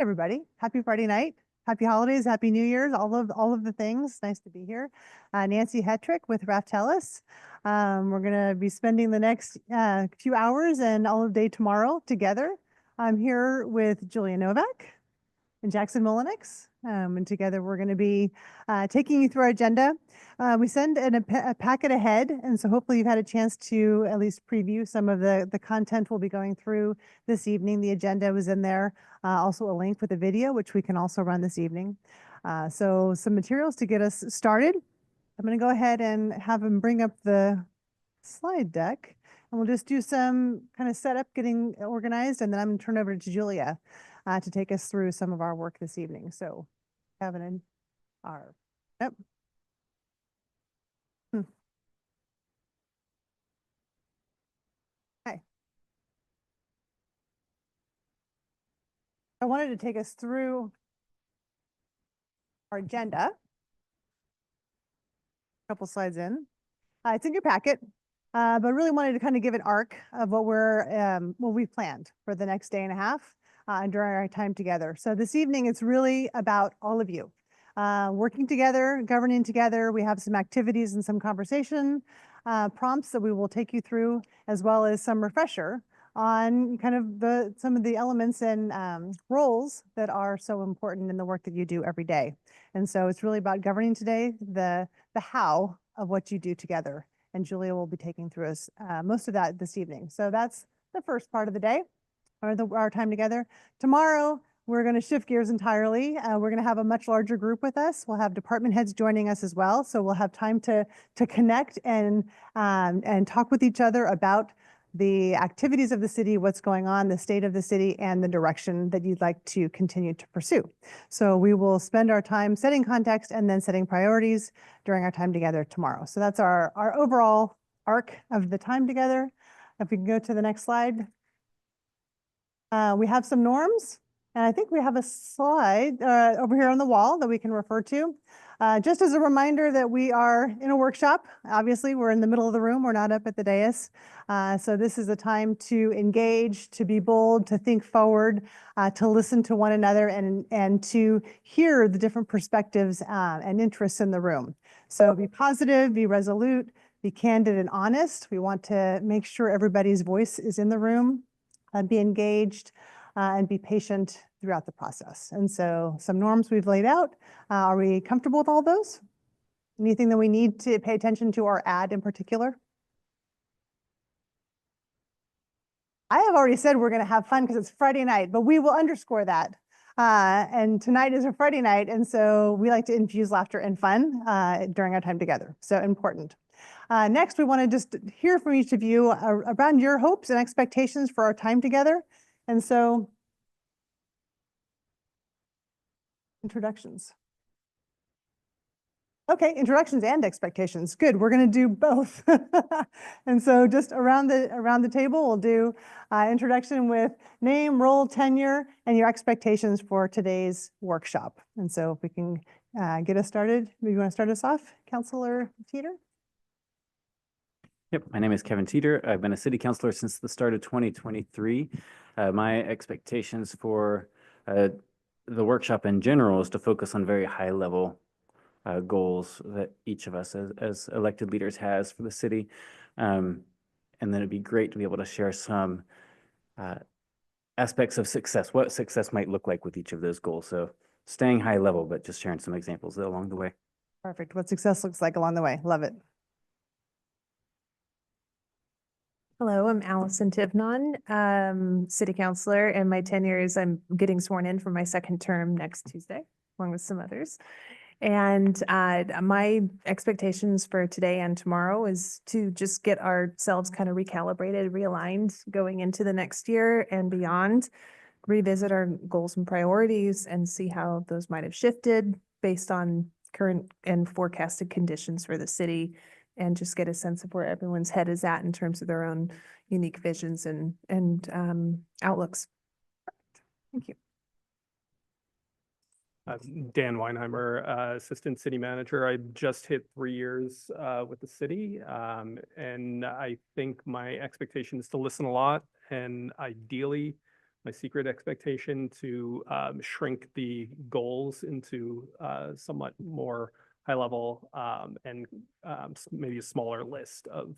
Everybody. Happy Friday night. Happy holidays, happy New Year's, all of the things. Nice to be here. Nancy Hetrick with Raftellus. We're gonna be spending the next few hours and all of day tomorrow together. I'm here with Julia Novak and Jackson Mullenix. And together we're going to be taking you through our agenda. We send a packet ahead, and so hopefully you've had a chance to at least preview some of the content we'll be going through this evening. The agenda was in there, also a link with a video, which we can also run this evening. So some materials to get us started. I'm going to go ahead and have them bring up the slide deck, and we'll just do some kind of setup, getting organized, and then I'm going to turn over to Julia to take us through some of our work this evening. So having an our yep. Hi. I wanted to take us through our agenda. A couple slides in. It's in your packet, but really wanted to kind of give an arc of what we've planned for the next day and a half during our time together. So this evening, it's really about all of you working together, governing together. We have some activities and some conversation prompts that we will take you through, as well as some refresher on kind of some of the elements and roles that are so important in the work that you do every day. And so it's really about governing today, the how of what you do together. And Julia will be taking through us most of that this evening. So that's the first part of the day, or our time together. Tomorrow, we're going to shift gears entirely. We're going to have a much larger group with us. We'll have department heads joining us as well. So we'll have time to connect and talk with each other about the activities of the city, what's going on, the state of the city, and the direction that you'd like to continue to pursue. So we will spend our time setting context and then setting priorities during our time together tomorrow. So that's our overall arc of the time together. If we can go to the next slide. We have some norms, and I think we have a slide over here on the wall that we can refer to. Just as a reminder that we are in a workshop. Obviously, we're in the middle of the room. We're not up at the dais. So this is a time to engage, to be bold, to think forward, to listen to one another, and to hear the different perspectives and interests in the room. So be positive, be resolute, be candid and honest. We want to make sure everybody's voice is in the room, be engaged, and be patient throughout the process. And so some norms we've laid out. Are we comfortable with all those? Anything that we need to pay attention to or add in particular? I have already said we're going to have fun because it's Friday night, but we will underscore that. And tonight is a Friday night, and so we like to infuse laughter and fun during our time together. So important. Next, we want to just hear from each of you around your hopes and expectations for our time together. And so, introductions. Okay, introductions and expectations. Good, we're going to do both. And so just around the table, we'll do introduction with name, role, tenure, and your expectations for today's workshop. And so if we can get us started, maybe you want to start us off, Councilor Teeter? Yep, my name is Kevin Teeter. I've been a city councilor since the start of 2023. My expectations for the workshop in general is to focus on very high level goals that each of us as elected leaders has for the city. And then it'd be great to be able to share some aspects of success, what success might look like with each of those goals. So staying high level, but just sharing some examples along the way. Perfect. What success looks like along the way. Love it. Hello, I'm Allison Tivnon, city councilor, and my tenure is I'm getting sworn in for my second term next Tuesday, along with some others. And my expectations for today and tomorrow is to just get ourselves kind of recalibrated, realigned going into the next year and beyond, revisit our goals and priorities and see how those might have shifted based on current and forecasted conditions for the city, and just get a sense of where everyone's head is at in terms of their own unique visions and outlooks. Thank you. Dan Weinheimer, Assistant City Manager. I just hit 3 years with the city, and I think my expectation is to listen a lot and ideally my secret expectation to shrink the goals into somewhat more high level and maybe a smaller list of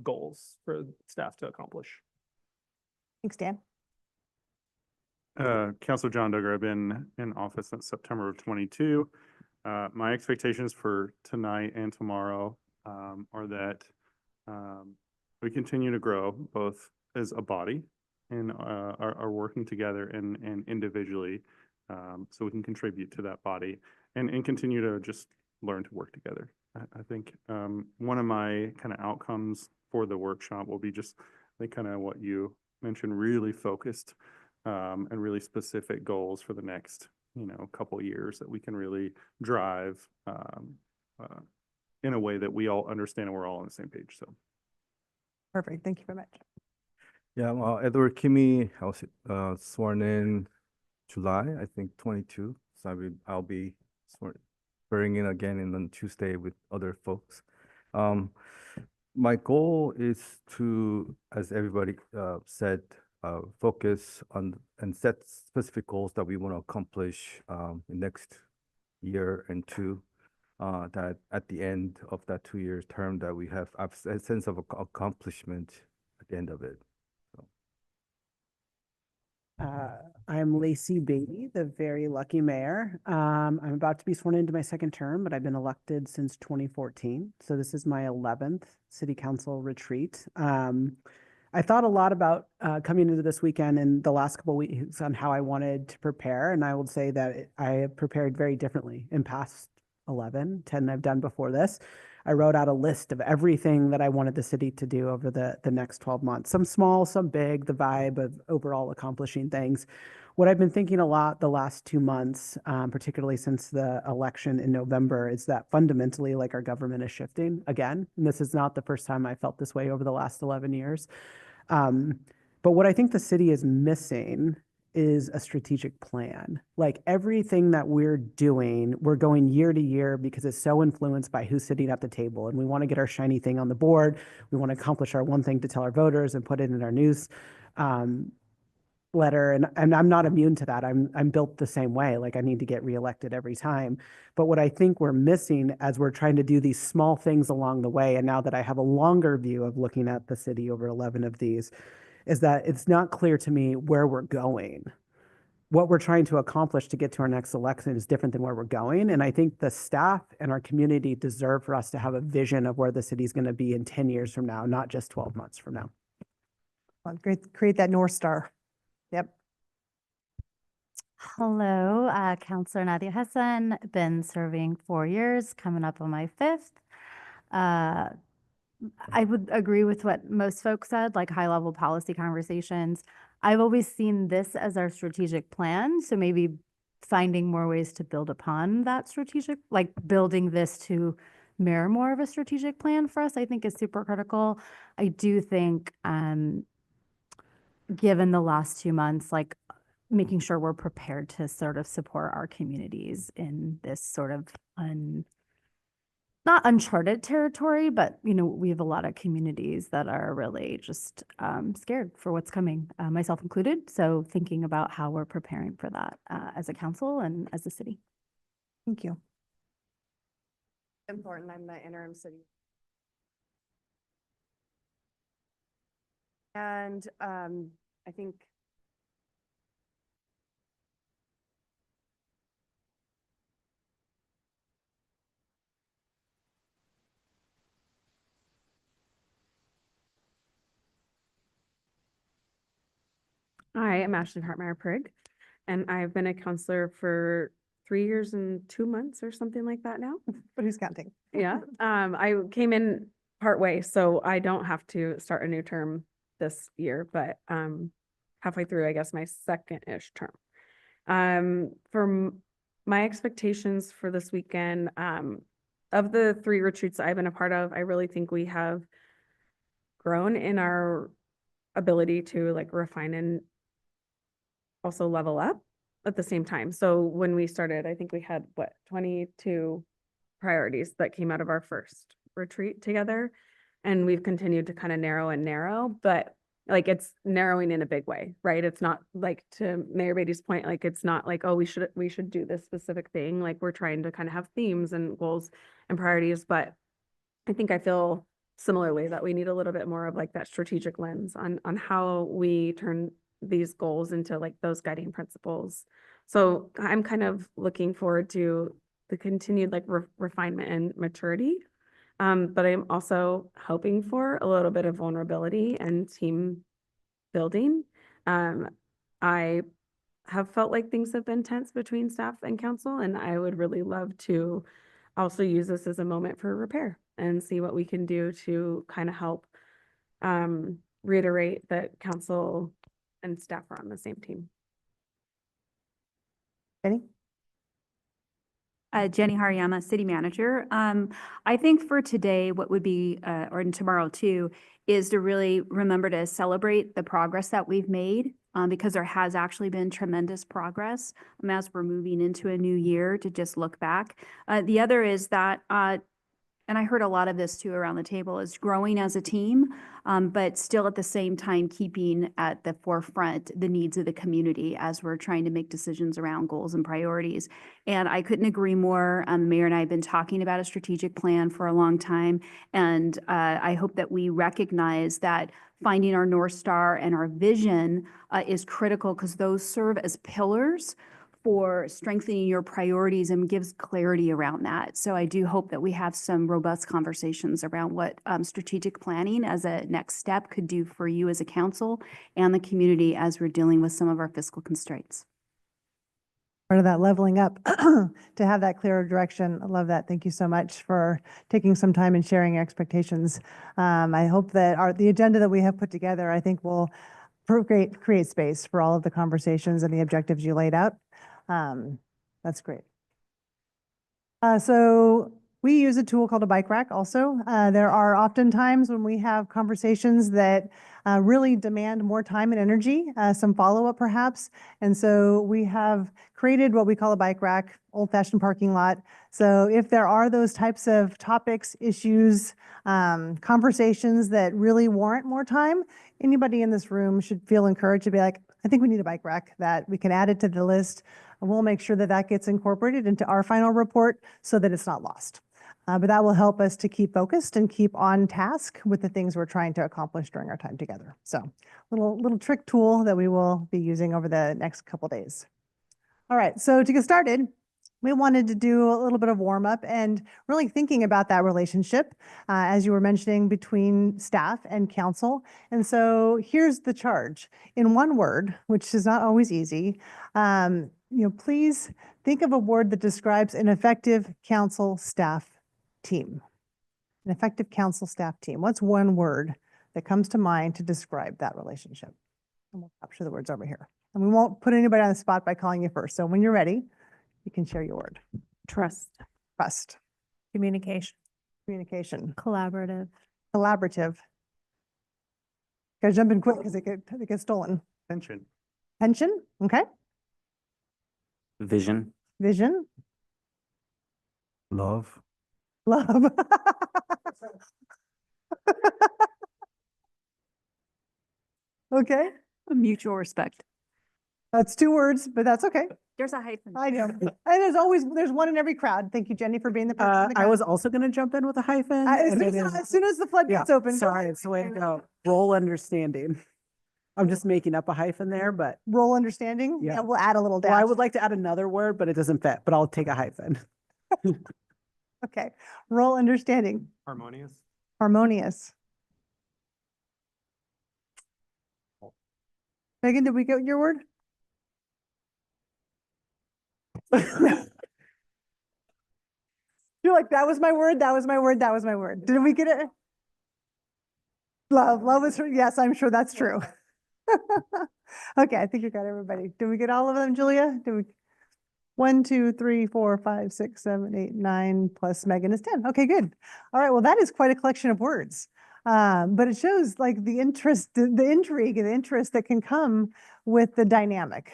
goals for staff to accomplish. Thanks, Dan. Councilor John Duggar, I've been in office since September of 22. My expectations for tonight and tomorrow are that we continue to grow both as a body and are working together and individually so we can contribute to that body and continue to just learn to work together. I think one of my kind of outcomes for the workshop will be just kind of what you mentioned, really focused and really specific goals for the next, couple years that we can really drive in a way that we all understand and we're all on the same page. So. Perfect. Thank you very much. Yeah, Edward Kimmy, I was sworn in July, I think 22. So I'll be swearing in again on Tuesday with other folks. My goal is to, as everybody said, focus on and set specific goals that we want to accomplish in next year and two. That at the end of that 2 year term that we have a sense of accomplishment at the end of it. I'm Lacey Beatty, the very lucky mayor. I'm about to be sworn into my second term, but I've been elected since 2014. So this is my 11th city council retreat. I thought a lot about coming into this weekend and the last couple of weeks on how I wanted to prepare. And I will say that I have prepared very differently in past 10 I've done before this. I wrote out a list of everything that I wanted the city to do over the next 12 months, some small, some big, the vibe of overall accomplishing things. What I've been thinking a lot the last 2 months, particularly since the election in November, is that fundamentally like our government is shifting again. And this is not the first time I felt this way over the last 11 years. But what I think the city is missing is a strategic plan. Like everything that we're doing, we're going year to year because it's so influenced by who's sitting at the table. And we want to get our shiny thing on the board. We want to accomplish our one thing to tell our voters and put it in our news letter. And I'm not immune to that. I'm built the same way. Like I need to get reelected every time. But what I think we're missing as we're trying to do these small things along the way, and now that I have a longer view of looking at the city over 11 of these, is that it's not clear to me where we're going. What we're trying to accomplish to get to our next election is different than where we're going. And I think the staff and our community deserve for us to have a vision of where the city's going to be in 10 years from now, not just 12 months from now. Well, great, create that North Star. Yep. Hello, Councilor Nadia Hassan, been serving 4 years, coming up on my 5th. I would agree with what most folks said, like high level policy conversations. I've always seen this as our strategic plan. So maybe finding more ways to build upon that strategic, like building this to mirror more of a strategic plan for us, I think is super critical. I do think, given the last 2 months, like making sure we're prepared to sort of support our communities in this sort of not uncharted territory, but we have a lot of communities that are really just scared for what's coming, myself included. So thinking about how we're preparing for that as a council and as a city. Thank you. Important. I'm the interim city. And I think Hi, I'm Ashley Hartmeyer Prigg, and I've been a counselor for 3 years and 2 months or something like that now. But who's counting? Yeah, I came in partway, so I don't have to start a new term this year, but halfway through, I guess, my second-ish term. My expectations for this weekend, of the 3 retreats I've been a part of, I really think we have grown in our ability to like refine and also level up at the same time. So when we started, I think we had 22 priorities that came out of our first retreat together. And we've continued to kind of narrow and narrow, but like it's narrowing in a big way, right? It's not like, to Mayor Beatty's point, like it's not like, oh, we should do this specific thing. Like we're trying to kind of have themes and goals and priorities, but I think I feel similarly that we need a little bit more of like that strategic lens on how we turn these goals into like those guiding principles. So I'm kind of looking forward to the continued like refinement and maturity. But I'm also hoping for a little bit of vulnerability and team building. I have felt like things have been tense between staff and council, and I would really love to also use this as a moment for repair and see what we can do to kind of help reiterate that council and staff are on the same team. Benny? Jenny Hariyama, City Manager. I think for today, what would be, or tomorrow too, is to really remember to celebrate the progress that we've made, because there has actually been tremendous progress as we're moving into a new year, to just look back. The other is that, and I heard a lot of this too around the table, is growing as a team, but still at the same time keeping at the forefront the needs of the community as we're trying to make decisions around goals and priorities. And I couldn't agree more. The mayor and I have been talking about a strategic plan for a long time. And I hope that we recognize that finding our North Star and our vision is critical, because those serve as pillars for strengthening your priorities and gives clarity around that. So I do hope that we have some robust conversations around what strategic planning as a next step could do for you as a council and the community as we're dealing with some of our fiscal constraints. Part of that leveling up to have that clearer direction. I love that. Thank you so much for taking some time and sharing your expectations. I hope that the agenda that we have put together, I think will create space for all of the conversations and the objectives you laid out. That's great. So we use a tool called a bike rack also. There are often times when we have conversations that really demand more time and energy, some follow-up perhaps. And so we have created what we call a bike rack, old-fashioned parking lot. So if there are those types of topics, issues, conversations that really warrant more time, anybody in this room should feel encouraged to be like, I think we need a bike rack, that we can add it to the list. And we'll make sure that that gets incorporated into our final report so that it's not lost. But that will help us to keep focused and keep on task with the things we're trying to accomplish during our time together. So little trick tool that we will be using over the next couple days. All right, so to get started, we wanted to do a little bit of warm up and really thinking about that relationship, as you were mentioning, between staff and council. And so here's the charge. In one word, which is not always easy, please think of a word that describes an effective council staff team. An effective council staff team. What's one word that comes to mind to describe that relationship? And we'll capture the words over here. And we won't put anybody on the spot by calling you first. So when you're ready, you can share your word. Trust, Trust, communication, communication, Collaborative. collaborative. Gotta jump in quick because it gets stolen. Tension. Tension, okay. Vision. Vision, Love. love. Okay, Mutual respect. that's 2 words, but that's okay. There's a hyphen. I know. And there's one in every crowd. Thank you, Jenny, for being the person. in the I crowd. was also going to jump in with a hyphen. As and soon it as, is- as soon as the floodgates open. Sorry, it's the way to go. Role understanding. I'm just making up a hyphen there, but Role understanding. Yeah. Yeah, we'll add a little dash. well, I would like to add another word, but it doesn't fit, but I'll take a hyphen. Okay. Role understanding. Harmonious. Harmonious. Megan, did we get your word? You're like, that was my word, that was my word, that was my word. Did we get it? Love, love is, yes, I'm sure that's true. Okay, I think you got everybody. Did we get all of them, Julia? Did we? 1, 2, 3, 4, 5, 6, 7, 8, 9, plus Megan is 10. Okay, good. All right, well, that is quite a collection of words. But it shows like the interest, the intrigue and the interest that can come with the dynamic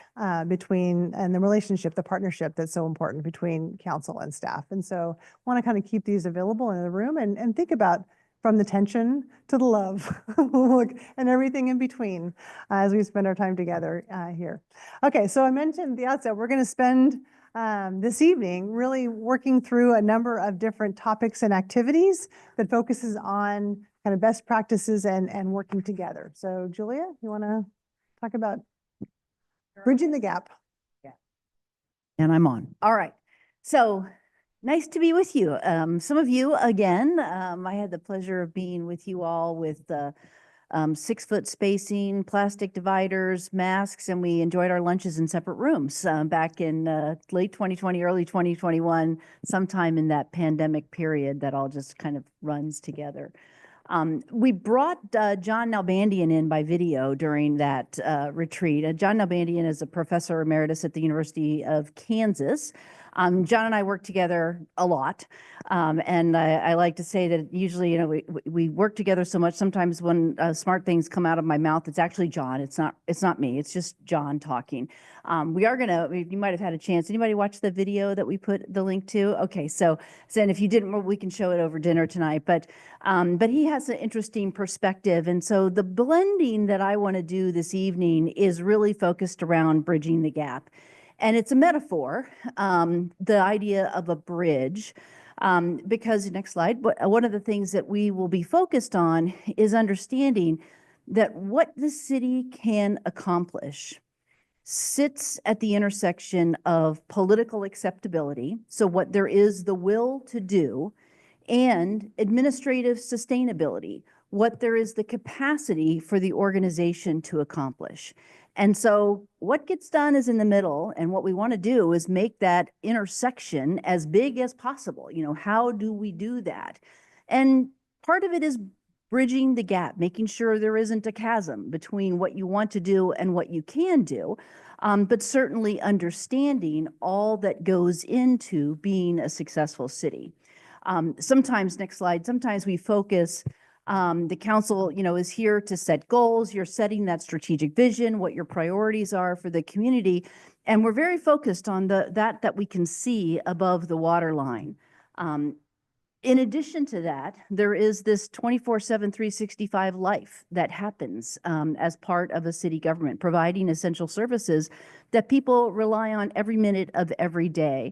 between and the relationship, the partnership that's so important between council and staff. And so want to kind of keep these available in the room and think about from the tension to the love, look, and everything in between as we spend our time together here. Okay, so I mentioned at the outset, we're going to spend this evening really working through a number of different topics and activities that focuses on kind of best practices and working together. So Julia, you want to talk about bridging the gap? And I'm on. All right. So nice to be with you. Some of you, again, I had the pleasure of being with you all with 6-foot spacing, plastic dividers, masks, and we enjoyed our lunches in separate rooms back in late 2020, early 2021, sometime in that pandemic period that all just kind of runs together. We brought John Nalbandian in by video during that retreat. John Nalbandian is a professor emeritus at the University of Kansas. John and I work together a lot. And I like to say that usually, you know, we work together so much. Sometimes when smart things come out of my mouth, it's actually John. It's not me. It's just John talking. We are gonna, you might have had a chance. Anybody watch the video that we put the link to? Okay, so and if you didn't, well, we can show it over dinner tonight. But he has an interesting perspective. And so the blending that I want to do this evening is really focused around bridging the gap. And it's a metaphor, the idea of a bridge, because next slide, one of the things that we will be focused on is understanding that what the city can accomplish sits at the intersection of political acceptability, so what there is the will to do, and administrative sustainability, what there is the capacity for the organization to accomplish. And so what gets done is in the middle, and what we want to do is make that intersection as big as possible. You know, how do we do that? And part of it is bridging the gap, making sure there isn't a chasm between what you want to do and what you can do, but certainly understanding all that goes into being a successful city. Sometimes, next slide, sometimes we focus the council, you know, is here to set goals. You're setting that strategic vision, what your priorities are for the community. And we're very focused on that we can see above the water line. In addition to that, there is this 24/7, 365 life that happens as part of a city government, providing essential services that people rely on every minute of every day.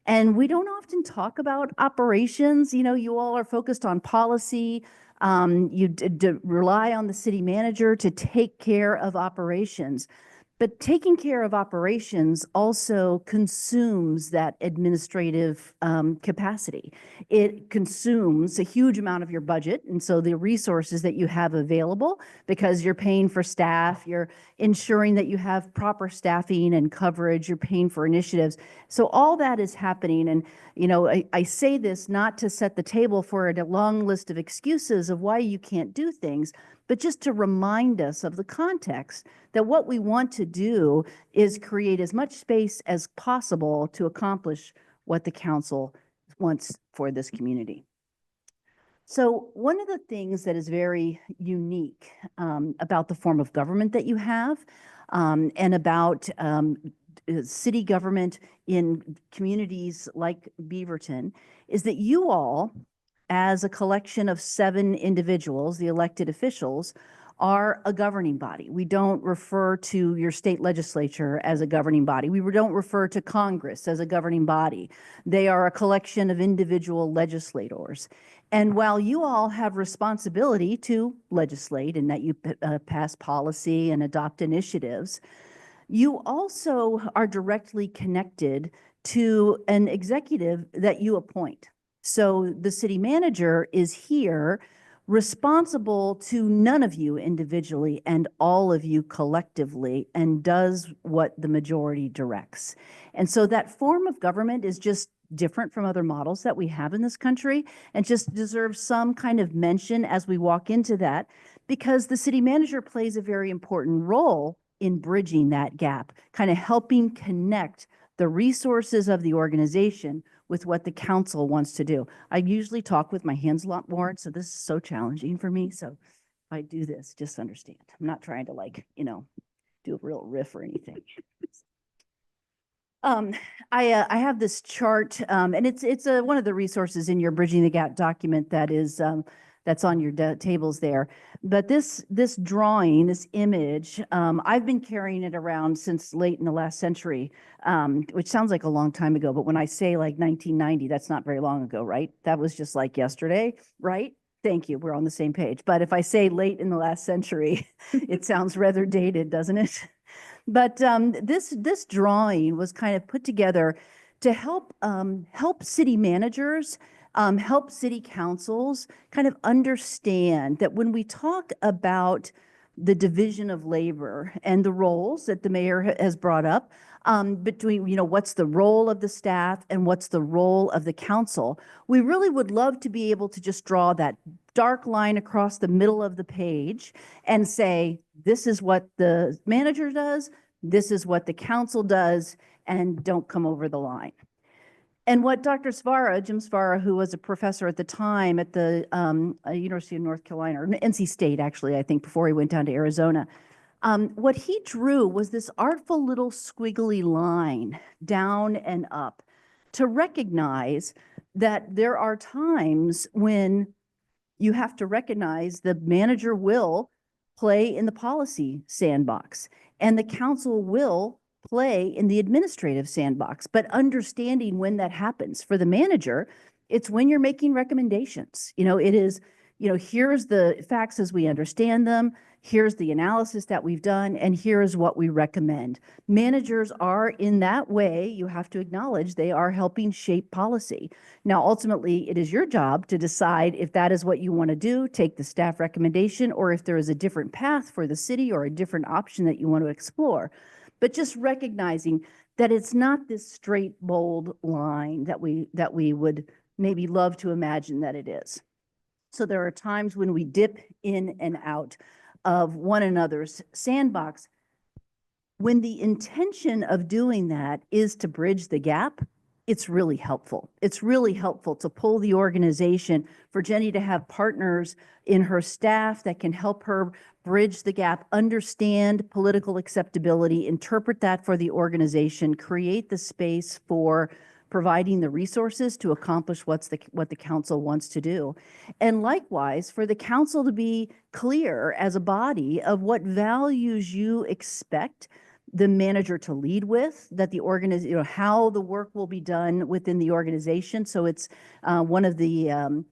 And we don't often talk about operations. You know, you all are focused on policy. You rely on the city manager to take care of operations. But taking care of operations also consumes that administrative capacity. It consumes a huge amount of your budget. And so the resources that you have available, because you're paying for staff, you're ensuring that you have proper staffing and coverage, you're paying for initiatives. So all that is happening. And, you know, I say this not to set the table for a long list of excuses of why you can't do things, but just to remind us of the context that what we want to do is create as much space as possible to accomplish what the council wants for this community. So one of the things that is very unique about the form of government that you have and about city government in communities like Beaverton is that you all, as a collection of 7 individuals, the elected officials, are a governing body. We don't refer to your state legislature as a governing body. We don't refer to Congress as a governing body. They are a collection of individual legislators. And while you all have responsibility to legislate and that you pass policy and adopt initiatives, you also are directly connected to an executive that you appoint. So the city manager is here responsible to none of you individually and all of you collectively and does what the majority directs. And so that form of government is just different from other models that we have in this country and just deserves some kind of mention as we walk into that, because the city manager plays a very important role in bridging that gap, kind of helping connect the resources of the organization with what the council wants to do. I usually talk with my hands a lot more, so this is so challenging for me. So if I do this, just understand. I'm not trying to, like, you know, do a real riff or anything. I have this chart, and it's one of the resources in your Bridging the Gap document that is that's on your tables there. But this drawing, this image, I've been carrying it around since late in the last century, which sounds like a long time ago, but when I say like 1990, that's not very long ago, right? That was just like yesterday, right? Thank you. We're on the same page. But if I say late in the last century, it sounds rather dated, doesn't it? But this drawing was kind of put together to help city managers, help city councils kind of understand that when we talk about the division of labor and the roles that the mayor has brought up, between, what's the role of the staff and what's the role of the council, we really would love to be able to just draw that dark line across the middle of the page and say, this is what the manager does, this is what the council does, and don't come over the line. And what Dr. Svara, Jim Svara, who was a professor at the time at the University of North Carolina, or NC State, actually, I think, before he went down to Arizona, what he drew was this artful little squiggly line down and up to recognize that there are times when you have to recognize the manager will play in the policy sandbox and the council will play in the administrative sandbox, but understanding when that happens. For the manager, it's when you're making recommendations. It is, here's the facts as we understand them, here's the analysis that we've done, and here's what we recommend. Managers are, in that way, you have to acknowledge they are helping shape policy. Now, ultimately, it is your job to decide if that is what you want to do, take the staff recommendation, or if there is a different path for the city or a different option that you want to explore. But just recognizing that it's not this straight, bold line that we would maybe love to imagine that it is. So there are times when we dip in and out of one another's sandbox. When the intention of doing that is to bridge the gap, it's really helpful. It's really helpful to pull the organization, for Jenny to have partners in her staff that can help her bridge the gap, understand political acceptability, interpret that for the organization, create the space for providing the resources to accomplish what the council wants to do. And likewise, for the council to be clear as a body of what values you expect the manager to lead with, that the organization, how the work will be done within the organization. So it's one of the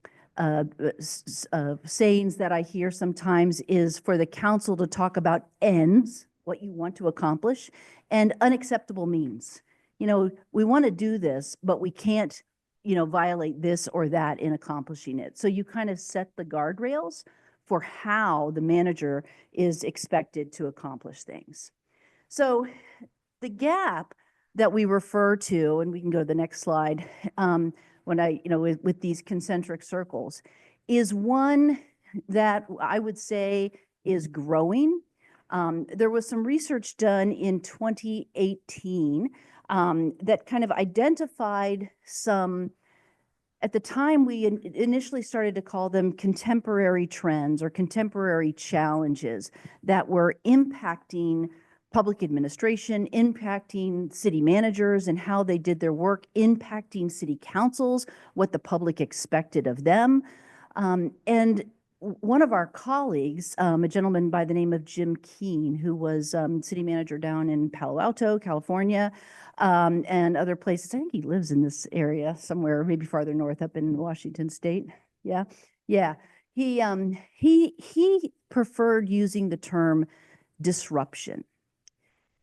sayings that I hear sometimes is for the council to talk about ends, what you want to accomplish, and unacceptable means. We want to do this, but we can't, violate this or that in accomplishing it. So you kind of set the guardrails for how the manager is expected to accomplish things. So the gap that we refer to, and we can go to the next slide, with these concentric circles, is one that I would say is growing. There was some research done in 2018 that kind of identified some, at the time we initially started to call them contemporary trends or contemporary challenges that were impacting public administration, impacting city managers and how they did their work, impacting city councils, what the public expected of them. And one of our colleagues, a gentleman by the name of Jim Keene, who was city manager down in Palo Alto, California, and other places. I think he lives in this area somewhere, maybe farther north up in Washington State. Yeah. He preferred using the term disruption.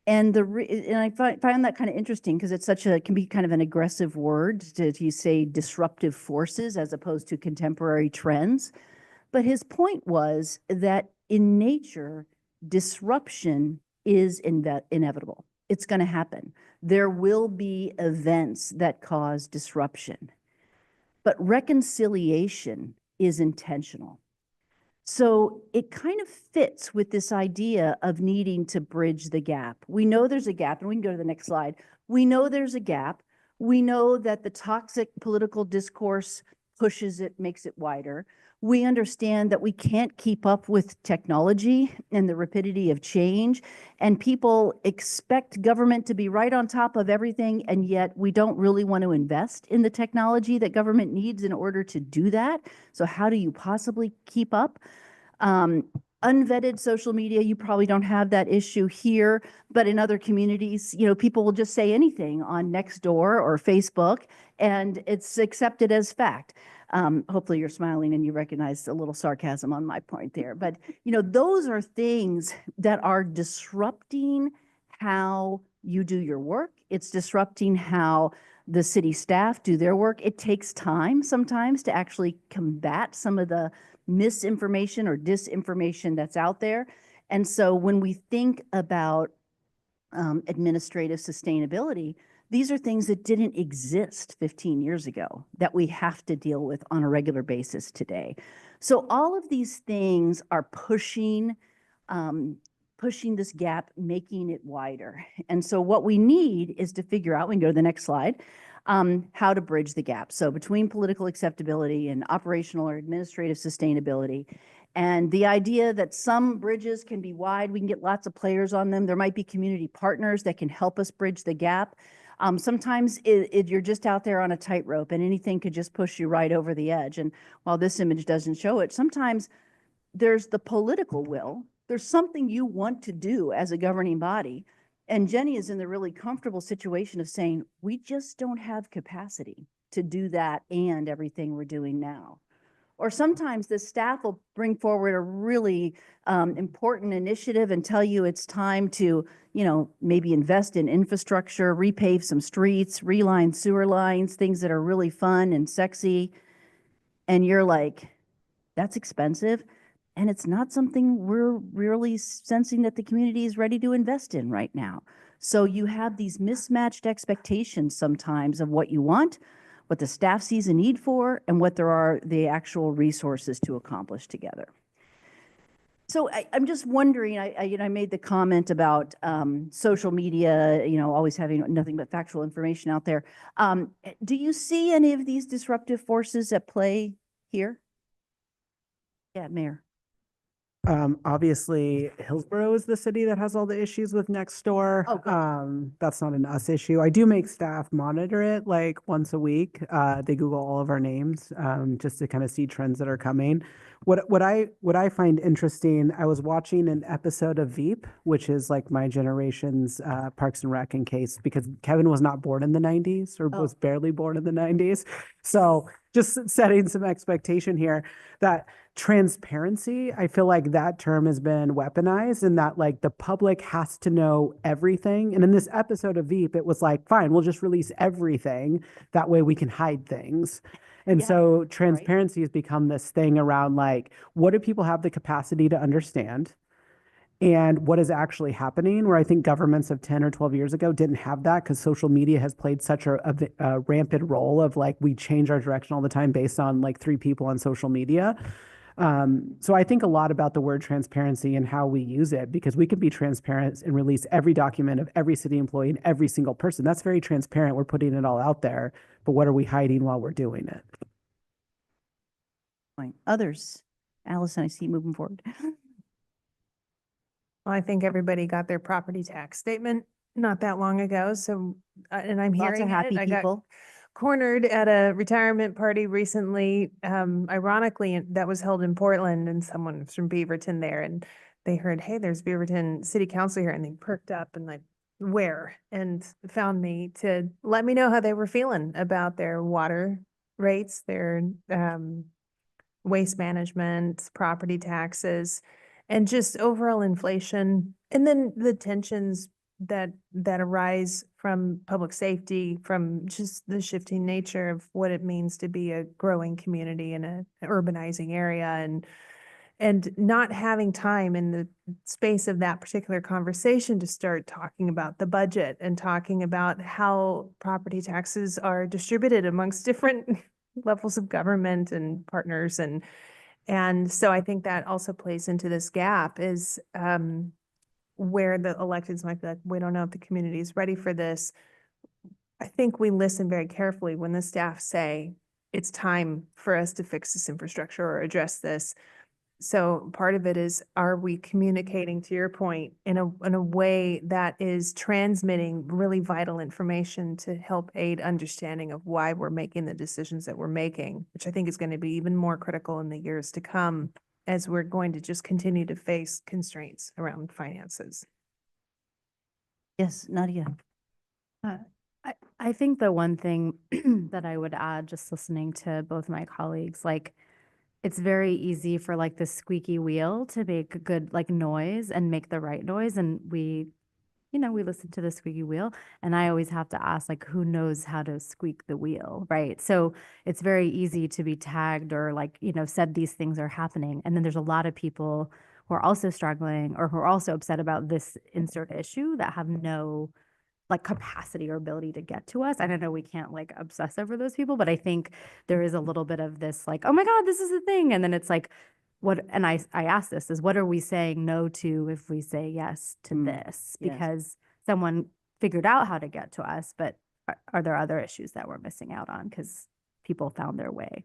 And I find that kind of interesting because it can be kind of an aggressive word to say disruptive forces as opposed to contemporary trends. But his point was that in nature, disruption is inevitable. It's going to happen. There will be events that cause disruption, but reconciliation is intentional. So it kind of fits with this idea of needing to bridge the gap. We know there's a gap, and we can go to the next slide. We know there's a gap. We know that the toxic political discourse pushes it, makes it wider. We understand that we can't keep up with technology and the rapidity of change, and people expect government to be right on top of everything, and yet we don't really want to invest in the technology that government needs in order to do that. So how do you possibly keep up? Unvetted social media, you probably don't have that issue here, but in other communities, people will just say anything on Nextdoor or Facebook, and it's accepted as fact. Hopefully you're smiling and you recognize a little sarcasm on my point there. But, those are things that are disrupting how you do your work. It's disrupting how the city staff do their work. It takes time sometimes to actually combat some of the misinformation or disinformation that's out there. And so when we think about administrative sustainability, these are things that didn't exist 15 years ago that we have to deal with on a regular basis today. So all of these things are pushing this gap, making it wider. And so what we need is to figure out, we can go to the next slide, how to bridge the gap. So between political acceptability and operational or administrative sustainability. And the idea that some bridges can be wide, we can get lots of players on them. There might be community partners that can help us bridge the gap. Sometimes you're just out there on a tightrope and anything could just push you right over the edge. And while this image doesn't show it, sometimes there's the political will. There's something you want to do as a governing body. And Jenny is in the really comfortable situation of saying, we just don't have capacity to do that and everything we're doing now. Or sometimes the staff will bring forward a really important initiative and tell you it's time to, maybe invest in infrastructure, repave some streets, reline sewer lines, things that are really fun and sexy. And you're like, that's expensive. And it's not something we're really sensing that the community is ready to invest in right now. So you have these mismatched expectations sometimes of what you want, what the staff sees a need for, and what there are the actual resources to accomplish together. So I'm just wondering, I made the comment about social media, always having nothing but factual information out there. Do you see any of these disruptive forces at play here? Yeah, Mayor. Obviously, Hillsborough is the city that has all the issues with Nextdoor. Oh, good. That's not an us issue. I do make staff monitor it like once a week. They Google all of our names just to kind of see trends that are coming. What I find interesting, I was watching an episode of Veep, which is like my generation's Parks and Rec in case, because Kevin was not born in the 90s or was barely born in the 90s. So just setting some expectation here that transparency, I feel like that term has been weaponized and that like the public has to know everything. And in this episode of Veep, it was like, fine, we'll just release everything. That way we can hide things. And Yeah, so transparency has become this thing around like, what do people have the capacity to understand? And what is actually happening, where I think governments of 10 or 12 years ago didn't have that because social media has played such a rampant role of like, we change our direction all the time based on like 3 people on social media. So I think a lot about the word transparency and how we use it, because we can be transparent and release every document of every city employee and every single person. That's very transparent. We're putting it all out there, but what are we hiding while we're doing it? Others? Allison, I see you moving forward. Well, I think everybody got their property tax statement not that long ago. So, and I'm Lots hearing of happy it. I got people. cornered at a retirement party recently. Ironically, that was held in Portland, and someone was from Beaverton there, and they heard, hey, there's Beaverton City Council here, and they perked up and like, where? And found me to let me know how they were feeling about their water rates, their waste management, property taxes, and just overall inflation. And then the tensions that arise from public safety, from just the shifting nature of what it means to be a growing community in an urbanizing area, and not having time in the space of that particular conversation to start talking about the budget and talking about how property taxes are distributed amongst different levels of government and partners. And so I think that also plays into this gap is where the electeds might be like, we don't know if the community is ready for this. I think we listen very carefully when the staff say, it's time for us to fix this infrastructure or address this. So part of it is, are we communicating, to your point, in a way that is transmitting really vital information to help aid understanding of why we're making the decisions that we're making, which I think is going to be even more critical in the years to come as we're going to just continue to face constraints around finances. Yes, Nadia. I think the one thing that I would add, just listening to both my colleagues, like, it's very easy for like the squeaky wheel to make a good like noise and make the right noise. And we listen to the squeaky wheel, and I always have to ask, like, who knows how to squeak the wheel, right? So it's very easy to be tagged or like, said these things are happening. And then there's a lot of people who are also struggling or who are also upset about this insert issue that have no like capacity or ability to get to us. And I know we can't like obsess over those people, but I think there is a little bit of this like, oh my God, this is the thing. And then it's like, and I asked this is, what are we saying no to if we say yes to this? yes. Because someone figured out how to get to us, but are there other issues that we're missing out on? Because people found their way,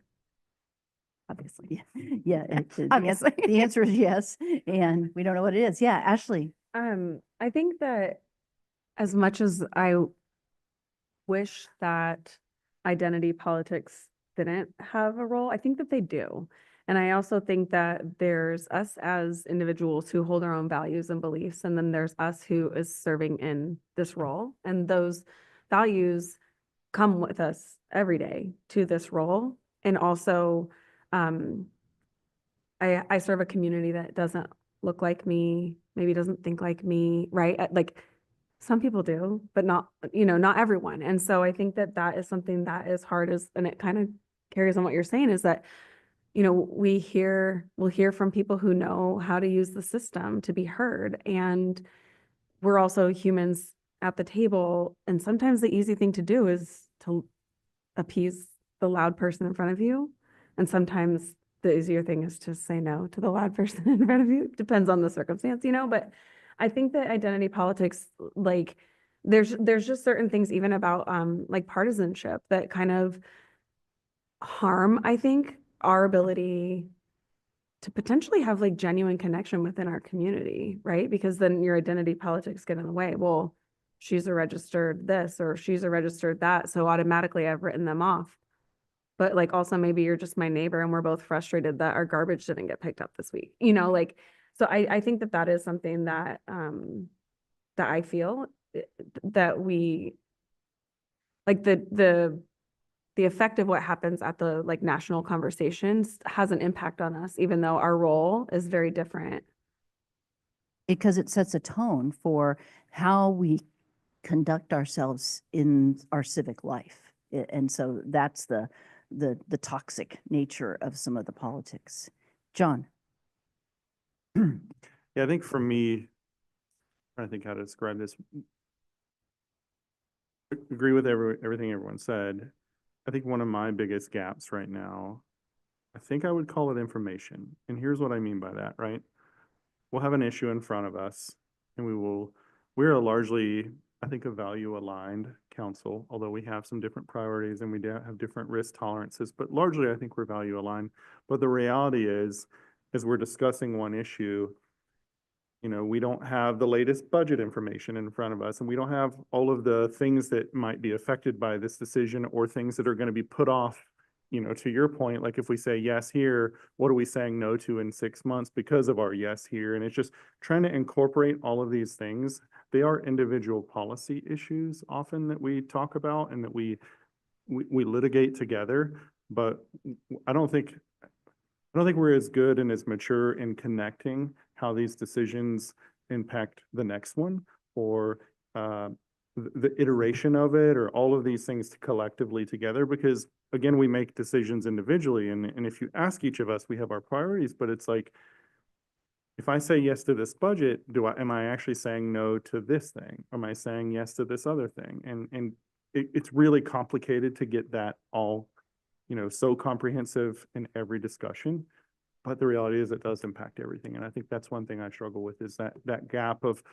obviously. Yeah, Obviously. the answer is yes, and we don't know what it is. Yeah, Ashley. I think that as much as I wish that identity politics didn't have a role, I think that they do. And I also think that there's us as individuals who hold our own values and beliefs, and then there's us who is serving in this role. And those values come with us every day to this role. And also, I serve a community that doesn't look like me, maybe doesn't think like me, right? Like, some people do, but not everyone. And so I think that that is something that is hard, and it kind of carries on what you're saying, is that, we'll hear from people who know how to use the system to be heard. And we're also humans at the table. And sometimes the easy thing to do is to appease the loud person in front of you. And sometimes the easier thing is to say no to the loud person in front of you. Depends on the circumstance, but I think that identity politics, like, there's just certain things even about like partisanship that kind of harm, I think, our ability to potentially have like genuine connection within our community, right? Because then your identity politics get in the way. Well, she's a registered this or she's a registered that, so automatically I've written them off. But like, also maybe you're just my neighbor and we're both frustrated that our garbage didn't get picked up this week, like. So I think that that is something that that I feel that we like the effect of what happens at the like national conversations has an impact on us, even though our role is very different. Because it sets a tone for how we conduct ourselves in our civic life. And so that's the toxic nature of some of the politics. John. Yeah, I think for me, I think how to describe this. Agree with everything everyone said. I think one of my biggest gaps right now, I think I would call it information. And here's what I mean by that, right? We'll have an issue in front of us and we're a largely, I think, a value aligned council, although we have some different priorities and we have different risk tolerances, but largely I think we're value aligned. But the reality is, as we're discussing one issue, we don't have the latest budget information in front of us, and we don't have all of the things that might be affected by this decision or things that are going to be put off, to your point, like if we say yes here, what are we saying no to in 6 months because of our yes here? And it's just trying to incorporate all of these things. They are individual policy issues often that we talk about and that we litigate together, but I don't think we're as good and as mature in connecting how these decisions impact the next one or the iteration of it or all of these things collectively together. Because again, we make decisions individually. And if you ask each of us, we have our priorities, but it's like, if I say yes to this budget, am I actually saying no to this thing? Am I saying yes to this other thing? And it's really complicated to get that all so comprehensive in every discussion, but the reality is it does impact everything. And I think that's one thing I struggle with, is that gap of,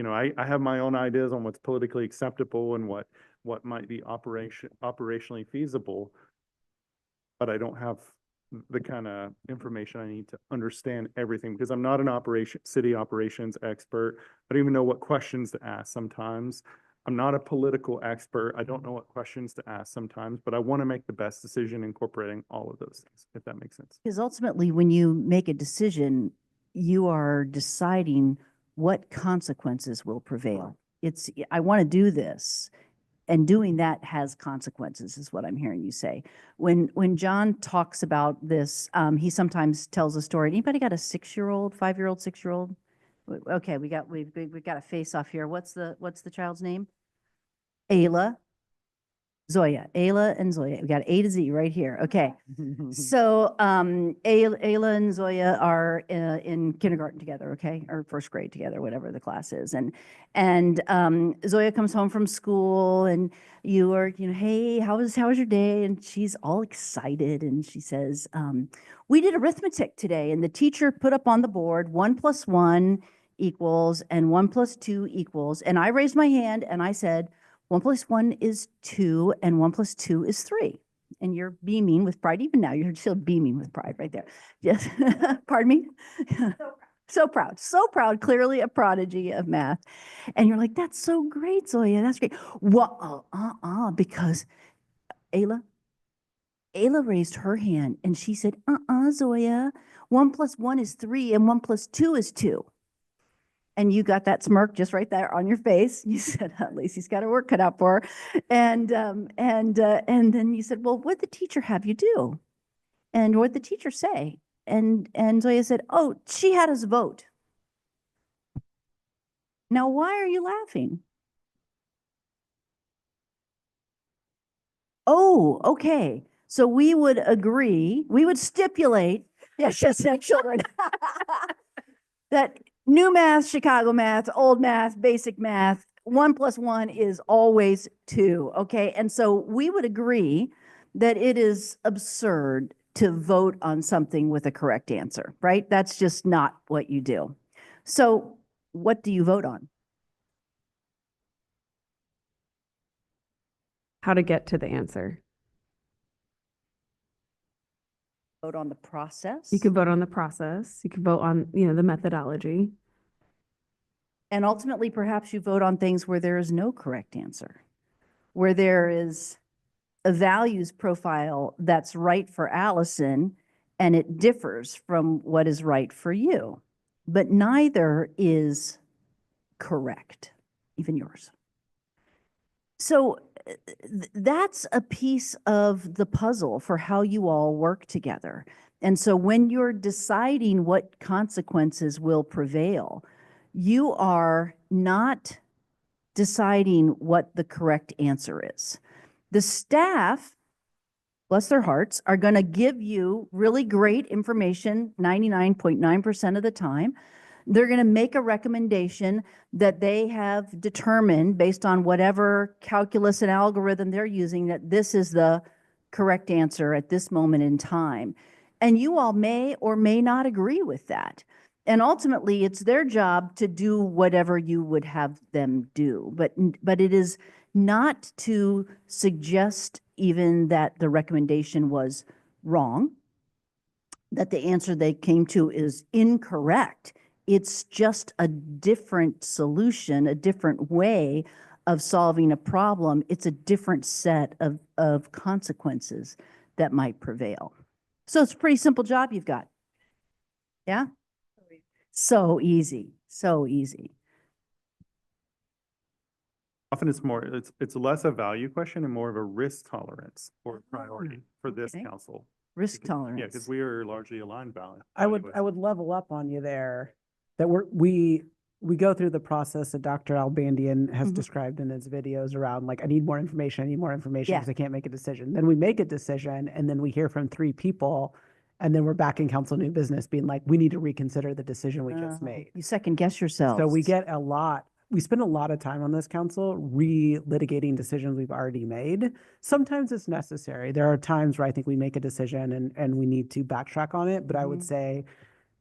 I have my own ideas on what's politically acceptable and what might be operationally feasible. but I don't have the kind of information I need to understand everything because I'm not an city operations expert. I don't even know what questions to ask sometimes. I'm not a political expert. I don't know what questions to ask sometimes, but I want to make the best decision incorporating all of those things, if that makes sense. Because ultimately, when you make a decision, you are deciding what consequences will prevail. It's, I want to do this, and doing that has consequences, is what I'm hearing you say. When John talks about this, he sometimes tells a story. Anybody got a 6-year-old, 5-year-old, 6-year-old? Okay, we've got a face off here. What's the child's name? Ayla. Zoya, Ayla and Zoya. We got A to Z right here. Okay. So Ayla and Zoya are in kindergarten together, okay, or first grade together, whatever the class is. And Zoya comes home from school, and you are, hey, how was your day? And she's all excited, and she says, we did arithmetic today, and the teacher put up on the board 1 + 1 equals and 1 + 2 equals. And I raised my hand and I said, 1 + 1 is 2 and 1 + 2 is 3. And you're beaming with pride. Even now, you're still beaming with pride right there. Yes. Pardon me? So proud, clearly a prodigy of math. And you're like, that's so great, Zoya. That's great. Well, because Ayla raised her hand and she said, Zoya, 1 + 1 is 3 and 1 + 2 is 2. And you got that smirk just right there on your face. You said, Lacey's got her work cut out for her. And then you said, well, what'd the teacher have you do? And what'd the teacher say? And Zoya said, oh, she had us vote. Now, why are you laughing? Oh, okay. So we would agree, we would stipulate, yes, children, that new math, Chicago math, old math, basic math, 1 + 1 is always 2, okay? And so we would agree that it is absurd to vote on something with a correct answer, right? That's just not what you do. So what do you vote on? How to get to the answer. Vote on the process? You could vote on the process. You could vote on, the methodology. And ultimately, perhaps you vote on things where there is no correct answer, where there is a values profile that's right for Allison and it differs from what is right for you, but neither is correct, even yours. So that's a piece of the puzzle for how you all work together. And so when you're deciding what consequences will prevail, you are not deciding what the correct answer is. The staff, bless their hearts, are going to give you really great information 99.9% of the time. They're going to make a recommendation that they have determined based on whatever calculus and algorithm they're using that this is the correct answer at this moment in time. And you all may or may not agree with that. And ultimately, it's their job to do whatever you would have them do. But it is not to suggest even that the recommendation was wrong, that the answer they came to is incorrect. It's just a different solution, a different way of solving a problem. It's a different set of consequences that might prevail. So it's a pretty simple job you've got. Yeah? So easy, so easy. Often it's less a value question and more of a risk tolerance or priority for this Okay. council. Risk Because- tolerance. Yeah, because we are largely aligned value. I would level up on you there, that we go through the process that Dr. Albandian has Mhm. described in his videos around, like, I need more information Yeah. because I can't make a decision. Then we make a decision and then we hear from 3 people and then we're back in council new business being like, we need to reconsider the decision we just made. You second guess yourself. So we spend a lot of time on this council re-litigating decisions we've already made. Sometimes it's necessary. There are times where I think we make a decision and we need to backtrack on it. But I would Mhm. say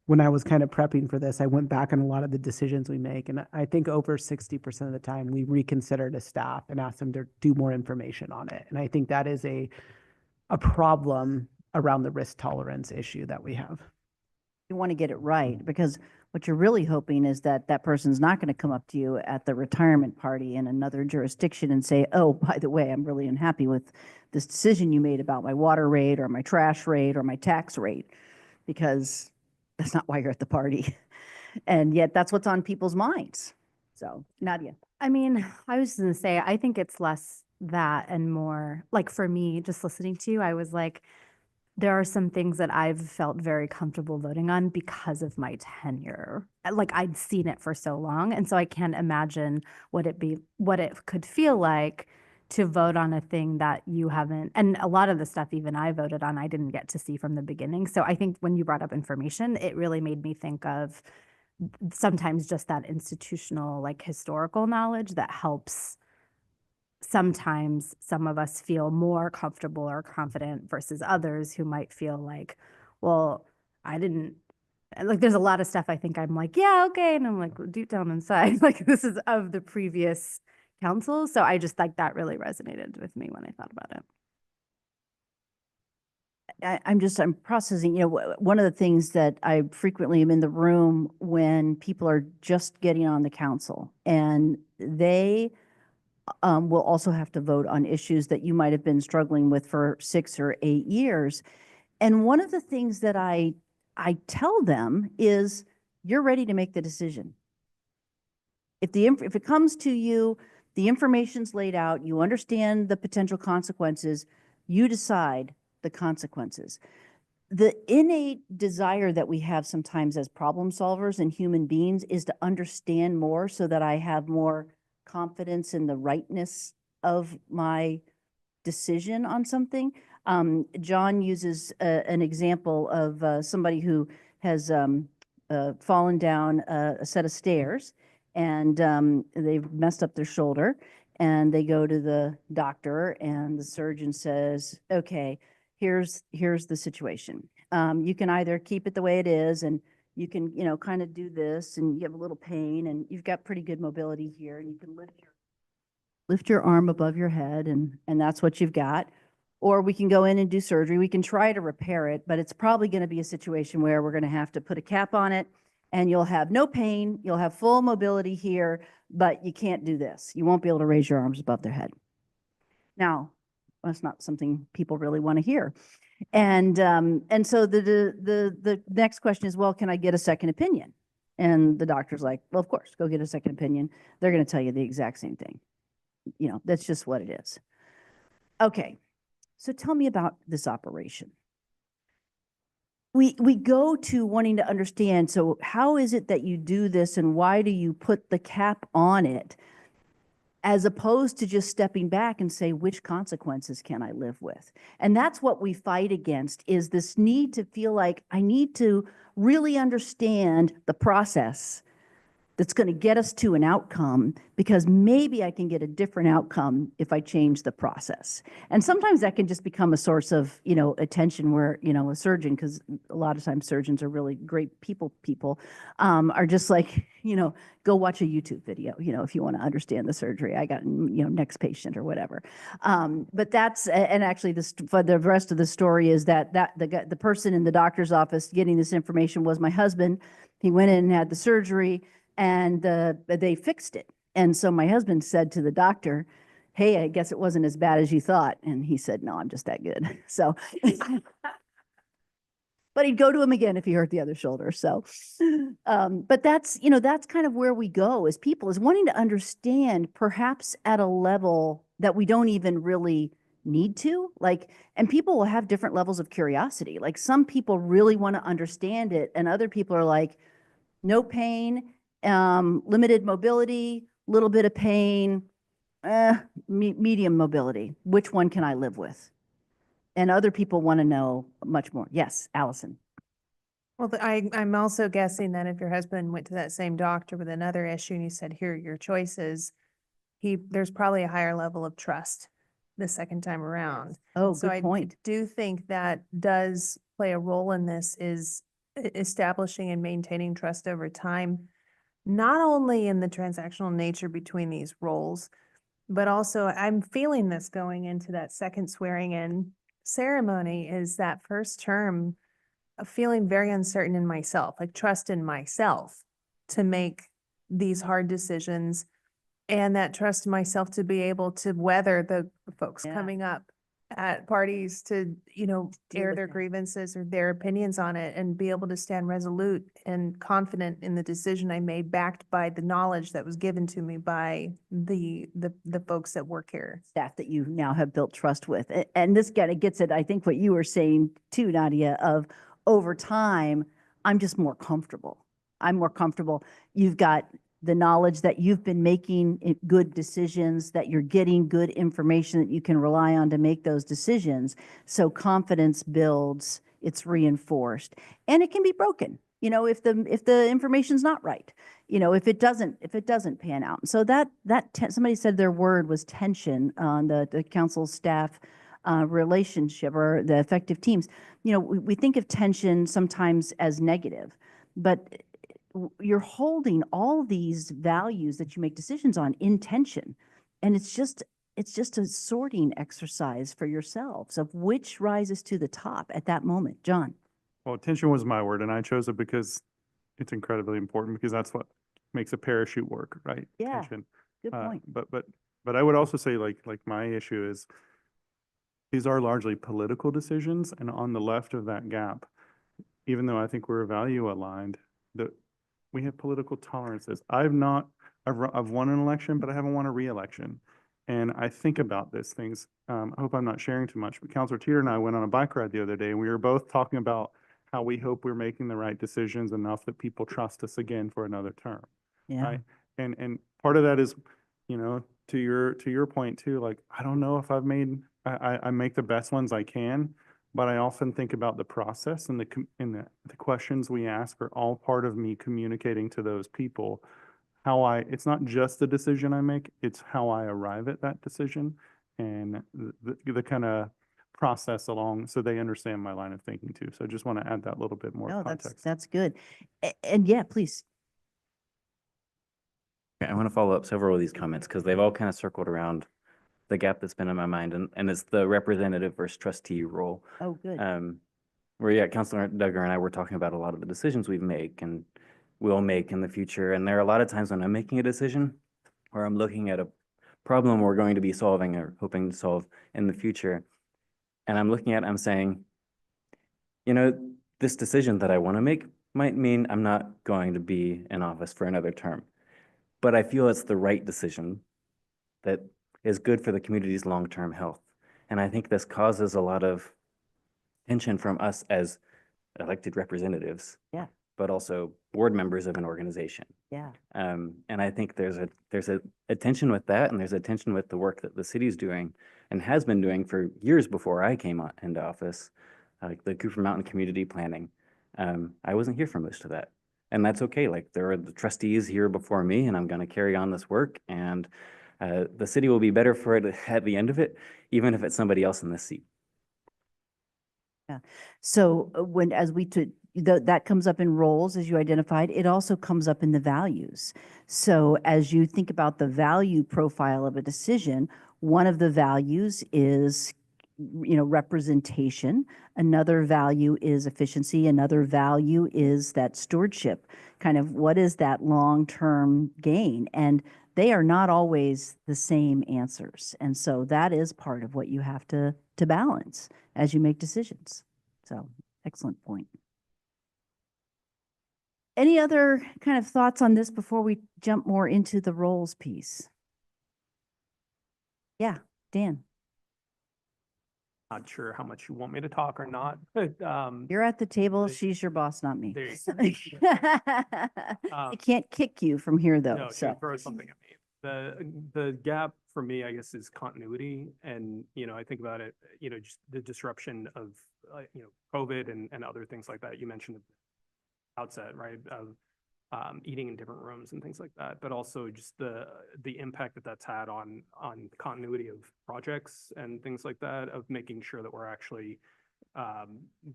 when I was kind of prepping for this, I went back on a lot of the decisions we make. And I think over 60% of the time we reconsidered as staff and asked them to do more information on it. And I think that is a problem around the risk tolerance issue that we have. You want to get it right, because what you're really hoping is that that person's not going to come up to you at the retirement party in another jurisdiction and say, oh, by the way, I'm really unhappy with this decision you made about my water rate or my trash rate or my tax rate, because that's not why you're at the party. And yet that's what's on people's minds. So Nadia. I mean, I was gonna say, I think it's less that and more, like for me, just listening to you, I was like, there are some things that I've felt very comfortable voting on because of my tenure. Like I'd seen it for so long. And so I can't imagine what it could feel like to vote on a thing that you haven't, and a lot of the stuff even I voted on, I didn't get to see from the beginning. So I think when you brought up information, it really made me think of sometimes just that institutional, like historical knowledge that helps sometimes some of us feel more comfortable or confident versus others who might feel like, well, I didn't, like, there's a lot of stuff I think I'm like, yeah, okay. And I'm like, deep down inside, like, this is of the previous council. So I just like that really resonated with me when I thought about it. I'm processing, one of the things that I frequently am in the room when people are just getting on the council, and they will also have to vote on issues that you might have been struggling with for 6 or 8 years. And one of the things that I tell them is, you're ready to make the decision. If it comes to you, the information's laid out, you understand the potential consequences, you decide the consequences. The innate desire that we have sometimes as problem solvers and human beings is to understand more so that I have more confidence in the rightness of my decision on something. John uses an example of somebody who has fallen down a set of stairs, and they've messed up their shoulder, and they go to the doctor, and the surgeon says, okay, here's the situation. You can either keep it the way it is, and you can, kind of do this, and you have a little pain, and you've got pretty good mobility here, and you can lift your arm above your head, and that's what you've got. Or we can go in and do surgery. We can try to repair it, but it's probably going to be a situation where we're going to have to put a cap on it, and you'll have no pain, you'll have full mobility here, but you can't do this. You won't be able to raise your arms above their head. Now, that's not something people really want to hear. And so the next question is, well, can I get a second opinion? And the doctor's like, well, of course, go get a second opinion. They're going to tell you the exact same thing. That's just what it is. Okay, so tell me about this operation. We go to wanting to understand, so how is it that you do this, and why do you put the cap on it, as opposed to just stepping back and say, which consequences can I live with? And that's what we fight against, is this need to feel like I need to really understand the process that's going to get us to an outcome, because maybe I can get a different outcome if I change the process. And sometimes that can just become a source of, attention where, a surgeon, because a lot of times surgeons are really great people, are just like, go watch a YouTube video, if you want to understand the surgery. I got, next patient or whatever. But that's, and actually the rest of the story is that the person in the doctor's office getting this information was my husband. He went in and had the surgery, and they fixed it. And so my husband said to the doctor, hey, I guess it wasn't as bad as you thought. And he said, no, I'm just that good. So, but he'd go to him again if he hurt the other shoulder. So, but that's kind of where we go as people, is wanting to understand, perhaps at a level that we don't even really need to, and people will have different levels of curiosity. Like, some people really want to understand it, and other people are like, no pain, limited mobility, little bit of pain, medium mobility. Which one can I live with? And other people want to know much more. Yes, Allison. Well, I'm also guessing that if your husband went to that same doctor with another issue and he said, here are your choices, there's probably a higher level of trust the second time around. Oh, So good point. I do think that does play a role in this, is establishing and maintaining trust over time, not only in the transactional nature between these roles, but also I'm feeling this going into that second swearing in ceremony is that first term of feeling very uncertain in myself, like trust in myself to make these hard decisions, and that trust in myself to be able to weather the folks Yeah. coming up at parties to, Deal air with their that. grievances or their opinions on it, and be able to stand resolute and confident in the decision I made, backed by the knowledge that was given to me by the folks that work here. Staff that you now have built trust with. And this kind of gets at, I think, what you were saying too, Nadia, of over time, I'm just more comfortable. I'm more comfortable. You've got the knowledge that you've been making good decisions, that you're getting good information that you can rely on to make those decisions. So confidence builds, it's reinforced, and it can be broken. If the information's not right, if it doesn't pan out. So somebody said their word was tension on the council staff relationship or the effective teams. We think of tension sometimes as negative, but you're holding all these values that you make decisions on in tension. And it's just a sorting exercise for yourselves of which rises to the top at that moment. John? Well, tension was my word, and I chose it because it's incredibly important, because that's what makes a parachute work, right? Yeah, Tension. good point. But I would also say, like my issue is, these are largely political decisions, and on the left of that gap, even though I think we're value aligned, we have political tolerances. I've won an election, but I haven't won a re-election. And I think about these things. I hope I'm not sharing too much, but Councilor Teeter and I went on a bike ride the other day, and we were both talking about how we hope we're making the right decisions enough that people trust us again for another term. Yeah. Right. And part of that is, to your point too, like, I don't know if I make the best ones I can, but I often think about the process, and the questions we ask are all part of me communicating to those people it's not just the decision I make, it's how I arrive at that decision, and the kind of process along, so they understand my line of thinking too. So I just want to add that little bit more No, context. that's good. And yeah, please. I want to follow up several of these comments because they've all kind of circled around the gap that's been in my mind, and it's the representative versus trustee role. Oh, good. Where, yeah, Councilor Duggar and I were talking about a lot of the decisions we make and will make in the future. And there are a lot of times when I'm making a decision where I'm looking at a problem we're going to be solving or hoping to solve in the future. And I'm saying, this decision that I want to make might mean I'm not going to be in office for another term. But I feel it's the right decision that is good for the community's long-term health. And I think this causes a lot of tension from us as elected representatives. Yeah. But also board members of an organization. Yeah. And I think there's a tension with that, and there's a tension with the work that the city's doing and has been doing for years before I came into office, like the Cooper Mountain Community Planning. I wasn't here for most of that, and that's okay. Like, there are the trustees here before me, and I'm going to carry on this work, and the city will be better for it at the end of it, even if it's somebody else in this seat. Yeah. So that comes up in roles, as you identified. It also comes up in the values. So as you think about the value profile of a decision, one of the values is, representation. Another value is efficiency. Another value is that stewardship. Kind of, what is that long-term gain? And they are not always the same answers. And so that is part of what you have to balance as you make decisions. So, excellent point. Any other kind of thoughts on this before we jump more into the roles piece? Yeah, Dan. Not sure how much you want me to talk or not. You're at the table. the- She's your boss, not me. There you I can't kick you from here, though. No, So, she throws something at me. The gap for me, I guess, is continuity. And, I think about it, just the disruption of, COVID and other things like that. You mentioned at the outset, right, of eating in different rooms and things like that, but also just the impact that that's had on continuity of projects and things like that, of making sure that we're actually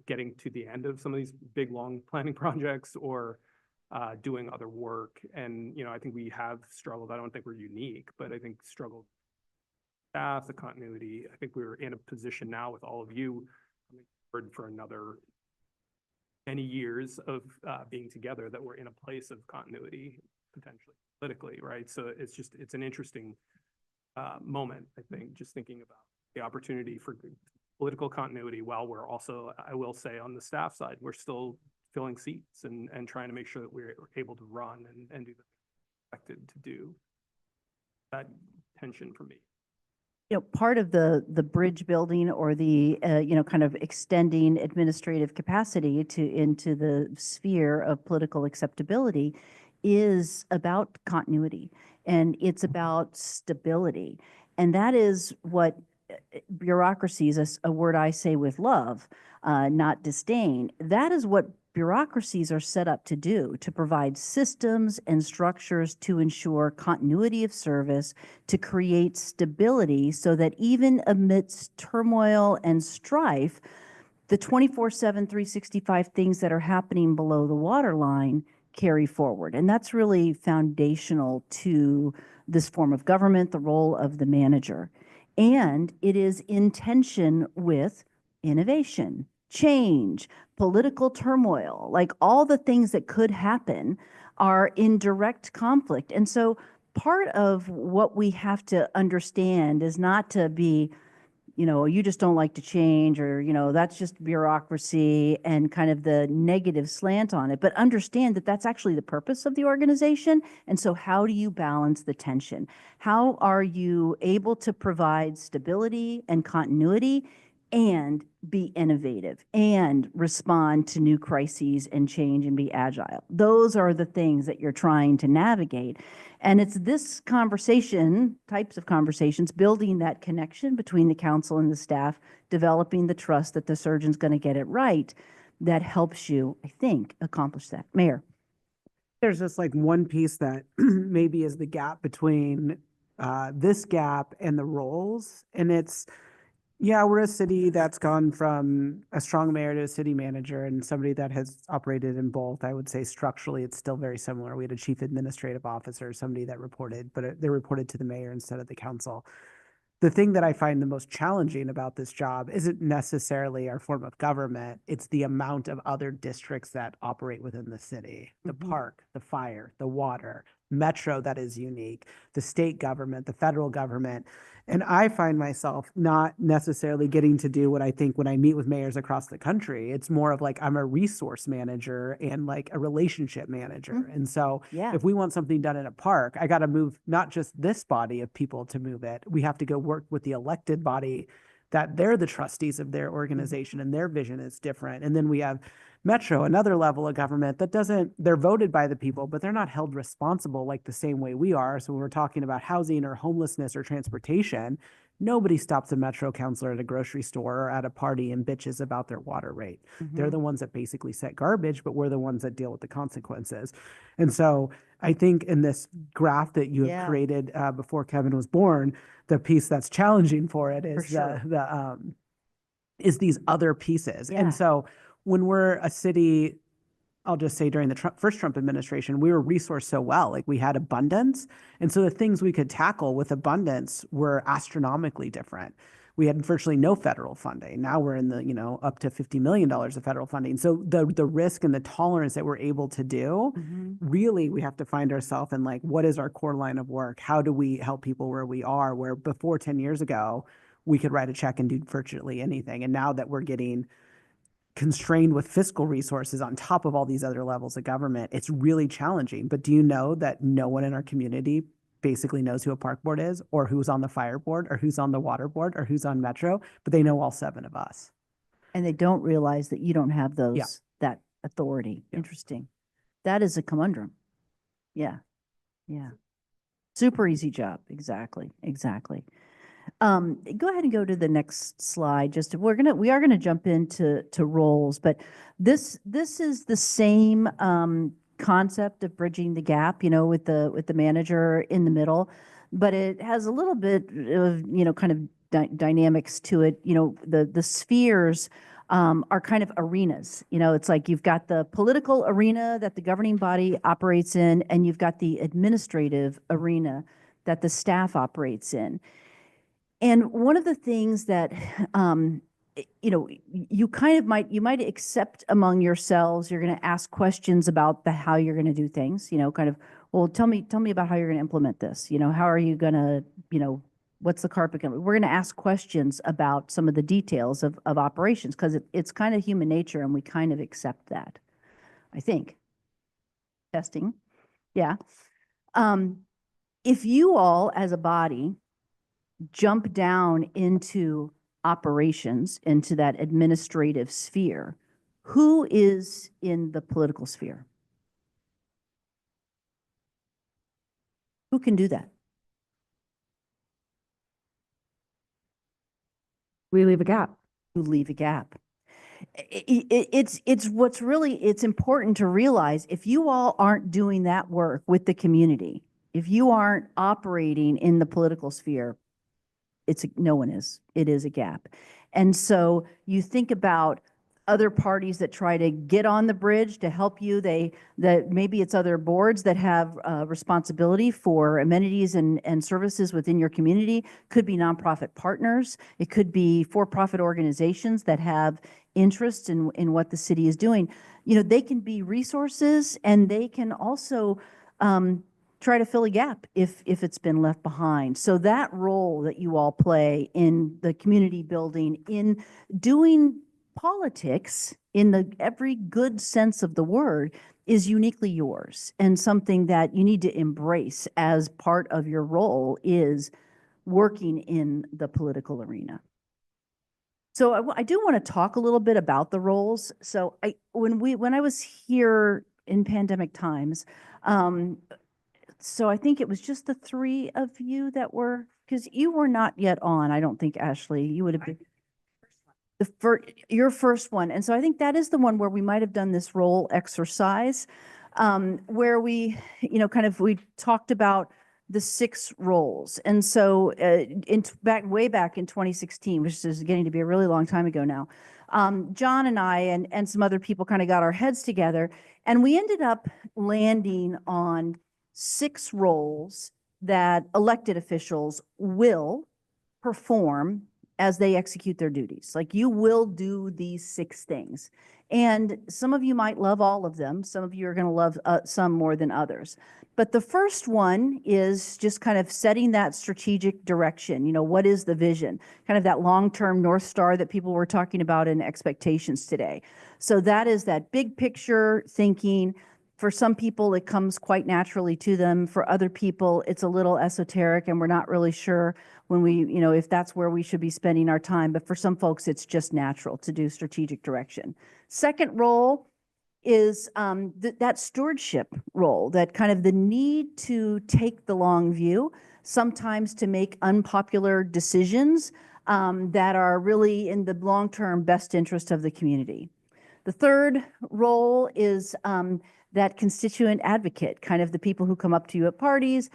getting to the end of some of these big, long planning projects, or doing other work. And, I think we have struggled. I don't think we're unique, but I think struggled staff, the continuity. I think we're in a position now with all of you coming forward for another many years of being together, that we're in a place of continuity potentially politically, right? So it's an interesting moment, I think, just thinking about the opportunity for political continuity while we're also, I will say, on the staff side, we're still filling seats and trying to make sure that we're able to run and do the expected to do. That tension for me. You know, part of the bridge building or the, you know, kind of extending administrative capacity into the sphere of political acceptability is about continuity, and it's about stability. And that is what bureaucracy is, a word I say with love, not disdain. That is what bureaucracies are set up to do, to provide systems and structures to ensure continuity of service, to create stability so that even amidst turmoil and strife, the 24/7, 365 things that are happening below the waterline carry forward. And that's really foundational to this form of government, the role of the manager. And it is in tension with innovation, change, political turmoil, like all the things that could happen are in direct conflict. And so part of what we have to understand is not to be, you know, you just don't like to change, or, you know, that's just bureaucracy and kind of the negative slant on it, but understand that that's actually the purpose of the organization. And so how do you balance the tension? How are you able to provide stability and continuity and be innovative and respond to new crises and change and be agile? Those are the things that you're trying to navigate. And it's this conversation, types of conversations, building that connection between the council and the staff, developing the trust that the surgeon's going to get it right, that helps you, I think, accomplish that. Mayor. There's just like one piece that maybe is the gap between this gap and the roles. And it's, yeah, we're a city that's gone from a strong mayor to a city manager, and somebody that has operated in both. I would say structurally, it's still very similar. We had a chief administrative officer, somebody that reported, but they reported to the mayor instead of the council. The thing that I find the most challenging about this job isn't necessarily our form of government. It's the amount of other districts that operate within the city, the park, the fire, the water, metro that is unique, the state government, the federal government. And I find myself not necessarily getting to do what I think when I meet with mayors across the country. It's more of like, I'm a resource manager and like a relationship manager. And so Yeah. if we want something done in a park, I got to move not just this body of people to move it. We have to go work with the elected body that they're the trustees of their organization and their vision is different. And then we have Metro, another level of government that they're voted by the people, but they're not held responsible like the same way we are. So when we're talking about housing or homelessness or transportation, nobody stops a Metro councilor at a grocery store or at a party and bitches about their water rate. They're the ones that basically set garbage, but we're the ones that deal with the consequences. And so I think in this graph that you have Yeah. created before Kevin was born, the piece that's challenging for it is sure. is these other pieces. Yeah. And so when we're a city, I'll just say during the first Trump administration, we were resourced so well, like we had abundance. And so the things we could tackle with abundance were astronomically different. We had virtually no federal funding. Now we're in the, you know, up to $50 million of federal funding. So the risk and the tolerance that we're able to do, really we have to find ourselves in like, what is our core line of work? How do we help people where we are, where before 10 years ago, we could write a check and do virtually anything. And now that we're getting constrained with fiscal resources on top of all these other levels of government, it's really challenging. But do you know that no one in our community basically knows who a park board is, or who's on the fire board, or who's on the water board, or who's on Metro, but they know all 7 of us. And they don't realize that you don't have those, that authority. Yeah. Interesting. That is a conundrum. Yeah. Yeah. Super easy job. Exactly. Exactly. Go ahead and go to the next slide. We are gonna jump into roles, but this is the same concept of bridging the gap, you know, with the manager in the middle, but it has a little bit of, you know, kind of dynamics to it. You know, the spheres are kind of arenas. You know, it's like you've got the political arena that the governing body operates in, and you've got the administrative arena that the staff operates in. And one of the things that, you know, you might accept among yourselves, you're going to ask questions about how you're going to do things, you know, kind of, well, tell me about how you're going to implement this. You know, how are you going to, you know, what's the carpet going to, we're going to ask questions about some of the details of operations because it's kind of human nature and we kind of accept that, I think. Testing. Yeah. If you all as a body jump down into operations, into that administrative sphere, who is in the political sphere? Who can do that? We leave a gap. Who leave a gap? It's what's really, it's important to realize if you all aren't doing that work with the community, if you aren't operating in the political sphere, no one is. It is a gap. And so you think about other parties that try to get on the bridge to help you. That maybe it's other boards that have responsibility for amenities and services within your community. Could be nonprofit partners. It could be for-profit organizations that have interest in what the city is doing. You know, they can be resources and they can also try to fill a gap if it's been left behind. So that role that you all play in the community building, in doing politics in every good sense of the word, is uniquely yours, and something that you need to embrace as part of your role is working in the political arena. So I do want to talk a little bit about the roles. So when I was here in pandemic times, so I think it was just the three of you that were, because you were not yet on, I don't think, Ashley, you would have been your first one. And so I think that is the one where we might have done this role exercise, where we, you know, we talked about the 6 roles. And so way back in 2016, which is getting to be a really long time ago now, John and I and some other people kind of got our heads together, and we ended up landing on 6 roles that elected officials will perform as they execute their duties. Like, you will do these 6 things. And some of you might love all of them. Some of you are going to love some more than others. But the first one is just kind of setting that strategic direction. You know, what is the vision? Kind of that long-term North Star that people were talking about in expectations today. So that is that big picture thinking. For some people, it comes quite naturally to them. For other people, it's a little esoteric and we're not really sure if that's where we should be spending our time. But for some folks, it's just natural to do strategic direction. Second role is that stewardship role, that kind of the need to take the long view, sometimes to make unpopular decisions that are really in the long-term best interest of the community. The third role is that constituent advocate, kind of the people who come up to you at parties.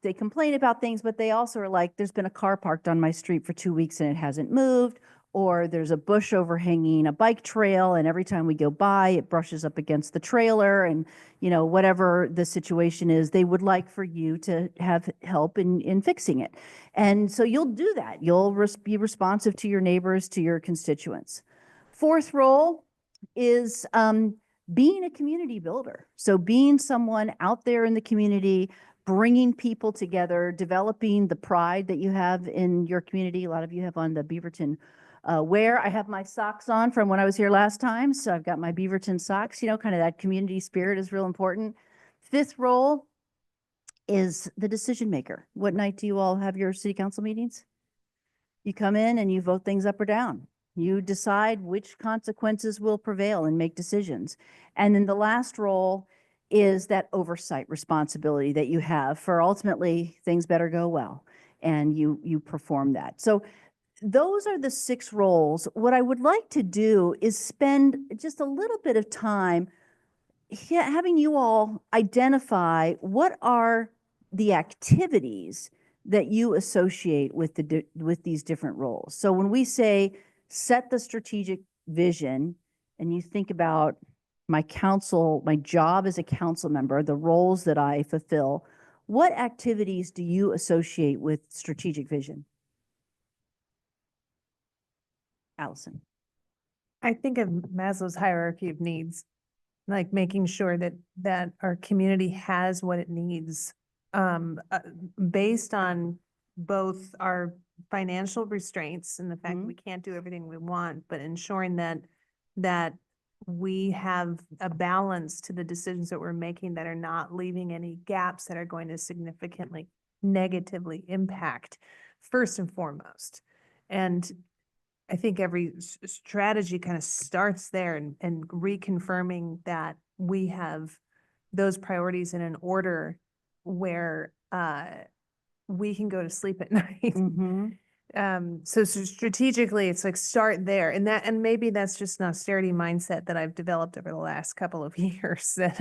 They complain about things, but they also are like, there's been a car parked on my street for 2 weeks and it hasn't moved, or there's a bush overhanging a bike trail and every time we go by, it brushes up against the trailer, and you know, whatever the situation is, they would like for you to have help in fixing it. And so you'll do that. You'll be responsive to your neighbors, to your constituents. Fourth role is being a community builder. So being someone out there in the community, bringing people together, developing the pride that you have in your community. A lot of you have on the Beaverton wear. I have my socks on from when I was here last time. So I've got my Beaverton socks, you know, kind of that community spirit is real important. Fifth role is the decision maker. What night do you all have your city council meetings? You come in and you vote things up or down. You decide which consequences will prevail and make decisions. And then the last role is that oversight responsibility that you have for ultimately things better go well, and you perform that. So those are the 6 roles. What I would like to do is spend just a little bit of time having you all identify what are the activities that you associate with these different roles. So when we say set the strategic vision, and you think about my job as a council member, the roles that I fulfill, what activities do you associate with strategic vision? Allison. I think of Maslow's hierarchy of needs, like making sure that our community has what it needs, based on both our financial restraints and the fact that we can't do everything we want, but ensuring that we have a balance to the decisions that we're making that are not leaving any gaps that are going to significantly negatively impact first and foremost. And I think every strategy kind of starts there and reconfirming that we have those priorities in an order where we can go to sleep at night. Mm-hmm. So strategically, it's like start there, and maybe that's just an austerity mindset that I've developed over the last couple of years. That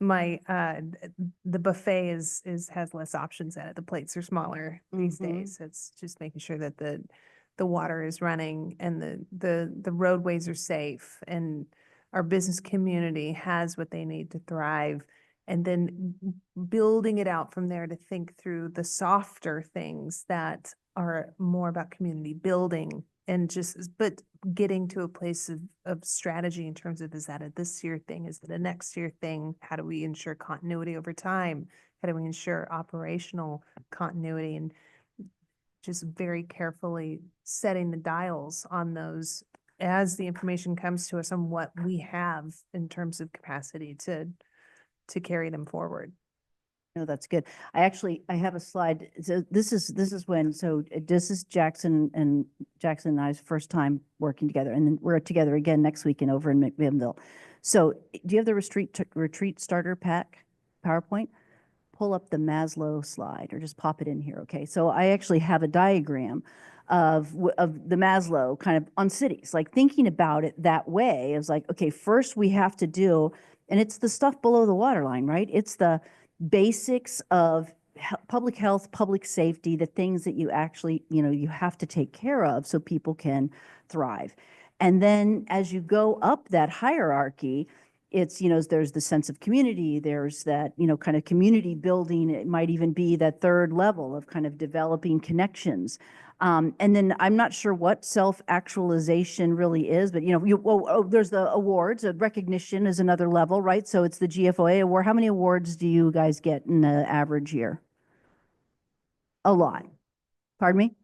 the buffet has less options at it. The plates are smaller these days. It's just making sure that the water is running and the roadways are safe and our business community has what they need to thrive. And then building it out from there to think through the softer things that are more about community building and but getting to a place of strategy in terms of, is that a this year thing? Is it a next year thing? How do we ensure continuity over time? How do we ensure operational continuity? And just very carefully setting the dials on those as the information comes to us on what we have in terms of capacity to carry them forward. No, that's good. I have a slide. So this is Jackson and I's first time working together, and then we're together again next weekend over in McMinnville. So do you have the retreat starter pack PowerPoint? Pull up the Maslow slide or just pop it in here. Okay. So I actually have a diagram of the Maslow kind of on cities, like thinking about it that way. It was like, okay, first we have to do, and it's the stuff below the waterline, right? It's the basics of public health, public safety, the things that you actually, you have to take care of so people can thrive. And then as you go up that hierarchy, it's, there's the sense of community, there's that, kind of community building. It might even be that third level of kind of developing connections. And then I'm not sure what self-actualization really is, but there's the awards. Recognition is another level, right? So it's the GFOA award. How many awards do you guys get in the average year? A lot. Pardon me?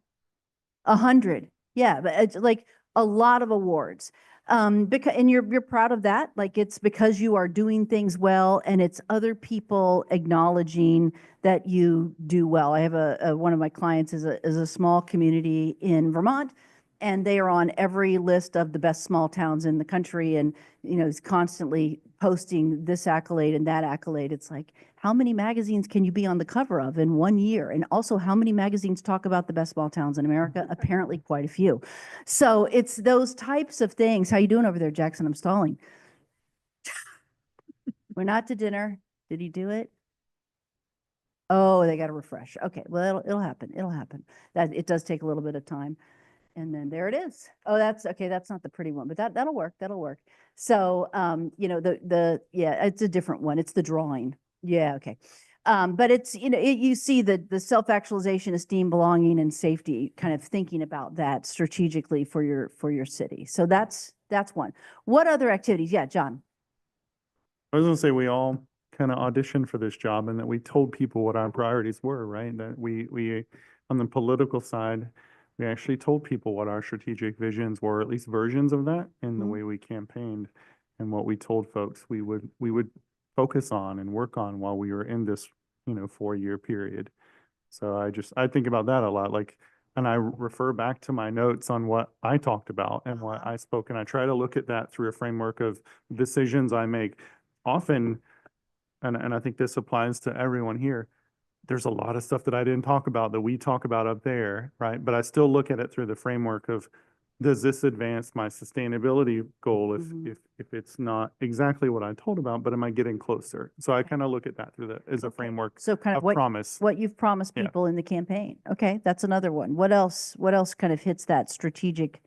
100. Yeah, but it's like a lot of awards. And you're proud of that. Like it's because you are doing things well, and it's other people acknowledging that you do well. I have one of my clients is a small community in Vermont, and they are on every list of the best small towns in the country, and is constantly posting this accolade and that accolade. It's like, how many magazines can you be on the cover of in 1 year? And also, how many magazines talk about the best small towns in America? Apparently quite a few. So it's those types of things. How you doing over there, Jackson? I'm stalling. We're not to dinner. Did he do it? Oh, they got to refresh. Okay, well, it'll happen. It'll happen. That it does take a little bit of time. And then there it is. Oh, that's okay. That's not the pretty one, but that'll work. That'll work. So, yeah, it's a different one. It's the drawing. Yeah. Okay. But it's, you see the self-actualization, esteem, belonging, and safety, kind of thinking about that strategically for your city. So that's one. What other activities? Yeah, John. I was gonna say, we all kind of auditioned for this job, and that we told people what our priorities were, right? That we on the political side, we actually told people what our strategic visions were, at least versions of that, in the way we campaigned, and what we told folks we would focus on and work on while we were in this, 4-year period. So I think about that a lot, like, and I refer back to my notes on what I talked about and what I spoke, and I try to look at that through a framework of decisions I make. Often, and I think this applies to everyone here, there's a lot of stuff that I didn't talk about that we talk about up there, right? But I still look at it through the framework of, does this advance my sustainability goal if it's not exactly what I told about, but am I getting closer? So I kind of look at that through as a framework So kind of of promise. what you've promised Yeah. people in the campaign. Okay, that's another one. What else kind of hits that strategic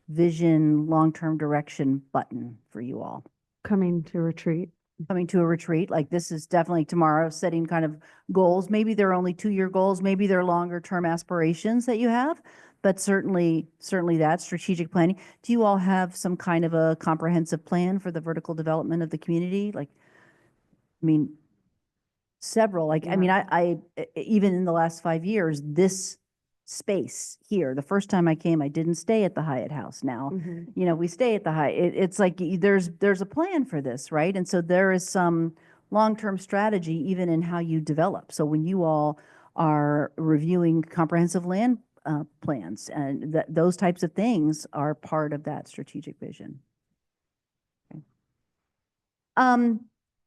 vision, long-term direction button for you all? Coming to retreat. Coming to a retreat, like this is definitely tomorrow, setting kind of goals. Maybe they're only 2-year goals, maybe they're longer term aspirations that you have, but certainly that strategic planning. Do you all have some kind of a comprehensive plan for the vertical development of the community? Like, I mean, several, like, I mean, even in the last 5 years, this space here, the first time I came, I didn't stay at the Hyatt House. Now, you know, we stay at the Hyatt. It's like there's a plan for this, right? And so there is some long-term strategy even in how you develop. So when you all are reviewing comprehensive land plans and those types of things are part of that strategic vision. Okay.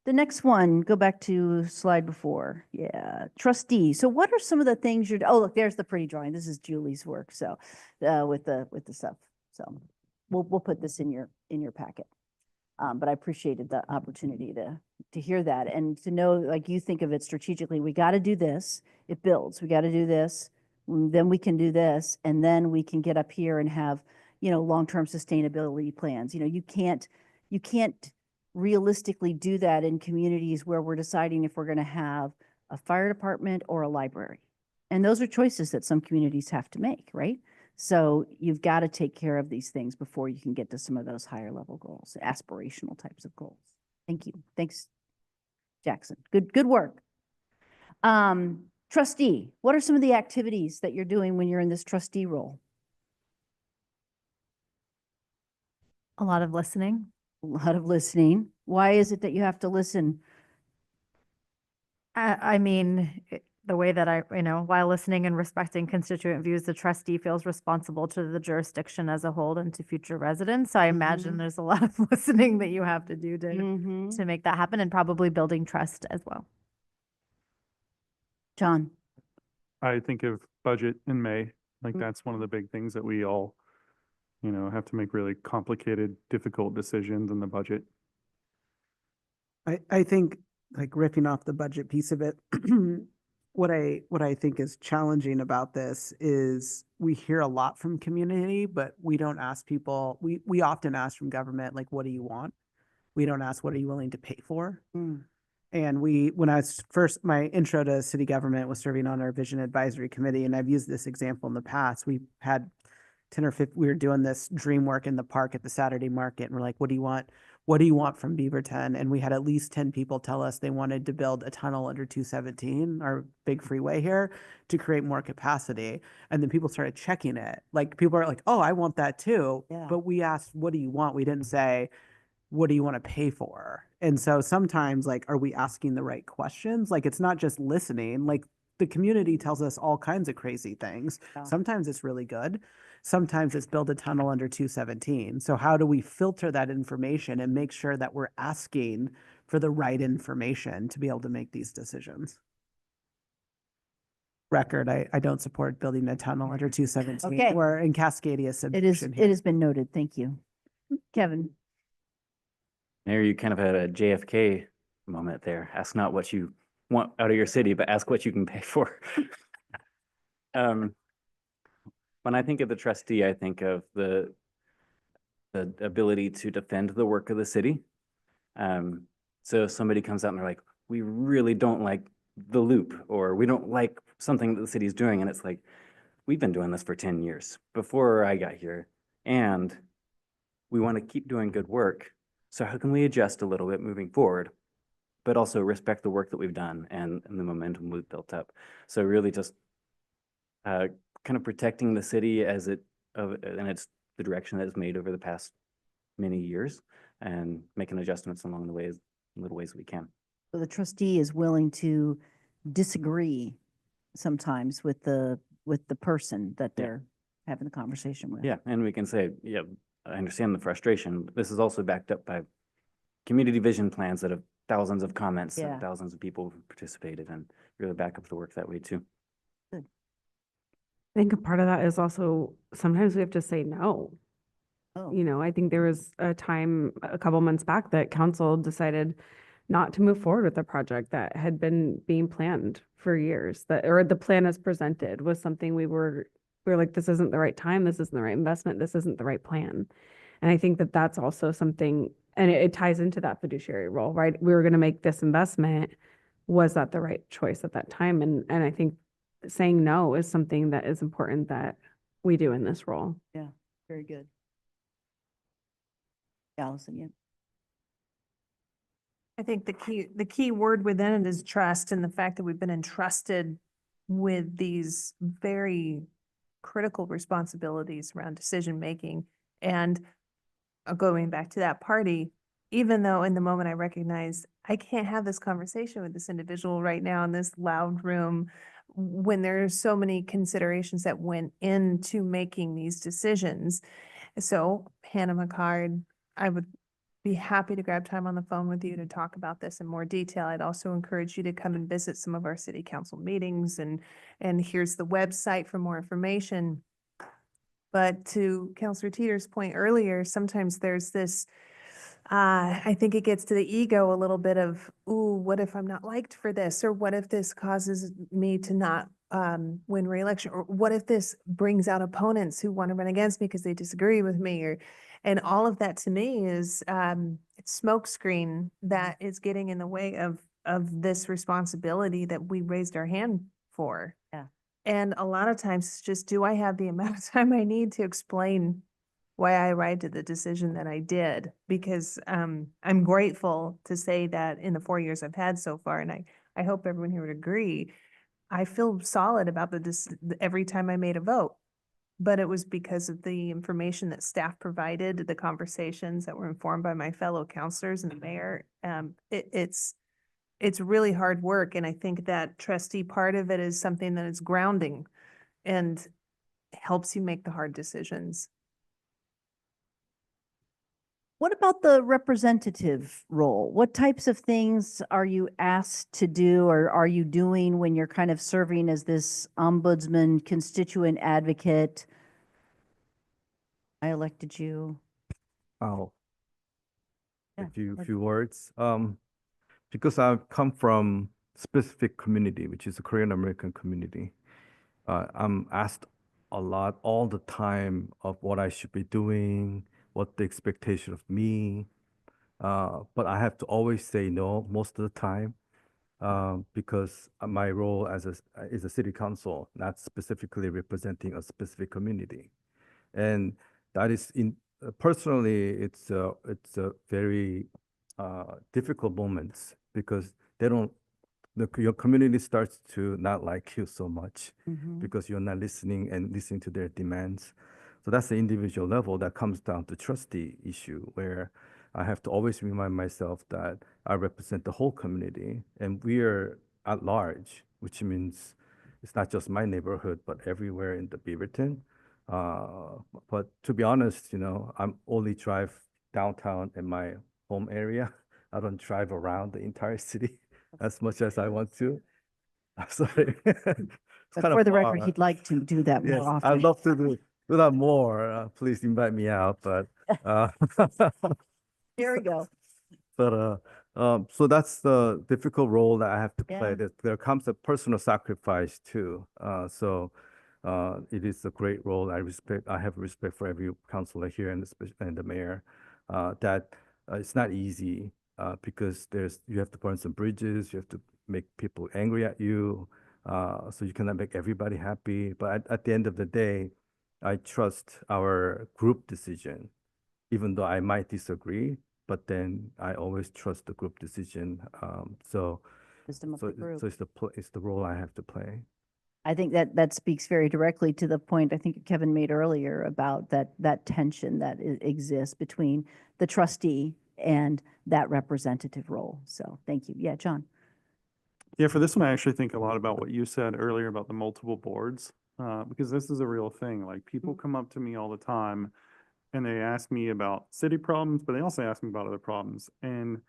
The next one, go back to slide before. Yeah, trustee. So what are some of the things oh, look, there's the pretty drawing. This is Julie's work. So with the stuff. So we'll put this in your packet. But I appreciated the opportunity to hear that and to know, like, you think of it strategically. We got to do this. It builds. We got to do this. Then we can do this, and then we can get up here and have, you know, long-term sustainability plans. You know, you can't realistically do that in communities where we're deciding if we're going to have a fire department or a library. And those are choices that some communities have to make, right? So you've got to take care of these things before you can get to some of those higher level goals, aspirational types of goals. Thank you. Thanks, Jackson. Good work. Trustee, what are some of the activities that you're doing when you're in this trustee role? A lot of listening. A lot of listening. Why is it that you have to listen? I mean, the way that while listening and respecting constituent views, the trustee feels responsible to the jurisdiction as a whole and to future residents. So I imagine there's a lot of listening that you have to do to make that happen, and probably building trust as well. John? I think of budget in May, like that's one of the big things that we all, you know, have to make really complicated, difficult decisions in the budget. I think, like, ripping off the budget piece of it, what I think is challenging about this is we hear a lot from community, but we don't ask people, we often ask from government, like, what do you want? We don't ask, what are you willing to pay for? And when I was my intro to city government was serving on our vision advisory committee, and I've used this example in the past. We had 10 or 15, we were doing this dream work in the park at the Saturday market, and we're like, what do you want? What do you want from Beaverton? And we had at least 10 people tell us they wanted to build a tunnel under 217, our big freeway here, to create more capacity. And then people started checking it. Like, people are like, oh, I want that too. Yeah. But we asked, what do you want? We didn't say, what do you want to pay for? And so sometimes, like, are we asking the right questions? Like, it's not just listening. Like, the community tells us all kinds of crazy things. Yeah. Sometimes it's really good. Sometimes it's build a tunnel under 217. So how do we filter that information and make sure that we're asking for the right information to be able to make these decisions? Record, I don't support building a tunnel under 217. Okay. We're in Cascadia It subdivision here. has been noted. Thank you. Kevin? Mayor, you kind of had a JFK moment there. Ask not what you want out of your city, but ask what you can pay for. When I think of the trustee, I think of the ability to defend the work of the city. So if somebody comes out and they're like, we really don't like the loop, or we don't like something that the city's doing, and it's like, we've been doing this for 10 years before I got here, and we want to keep doing good work. So how can we adjust a little bit moving forward, but also respect the work that we've done and the momentum we've built up? So really just kind of protecting the city and it's the direction that it's made over the past many years, and making adjustments along the ways, little ways we can. So the trustee is willing to disagree sometimes with the person that they're having the conversation with. Yeah, and we can say, yeah, I understand the frustration. But this is also backed up by community vision plans that have thousands of comments Yeah. and thousands of people who participated, and really back up the work that way too. I think a part of that is also sometimes we have to say no. Oh. You know, I think there was a time a couple months back that council decided not to move forward with a project that had been being planned for years, or the plan as presented was something we were like, this isn't the right time, this isn't the right investment, this isn't the right plan. And I think that that's also something, and it ties into that fiduciary role, right? We were going to make this investment. Was that the right choice at that time? And I think saying no is something that is important, that we do in this role. Yeah, very good. Allison, yeah. I think the key word within it is trust, and the fact that we've been entrusted with these very critical responsibilities around decision-making. And going back to that party, even though in the moment I recognize I can't have this conversation with this individual right now in this loud room, when there's so many considerations that went into making these decisions. So Hannah McCard, I would be happy to grab time on the phone with you to talk about this in more detail. I'd also encourage you to come and visit some of our city council meetings, and here's the website for more information. But to Councilor Teeter's point earlier, sometimes there's this, I think it gets to the ego a little bit of, ooh, what if I'm not liked for this? Or what if this causes me to not win re-election? Or what if this brings out opponents who want to run against me because they disagree with me? And all of that to me is it's smokescreen that is getting in the way of this responsibility that we raised our hand for. Yeah. And a lot of times it's just, do I have the amount of time I need to explain why I arrived at the decision that I did? Because I'm grateful to say that in the 4 years I've had so far, and I hope everyone here would agree, I feel solid about every time I made a vote. But it was because of the information that staff provided, the conversations that were informed by my fellow counselors and the mayor. It's really hard work. And I think that trustee part of it is something that is grounding and helps you make the hard decisions. What about the representative role? What types of things are you asked to do, or are you doing when you're kind of serving as this ombudsman, constituent advocate? I elected you. Oh. Yeah, A few what- few words. Because I've come from specific community, which is the Korean American community. I'm asked a lot all the time of what I should be doing, what the expectation of me. But I have to always say no most of the time, because my role as is a city council, not specifically representing a specific community. And that is personally, it's a very difficult moments, because your community starts to not like you so much Mhm. because you're not listening to their demands. So that's the individual level that comes down to trustee issue, where I have to always remind myself that I represent the whole community and we are at large, which means it's not just my neighborhood, but everywhere in the Beaverton. But to be honest, I'm only drive downtown in my home area. I don't drive around the entire city as much as I want to. I'm sorry. It's But kind of for the record, far. he'd like to do that more Yes, often. I'd love to do that more. Please invite me out, but Here we go. so that's the difficult role that I have to play. Yeah. There comes a personal sacrifice too. It is a great role. I have respect for every councilor here and the mayor. That it's not easy because you have to burn some bridges. You have to make people angry at you. So you cannot make everybody happy. But at the end of the day, I trust our group decision, even though I might disagree. But then I always trust the group decision. Wisdom of the group. So it's the role I have to play. I think that speaks very directly to the point I think Kevin made earlier about that tension that exists between the trustee and that representative role. So thank you. Yeah, John. Yeah, for this one, I actually think a lot about what you said earlier about the multiple boards, because this is a real thing. Like, people come up to me all the time and they ask me about city problems, but they also ask me about other problems. And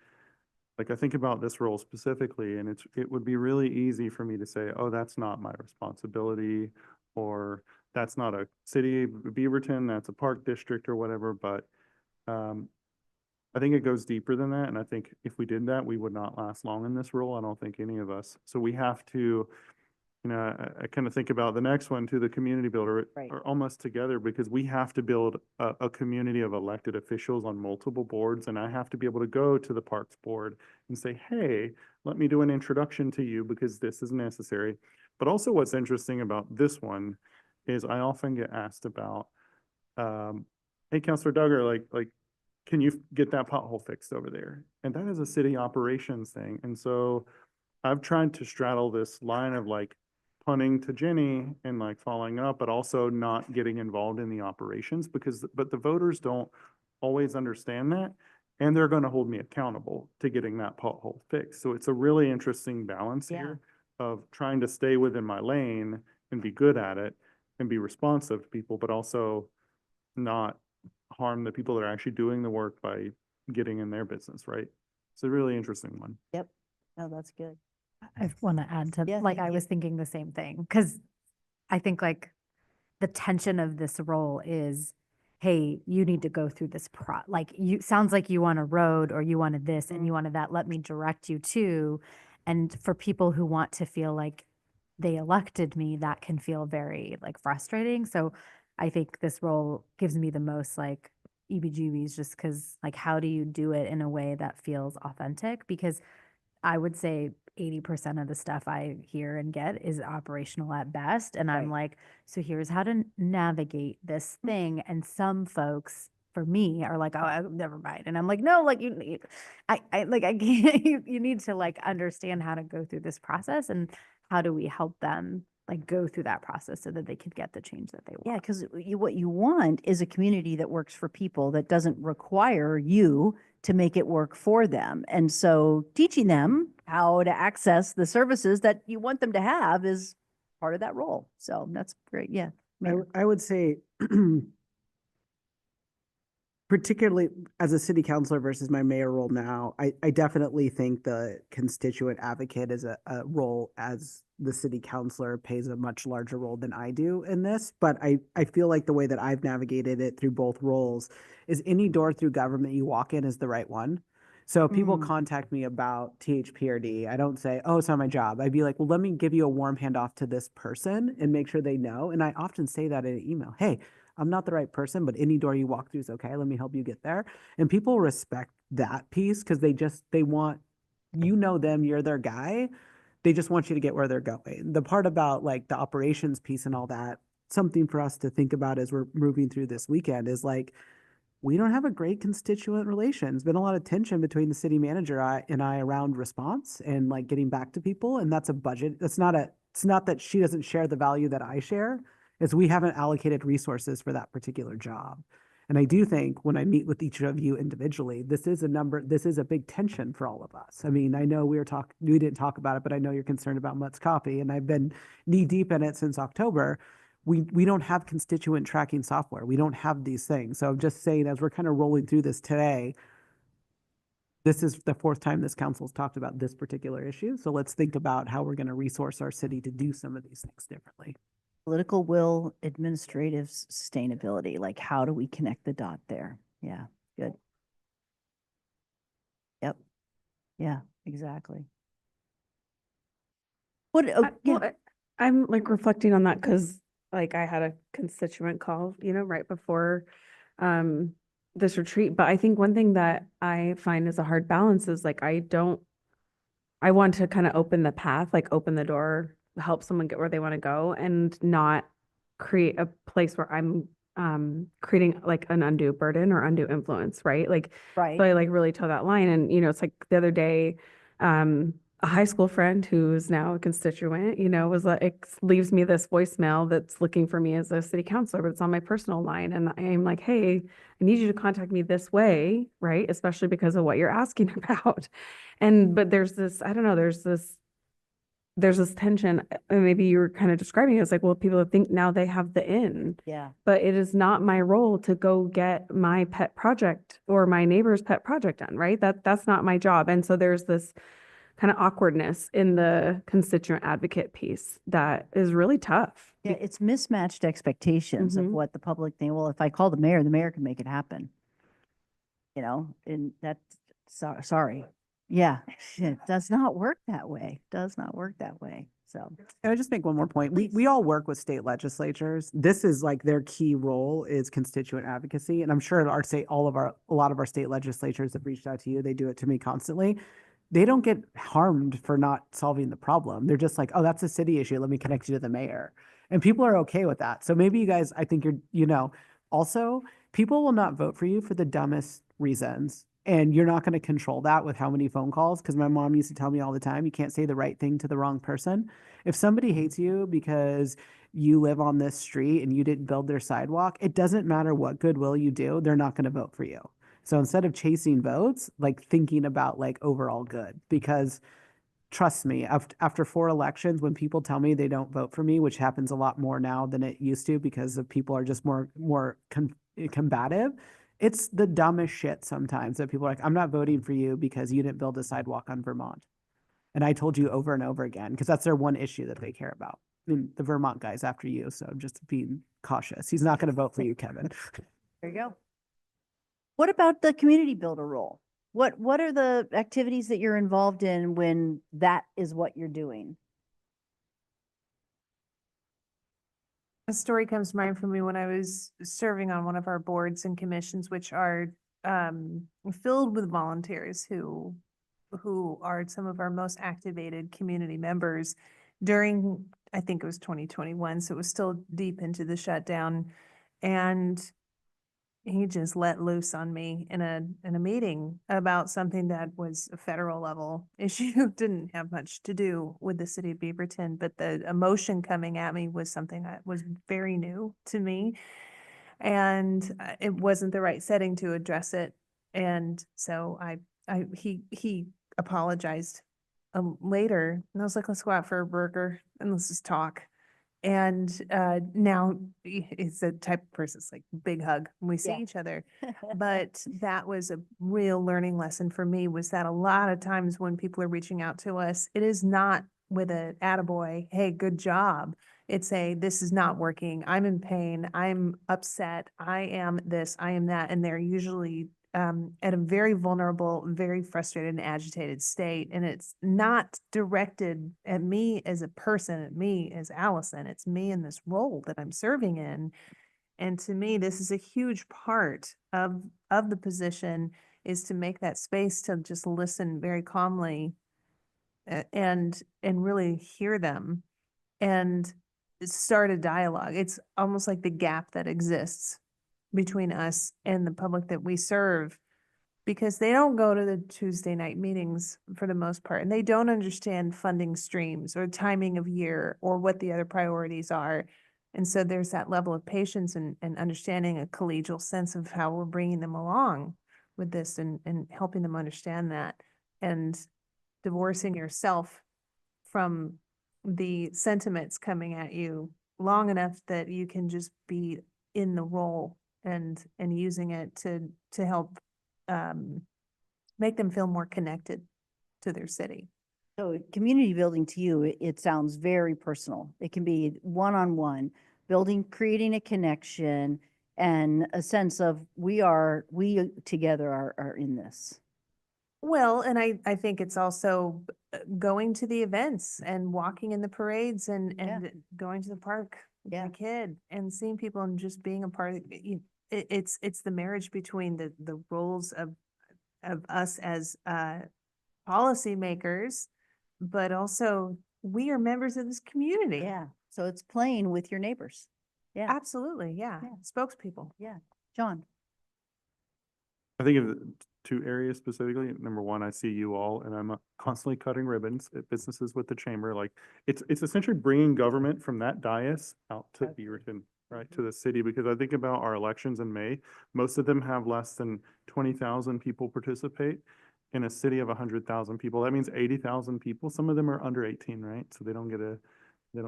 like, I think about this role specifically, and it would be really easy for me to say, oh, that's not my responsibility, or that's not a city, Beaverton, that's a park district or whatever. But I think it goes deeper than that. And I think if we did that, we would not last long in this role. I don't think any of us. So we have to, I kind of think about the next one too, the community builder, Right. are almost together, because we have to build a community of elected officials on multiple boards. And I have to be able to go to the Parks Board and say, hey, let me do an introduction to you because this is necessary. But also what's interesting about this one is I often get asked about, hey, Counselor Duggar, like, can you get that pothole fixed over there? And that is a city operations thing. And so I've tried to straddle this line of like punting to Jenny and like following up, but also not getting involved in the operations but the voters don't always understand that. And they're going to hold me accountable to getting that pothole fixed. So it's a really interesting balance Yeah. here of trying to stay within my lane and be good at it and be responsive to people, but also not harm the people that are actually doing the work by getting in their business, right? It's a really interesting one. Yep. No, that's good. I want to add to, Yeah, like, thank I you. was thinking the same thing, because I think like the tension of this role is, hey, you need to go through this like, you, sounds like you want a road or you wanted this and you wanted that, let me direct you to. And for people who want to feel like they elected me, that can feel very like frustrating. So I think this role gives me the most like EBGBs, just because like, how do you do it in a way that feels authentic? Because I would say 80% of the stuff I hear and get is operational at best. And I'm like, so here's how to navigate this thing. And some folks, for me, are like, oh, never mind. And I'm like, no, like I can't, you need to like understand how to go through this process, and how do we help them like go through that process so that they can get the change that they want. Yeah, because what you want is a community that works for people, that doesn't require you to make it work for them. And so teaching them how to access the services that you want them to have is part of that role. So that's great. Yeah. Mayor. I would say, particularly as a city councilor versus my mayor role now, I definitely think the constituent advocate is a role as the city councilor plays a much larger role than I do in this. But I feel like the way that I've navigated it through both roles is any door through government you walk in is the right one. So if people contact me about THPRD, I don't say, oh, it's not my job. I'd be like, well, let me give you a warm handoff to this person and make sure they know. And I often say that in an email. Hey, I'm not the right person, but any door you walk through is okay. Let me help you get there. And people respect that piece because they want, you know them, you're their guy. They just want you to get where they're going. The part about like the operations piece and all that, something for us to think about as we're moving through this weekend is like, we don't have a great constituent relations. Been a lot of tension between the city manager and I around response and like getting back to people. And that's a budget. It's not that she doesn't share the value that I share. It's we haven't allocated resources for that particular job. And I do think when I meet with each of you individually, this is a big tension for all of us. I mean, I know we didn't talk about it, but I know you're concerned about Mutt's Coffee, and I've been knee deep in it since October. We don't have constituent tracking software. We don't have these things. So I'm just saying, as we're kind of rolling through this today, this is the fourth time this council's talked about this particular issue. So let's think about how we're going to resource our city to do some of these things differently. Political will, administrative sustainability, like how do we connect the dot there? Yeah, good. Yep. Yeah, exactly. What, I'm like reflecting on that because like I had a constituent call, right before this retreat. But I think one thing that I find is a hard balance is like I want to kind of open the path, like open the door, help someone get where they want to go, and not create a place where I'm creating like an undue burden or undue influence, right? Like, right. so I like really toe that line. And, it's like the other day, a high school friend who's now a constituent, was like, leaves me this voicemail that's looking for me as a city councilor, but it's on my personal line. And I'm like, hey, I need you to contact me this way, right? Especially because of what you're asking about. But there's this, I don't know, there's this tension, and maybe you were kind of describing it. It's like, well, people think now they have the in. Yeah. But it is not my role to go get my pet project or my neighbor's pet project done, right? That's not my job. And so there's this kind of awkwardness in the constituent advocate piece that is really tough. Yeah, it's mismatched expectations of what the public think. Well, if I call the mayor can make it happen. And that's, sorry. Yeah, it does not work that way. Does not work that way. So. Can I just make one more point? We all work with state legislatures. This is like their key role is constituent advocacy. And I'm sure a lot of our state legislatures have reached out to you. They do it to me constantly. They don't get harmed for not solving the problem. They're just like, oh, that's a city issue. Let me connect you to the mayor. And people are okay with that. So maybe you guys, I think also people will not vote for you for the dumbest reasons. And you're not going to control that with how many phone calls. Because my mom used to tell me all the time, you can't say the right thing to the wrong person. If somebody hates you because you live on this street and you didn't build their sidewalk, it doesn't matter what goodwill you do, they're not going to vote for you. So instead of chasing votes, like thinking about like overall good, because trust me, after 4 elections, when people tell me they don't vote for me, which happens a lot more now than it used to because of people are just more combative, it's the dumbest shit sometimes that people are like, I'm not voting for you because you didn't build a sidewalk on Vermont. And I told you over and over again, because that's their one issue that they care about. I mean, the Vermont guy's after you, so I'm just being cautious. He's not going to vote for you, Kevin. There you go. What about the community builder role? What are the activities that you're involved in when that is what you're doing? A story comes to mind for me when I was serving on one of our boards and commissions, which are filled with volunteers who are some of our most activated community members during, I think it was 2021, so it was still deep into the shutdown. And he just let loose on me in a meeting about something that was a federal level issue. Didn't have much to do with the city of Beaverton, but the emotion coming at me was something that was very new to me. And it wasn't the right setting to address it. And so he apologized later, and I was like, let's go out for a burger and let's just talk. And now he's the type of person, it's like big hug when we see Yeah. each other. But that was a real learning lesson for me, was that a lot of times when people are reaching out to us, it is not with a attaboy, hey, good job. It's this is not working. I'm in pain. I'm upset. I am this, I am that. And they're usually at a very vulnerable, very frustrated and agitated state. And it's not directed at me as a person, at me as Allison. It's me in this role that I'm serving in. And to me, this is a huge part of the position, is to make that space to just listen very calmly and really hear them and start a dialogue. It's almost like the gap that exists between us and the public that we serve, because they don't go to the Tuesday night meetings for the most part, and they don't understand funding streams or timing of year or what the other priorities are. And so there's that level of patience and understanding, a collegial sense of how we're bringing them along with this and helping them understand that, and divorcing yourself from the sentiments coming at you long enough that you can just be in the role and using it to help make them feel more connected to their city. So community building to you, it sounds very personal. It can be one-on-one, creating a connection and a sense of we together are in this. Well, and I think it's also going to the events and walking in the parades and going to the park with my kid and seeing people and just being a part of it. It's the marriage between the roles of us as policymakers, but also we are members of this community. Yeah. So it's playing with your neighbors. Yeah. Absolutely. Yeah. Spokespeople. Yeah. John. I think of 2 areas specifically. Number one, I see you all, and I'm constantly cutting ribbons at businesses with the chamber. Like it's essentially bringing government from that dais out to Beaverton, right, to the city, because I think about our elections in May. Most of them have less than 20,000 people participate. In a city of 100,000 people, that means 80,000 people. Some of them are under 18, right? So they don't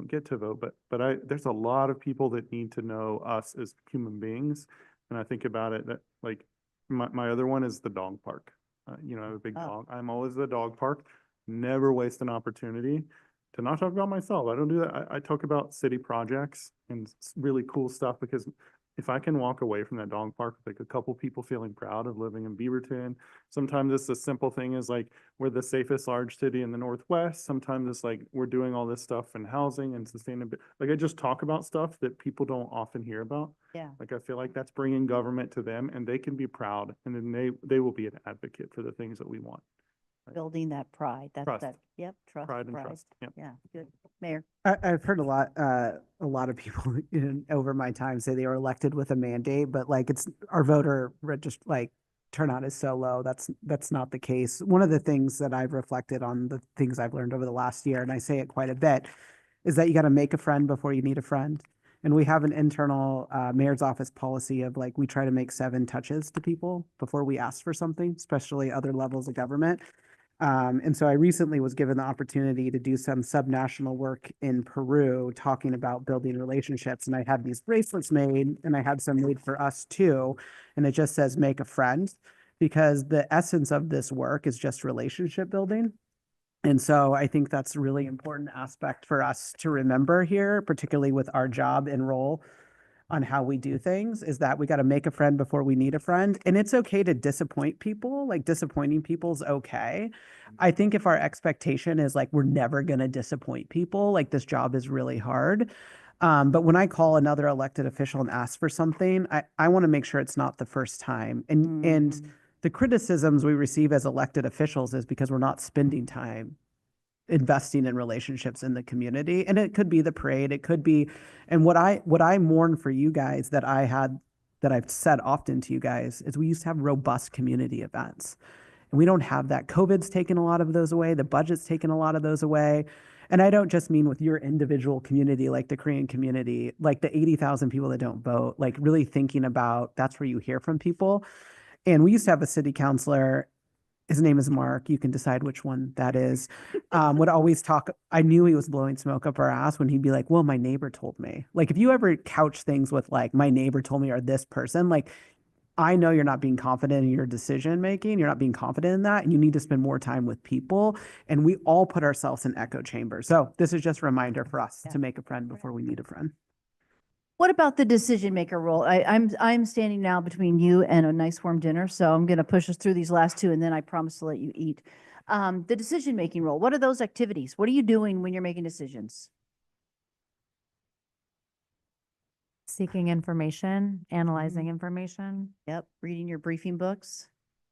get to vote. But there's a lot of people that need to know us as human beings. And I think about it that like my other one is the dog park. I have a big dog. I'm always at the dog park. Never waste an opportunity to not talk about myself. I don't do that. I talk about city projects and really cool stuff, because if I can walk away from that dog park with like a couple people feeling proud of living in Beaverton, sometimes it's a simple thing as like we're the safest large city in the Northwest. Sometimes it's like we're doing all this stuff in housing and sustainability. Like I just talk about stuff that people don't often hear about. Yeah. Like I feel like that's bringing government to them, and they can be proud, and then they will be an advocate for the things that we want. building that pride. That's Trust. that, yep, trust. Pride and trust. Yep. Yeah, good. Mayor. I've heard a lot of people over my time say they were elected with a mandate, but like it's our voter turnout is so low. That's not the case. One of the things that I've reflected on, the things I've learned over the last year, and I say it quite a bit, is that you got to make a friend before you need a friend. And we have an internal mayor's office policy of like, we try to make 7 touches to people before we ask for something, especially other levels of government. And so I recently was given the opportunity to do some subnational work in Peru, talking about building relationships. And I had these bracelets made, and I had some made for us too. And it just says, make a friend, because the essence of this work is just relationship building. And so I think that's a really important aspect for us to remember here, particularly with our job and role on how we do things, is that we got to make a friend before we need a friend. And it's okay to disappoint people. Like disappointing people's okay. I think if our expectation is like, we're never going to disappoint people, like this job is really hard. But when I call another elected official and ask for something, I want to make sure it's not the first time. And the criticisms we receive as elected officials is because we're not spending time investing in relationships in the community. And it could be the parade, it could be, and what I mourn for you guys that I've said often to you guys is we used to have robust community events. And we don't have that. COVID's taken a lot of those away. The budget's taken a lot of those away. And I don't just mean with your individual community, like the Korean community, like the 80,000 people that don't vote, like really thinking about that's where you hear from people. And we used to have a city councilor, his name is Mark, you can decide which one that is, would always talk, I knew he was blowing smoke up our ass when he'd be like, well, my neighbor told me. Like, if you ever couch things with like, my neighbor told me, or this person, like, I know you're not being confident in your decision making, you're not being confident in that, and you need to spend more time with people. And we all put ourselves in echo chambers. So this is just a reminder for us to make a friend before we need a friend. What about the decision maker role? I'm standing now between you and a nice warm dinner, so I'm going to push us through these last 2, and then I promise to let you eat. The decision making role, what are those activities? What are you doing when you're making decisions? Seeking information, analyzing information. Yep, reading your briefing books,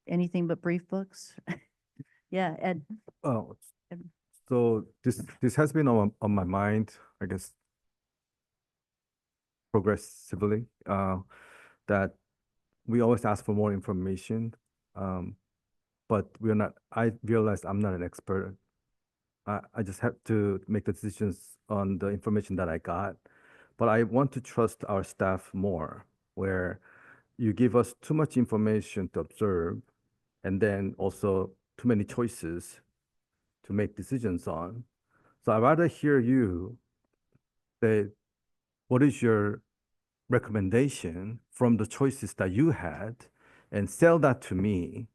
anything but brief books. Yeah, Ed. Oh, so this has been on my mind, I guess, progressively, that we always ask for more information, but I realize I'm not an expert. I just have to make the decisions on the information that I got, but I want to trust our staff more, where you give us too much information to observe, and then also too many choices to make decisions on. So I'd rather hear you say, what is your recommendation from the choices that you had, and sell that to me.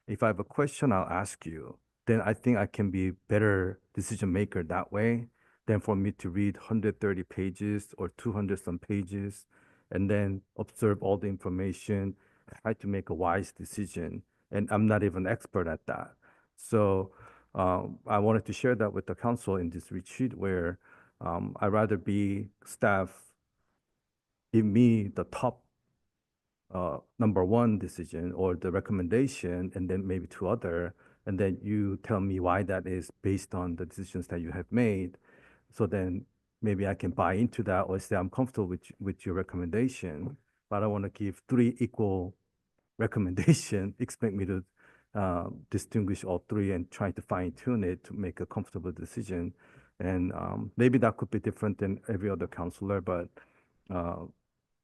If I have a question, I'll ask you. Then I think I can be better decision maker that way than for me to read 130 pages or 200 some pages and then observe all the information, try to make a wise decision. And I'm not even an expert at that. So I wanted to share that with the council in this retreat, where I'd rather be staff give me the top #1 decision or the recommendation, and then maybe 2 other, and then you tell me why that is based on the decisions that you have made. So then maybe I can buy into that, or say I'm comfortable with your recommendation, but I don't want to give 3 equal recommendation, expect me to distinguish all 3 and try to fine tune it to make a comfortable decision. And maybe that could be different than every other counselor, but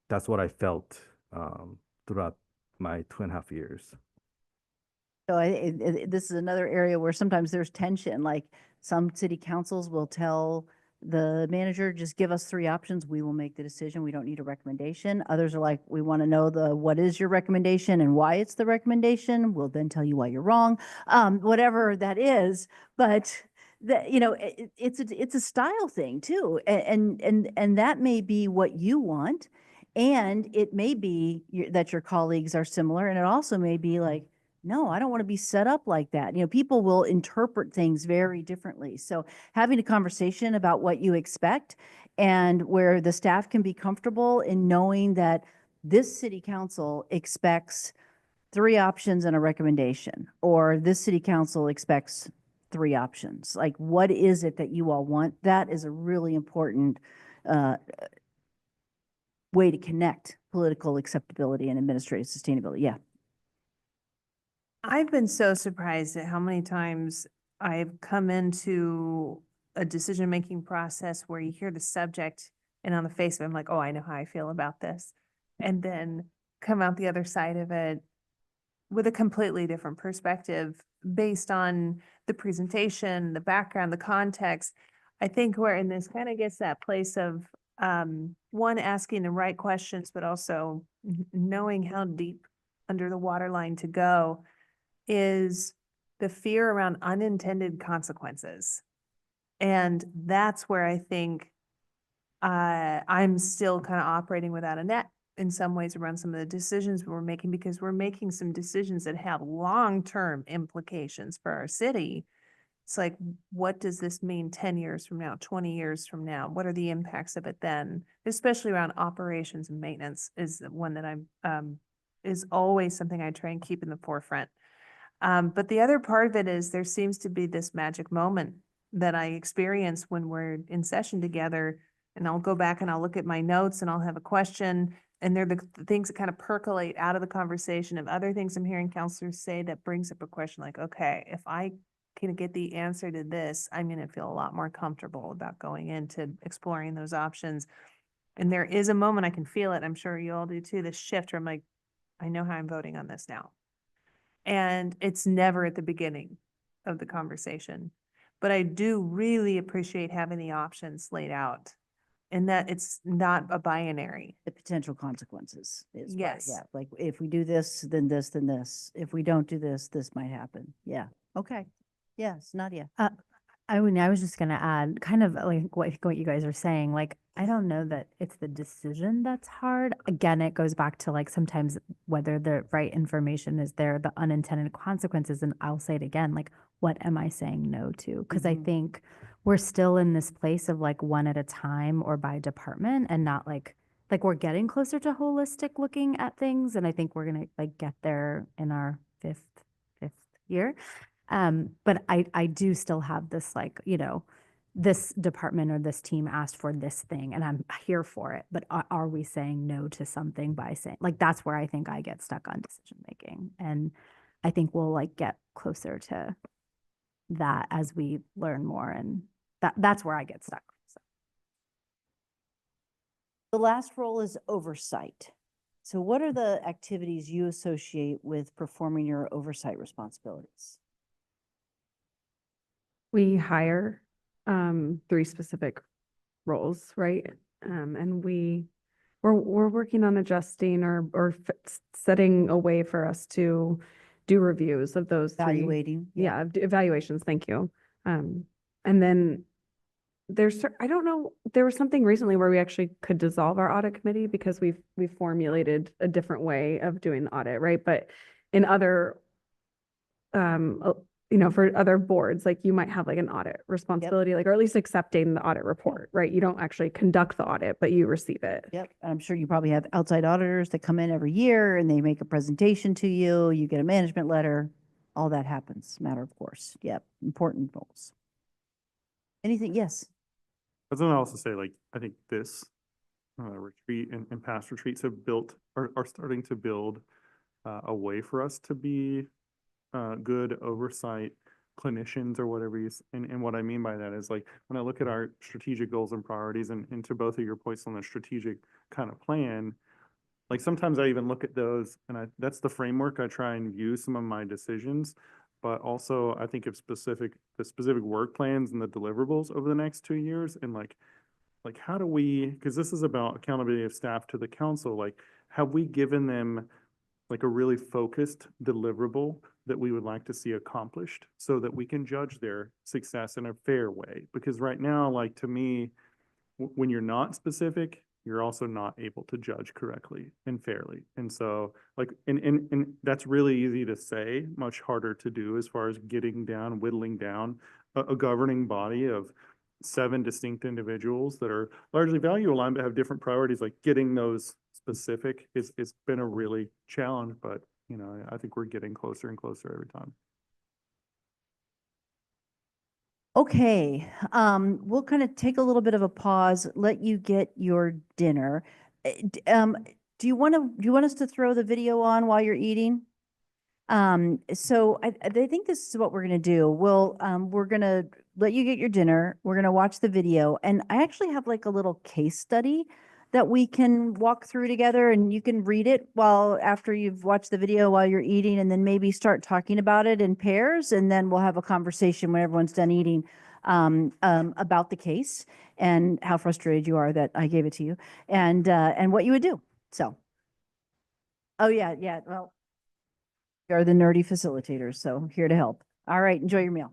that's what I felt throughout my 2.5 years. So this is another area where sometimes there's tension, like some city councils will tell the manager, just give us 3 options, we will make the decision, we don't need a recommendation. Others are like, we want to know what is your recommendation and why it's the recommendation, we'll then tell you why you're wrong, whatever that is. But it's a style thing too, and that may be what you want, and it may be that your colleagues are similar, and it also may be like, no, I don't want to be set up like that. People will interpret things very differently. So having a conversation about what you expect, and where the staff can be comfortable in knowing that this city council expects 3 options and a recommendation, or this city council expects 3 options. Like, what is it that you all want? That is a really important way to connect political acceptability and administrative sustainability. Yeah. I've been so surprised at how many times I've come into a decision-making process where you hear the subject and on the face of it, I'm like, oh, I know how I feel about this. And then come out the other side of it with a completely different perspective based on the presentation, the background, the context. I think we're in this kind of gets that place of one, asking the right questions, but also knowing how deep under the waterline to go is the fear around unintended consequences. And that's where I think I'm still kind of operating without a net in some ways around some of the decisions we're making, because we're making some decisions that have long-term implications for our city. It's like, what does this mean 10 years from now, 20 years from now? What are the impacts of it then? Especially around operations and maintenance is the one that I'm, is always something I try and keep in the forefront. But the other part of it is there seems to be this magic moment that I experience when we're in session together, and I'll go back and I'll look at my notes and I'll have a question, and they're the things that kind of percolate out of the conversation of other things I'm hearing counselors say that brings up a question like, okay, if I can get the answer to this, I'm going to feel a lot more comfortable about going into exploring those options. And there is a moment, I can feel it, I'm sure you all do too, this shift where I'm like, I know how I'm voting on this now. And it's never at the beginning of the conversation. But I do really appreciate having the options laid out and that it's not a binary. The potential consequences is, Yes. yeah, like if we do this, then this, then this. If we don't do this, this might happen. Yeah. Okay. Yes, Nadia. I was just gonna add, kind of like what you guys are saying, like, I don't know that it's the decision that's hard. Again, it goes back to like sometimes whether the right information is there, the unintended consequences, and I'll say it again, like, what am I saying no to? Because I think we're still in this place of like one at a time or by department, and not like we're getting closer to holistic looking at things, and I think we're gonna like get there in our fifth year. But I do still have this like, you know, this department or this team asked for this thing and I'm here for it. But are we saying no to something by saying, like, that's where I think I get stuck on decision making. And I think we'll like get closer to that as we learn more. And that's where I get stuck. So. The last role is oversight. So what are the activities you associate with performing your oversight responsibilities? We hire 3 specific roles, right? And we're working on adjusting or setting a way for us to do reviews of those 3. Evaluating. Yeah, evaluations. Thank you. And then I don't know, there was something recently where we actually could dissolve our audit committee because we've formulated a different way of doing the audit, right? But in other you know, for other boards, like you might have like an audit responsibility, like, or at least accepting the audit report, right? You don't actually conduct the audit, but you receive it. Yep. I'm sure you probably have outside auditors that come in every year and they make a presentation to you. You get a management letter. All that happens. Matter of course. Yep. Important roles. Anything? Yes. I was gonna also say, like, I think this retreat and past retreats have are starting to build a way for us to be good oversight clinicians or whatever and what I mean by that is, like, when I look at our strategic goals and priorities and to both of your points on the strategic kind of plan, like sometimes I even look at those and that's the framework I try and view some of my decisions, but also I think of the specific work plans and the deliverables over the next 2 years, and like how do we, because this is about accountability of staff to the council, like have we given them like a really focused deliverable that we would like to see accomplished so that we can judge their success in a fair way? Because right now, like, to me, when you're not specific, you're also not able to judge correctly and fairly. And so, like, and that's really easy to say, much harder to do as far as whittling down a governing body of 7 distinct individuals that are largely value aligned but have different priorities. Like getting those specific it's been a really challenge, but you know, I think we're getting closer and closer every time. Okay, we'll kind of take a little bit of a pause, let you get your dinner. Do you want us to throw the video on while you're eating? So I think this is what we're gonna do. We're gonna let you get your dinner. We're gonna watch the video, and I actually have like a little case study that we can walk through together, and you can read it after you've watched the video while you're eating, and then maybe start talking about it in pairs, and then we'll have a conversation when everyone's done eating about the case and how frustrated you are that I gave it to you, and what you would do. So, oh yeah, well. Are the nerdy facilitators, so here to help. All right, enjoy your meal.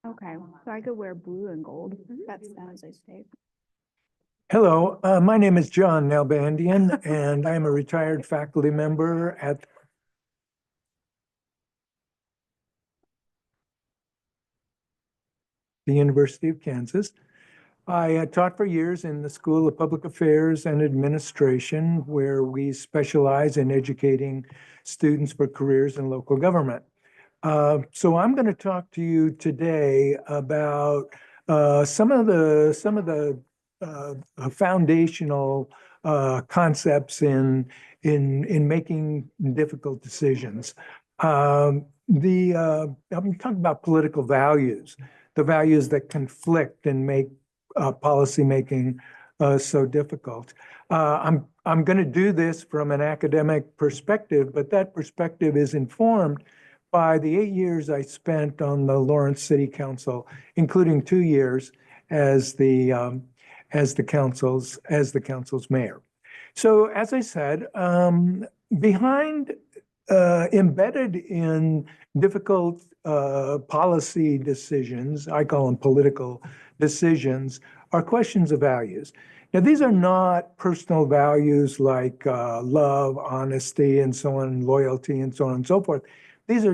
Okay, so I could wear blue and gold. That's San Jose State. Hello, my name is John Nalbandian, and I'm a retired faculty member at the University of Kansas. I taught for years in the School of Public Affairs and Administration, where we specialize in educating students for careers in local government. So I'm going to talk to you today about some of the foundational concepts in making difficult decisions. I'm talking about political values, the values that conflict and make policymaking so difficult. I'm going to do this from an academic perspective, but that perspective is informed by the 8 years I spent on the Lawrence City Council, including 2 years as the council's mayor. So as I said, embedded in difficult policy decisions, I call them political decisions, are questions of values. Now, these are not personal values like love, honesty, and so on, loyalty, and so on and so forth. These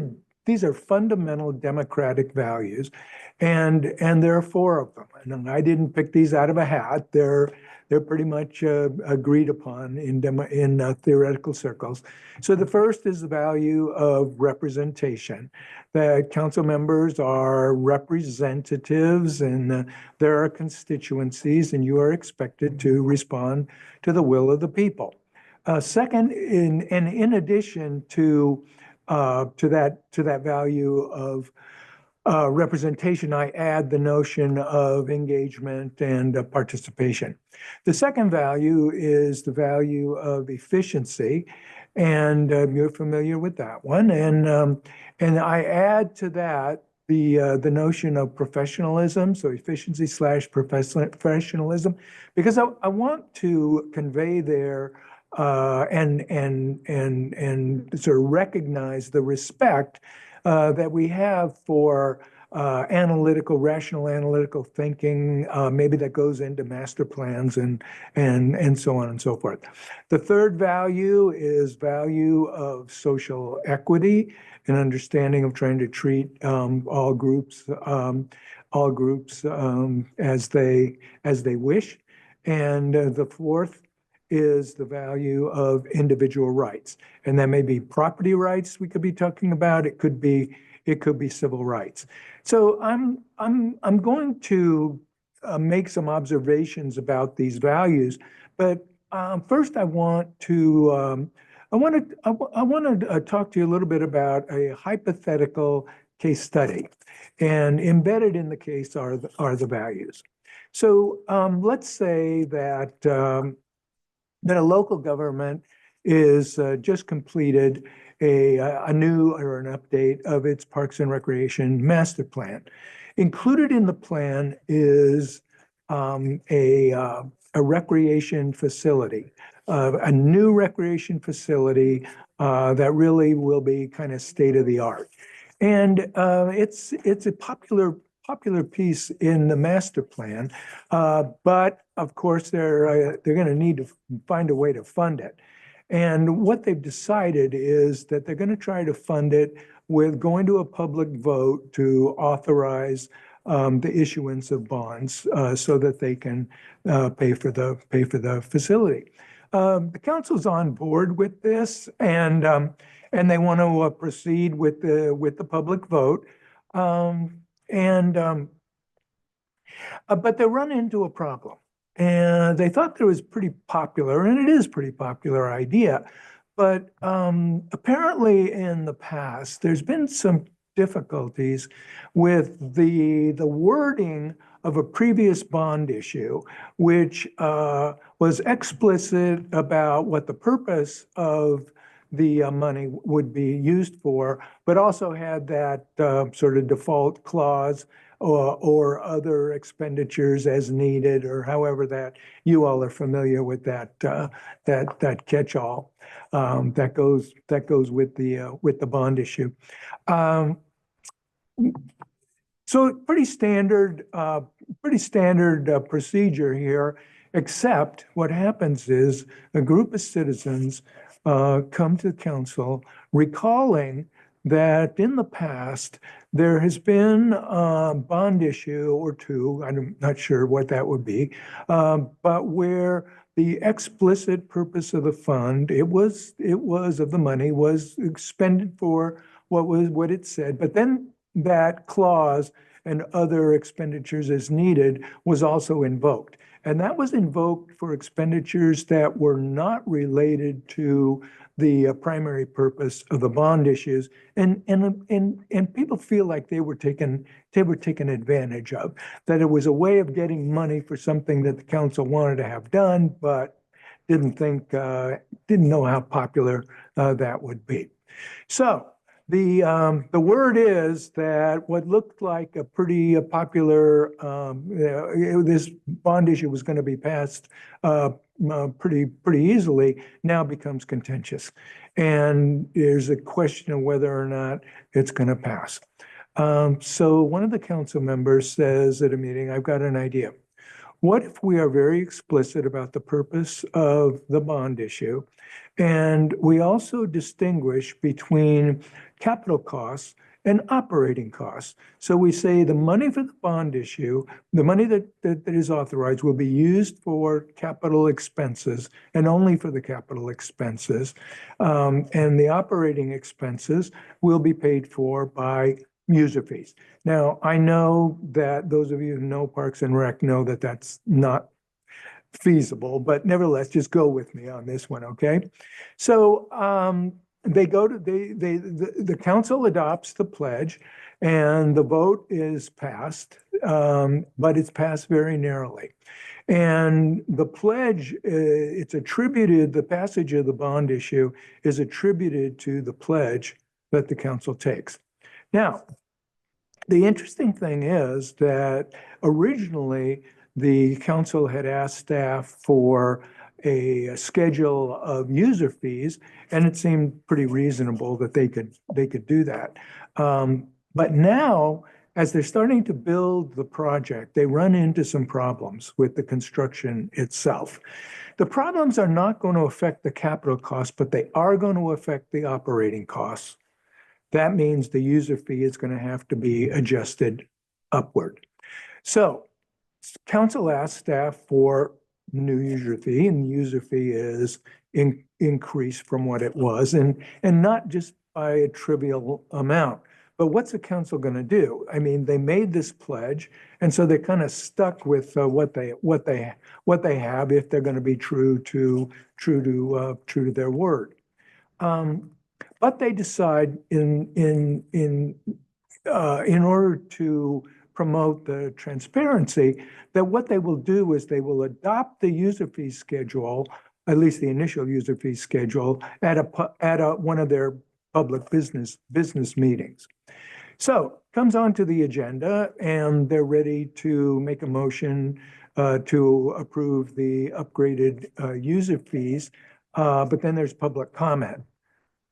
are fundamental democratic values, and there are 4 of them. And I didn't pick these out of a hat. They're pretty much agreed upon in theoretical circles. So the first is the value of representation. That council members are representatives, and there are constituencies, and you are expected to respond to the will of the people. Second, in addition to that value of representation, I add the notion of engagement and participation. The second value is the value of efficiency, and you're familiar with that one. And I add to that the notion of professionalism, so efficiency / professionalism, because I want to convey there and sort of recognize the respect that we have for rational analytical thinking, maybe that goes into master plans and so on and so forth. The third value is value of social equity, an understanding of trying to treat all groups as they wish. And the fourth is the value of individual rights. And that may be property rights we could be talking about. It could be civil rights. So I'm going to make some observations about these values, but first I want to talk to you a little bit about a hypothetical case study, and embedded in the case are the values. So let's say that a local government is just completed a new or an update of its Parks and Recreation master plan. Included in the plan is a recreation facility, a new recreation facility that really will be kind of state of the art. And it's a popular piece in the master plan, but of course they're going to need to find a way to fund it. And what they've decided is that they're going to try to fund it with going to a public vote to authorize the issuance of bonds so that they can pay for the facility. The council's on board with this, and they want to proceed with the public vote. But they run into a problem. And they thought that was pretty popular, and it is a pretty popular idea. But apparently in the past, there's been some difficulties with the wording of a previous bond issue, which was explicit about what the purpose of the money would be used for, but also had that sort of default clause or other expenditures as needed, or however that you all are familiar with that catch-all that goes with the bond issue. So pretty standard procedure here, except what happens is a group of citizens come to the council recalling that in the past, there has been a bond issue or two, I'm not sure what that would be, but where the explicit purpose of the fund, it was of the money was expended for what it said, but then that clause and other expenditures as needed was also invoked. And that was invoked for expenditures that were not related to the primary purpose of the bond issues. And people feel like they were taken advantage of, that it was a way of getting money for something that the council wanted to have done, but didn't know how popular that would be. So the word is that what looked like a pretty popular, this bond issue was going to be passed pretty easily, now becomes contentious. And there's a question of whether or not it's going to pass. So one of the council members says at a meeting, I've got an idea. What if we are very explicit about the purpose of the bond issue, and we also distinguish between capital costs and operating costs? So we say the money for the bond issue, the money that is authorized will be used for capital expenses and only for the capital expenses. And the operating expenses will be paid for by user fees. Now, I know that those of you who know Parks and Rec know that that's not feasible, but nevertheless, just go with me on this one, okay? So the council adopts the pledge and the vote is passed, but it's passed very narrowly. And the pledge, it's attributed, the passage of the bond issue is attributed to the pledge that the council takes. Now, the interesting thing is that originally the council had asked staff for a schedule of user fees, and it seemed pretty reasonable that they could do that. But now, as they're starting to build the project, they run into some problems with the construction itself. The problems are not going to affect the capital costs, but they are going to affect the operating costs. That means the user fee is going to have to be adjusted upward. So council asked staff for new user fee, and the user fee is increased from what it was, and not just by a trivial amount. But what's the council going to do? I mean, they made this pledge, and so they're kind of stuck with what they have if they're going to be true to their word. But they decide in order to promote the transparency, that what they will do is they will adopt the user fee schedule, at least the initial user fee schedule, at one of their public business meetings. So comes onto the agenda, and they're ready to make a motion to approve the upgraded user fees, but then there's public comment.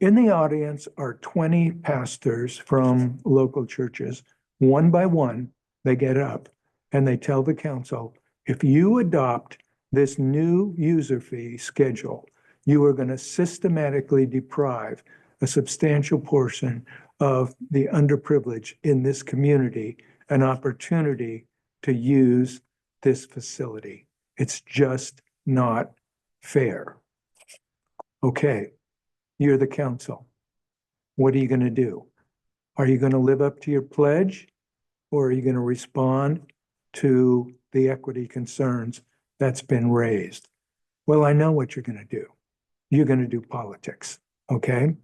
In the audience are 20 pastors from local churches. One by one, they get up and they tell the council, if you adopt this new user fee schedule, you are going to systematically deprive a substantial portion of the underprivileged in this community an opportunity to use this facility. It's just not fair. Okay. You're the council. What are you going to do? Are you going to live up to your pledge, or are you going to respond to the equity concerns that's been raised? Well, I know what you're going to do. You're going to do politics, okay?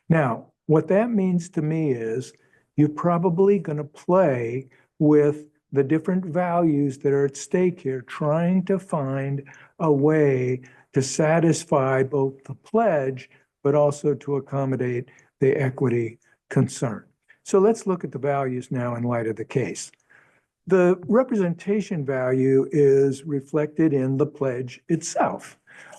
Now, what that means to me is you're probably going to play with the different values that are at stake here, trying to find a way to satisfy both the pledge but also to accommodate the equity concern. So let's look at the values now in light of the case. The representation value is reflected in the pledge itself.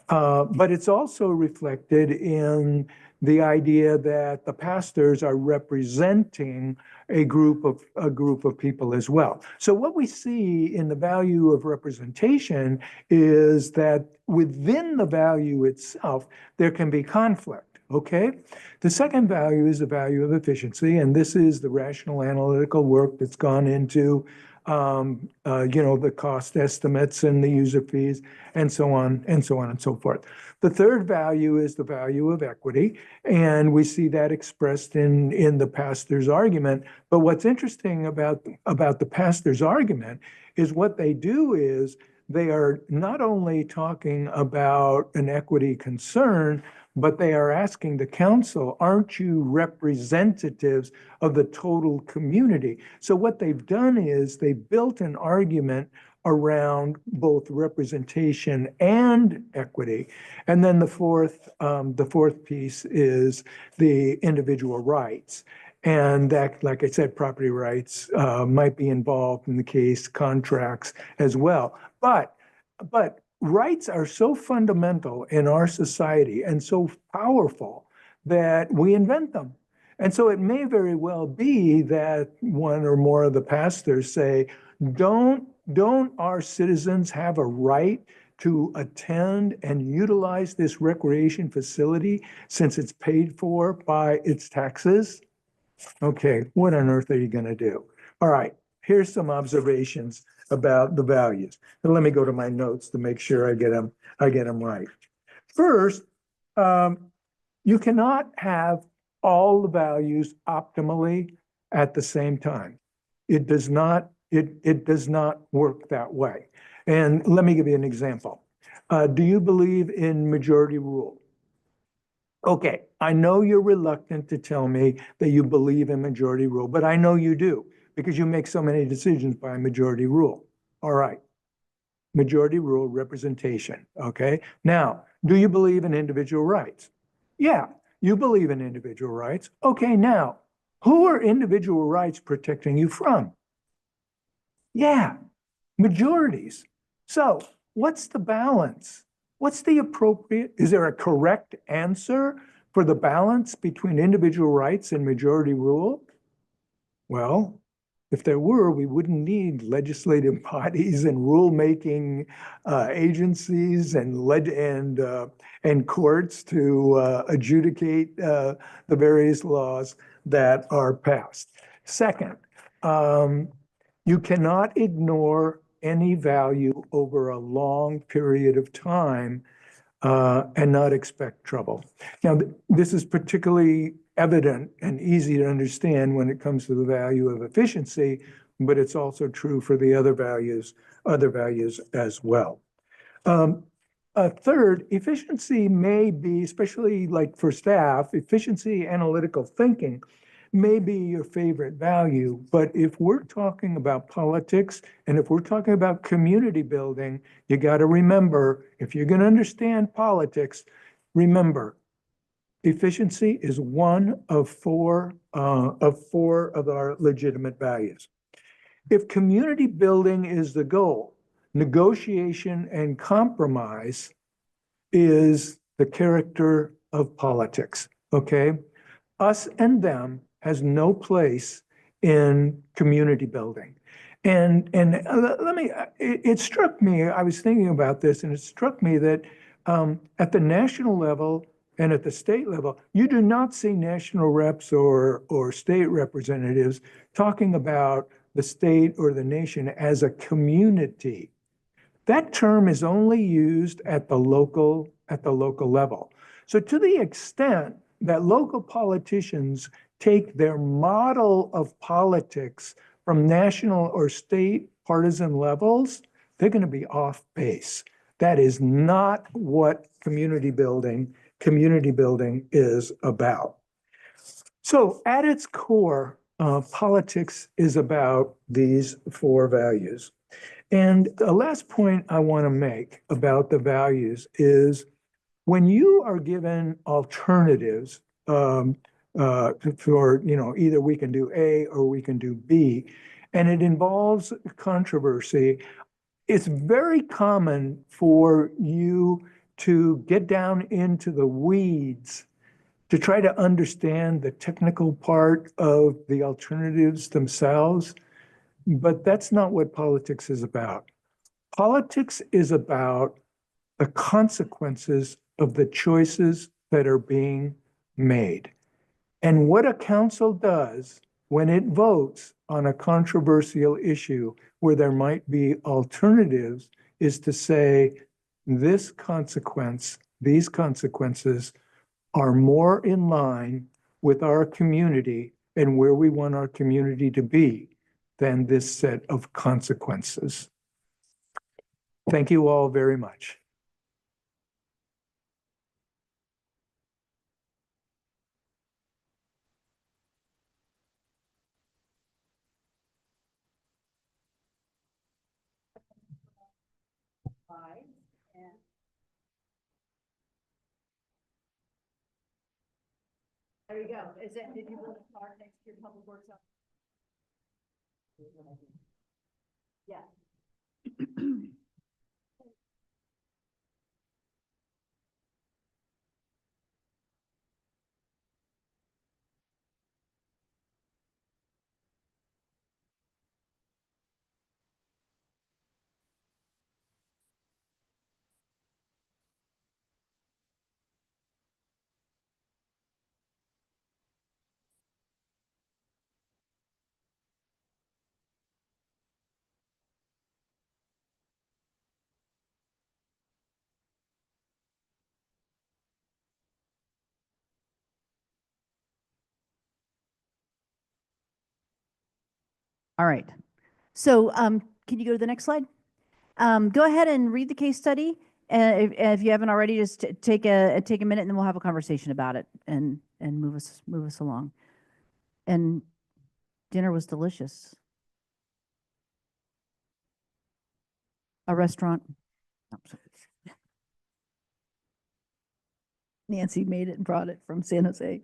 But it's also reflected in the idea that the pastors are representing a group of people as well. So what we see in the value of representation is that within the value itself, there can be conflict, okay? The second value is the value of efficiency, and this is the rational analytical work that's gone into the cost estimates and the user fees and so on and so on and so forth. The third value is the value of equity, and we see that expressed in the pastor's argument. But what's interesting about the pastor's argument is what they do is they are not only talking about an equity concern, but they are asking the council, aren't you representatives of the total community? So what they've done is they built an argument around both representation and equity. And then the fourth piece is the individual rights. And that, like I said, property rights might be involved in the case, contracts as well. But rights are so fundamental in our society and so powerful that we invent them. And so it may very well be that one or more of the pastors say, don't our citizens have a right to attend and utilize this recreation facility since it's paid for by its taxes? Okay, what on earth are you going to do? All right, here's some observations about the values. And let me go to my notes to make sure I get them right. First, you cannot have all the values optimally at the same time. It does not work that way. And let me give you an example. Do you believe in majority rule? Okay, I know you're reluctant to tell me that you believe in majority rule, but I know you do because you make so many decisions by majority rule. All right, majority rule representation, okay? Now, do you believe in individual rights? Yeah, you believe in individual rights. Okay, now, who are individual rights protecting you from? Yeah, majorities. So what's the balance? What's the appropriate, is there a correct answer for the balance between individual rights and majority rule? Well, if there were, we wouldn't need legislative bodies and rulemaking agencies and courts to adjudicate the various laws that are passed. Second, you cannot ignore any value over a long period of time and not expect trouble. Now, this is particularly evident and easy to understand when it comes to the value of efficiency, but it's also true for the other values as well. Third, efficiency may be, especially like for staff, efficiency, analytical thinking may be your favorite value, but if we're talking about politics and if we're talking about community building, you got to remember, if you're going to understand politics, remember, efficiency is one of four of our legitimate values. If community building is the goal, negotiation and compromise is the character of politics, okay? Us and them has no place in community building. And it struck me, I was thinking about this, and it struck me that at the national level and at the state level, you do not see national reps or state representatives talking about the state or the nation as a community. That term is only used at the local level. So to the extent that local politicians take their model of politics from national or state partisan levels, they're going to be off base. That is not what community building is about. So at its core, politics is about these four values. And the last point I want to make about the values is when you are given alternatives for, either we can do A or we can do B, and it involves controversy, it's very common for you to get down into the weeds to try to understand the technical part of the alternatives themselves. But that's not what politics is about. Politics is about the consequences of the choices that are being made. And what a council does when it votes on a controversial issue where there might be alternatives is to say, this consequence, these consequences are more in line with our community and where we want our community to be than this set of consequences. Thank you all very much. There you go. Did you want to start next to your public works? Yeah. All right. So can you go to the next slide? Go ahead and read the case study. If you haven't already, just take a minute and then we'll have a conversation about it and move us along. And dinner was delicious. A restaurant. Nancy made it and brought it from San Jose.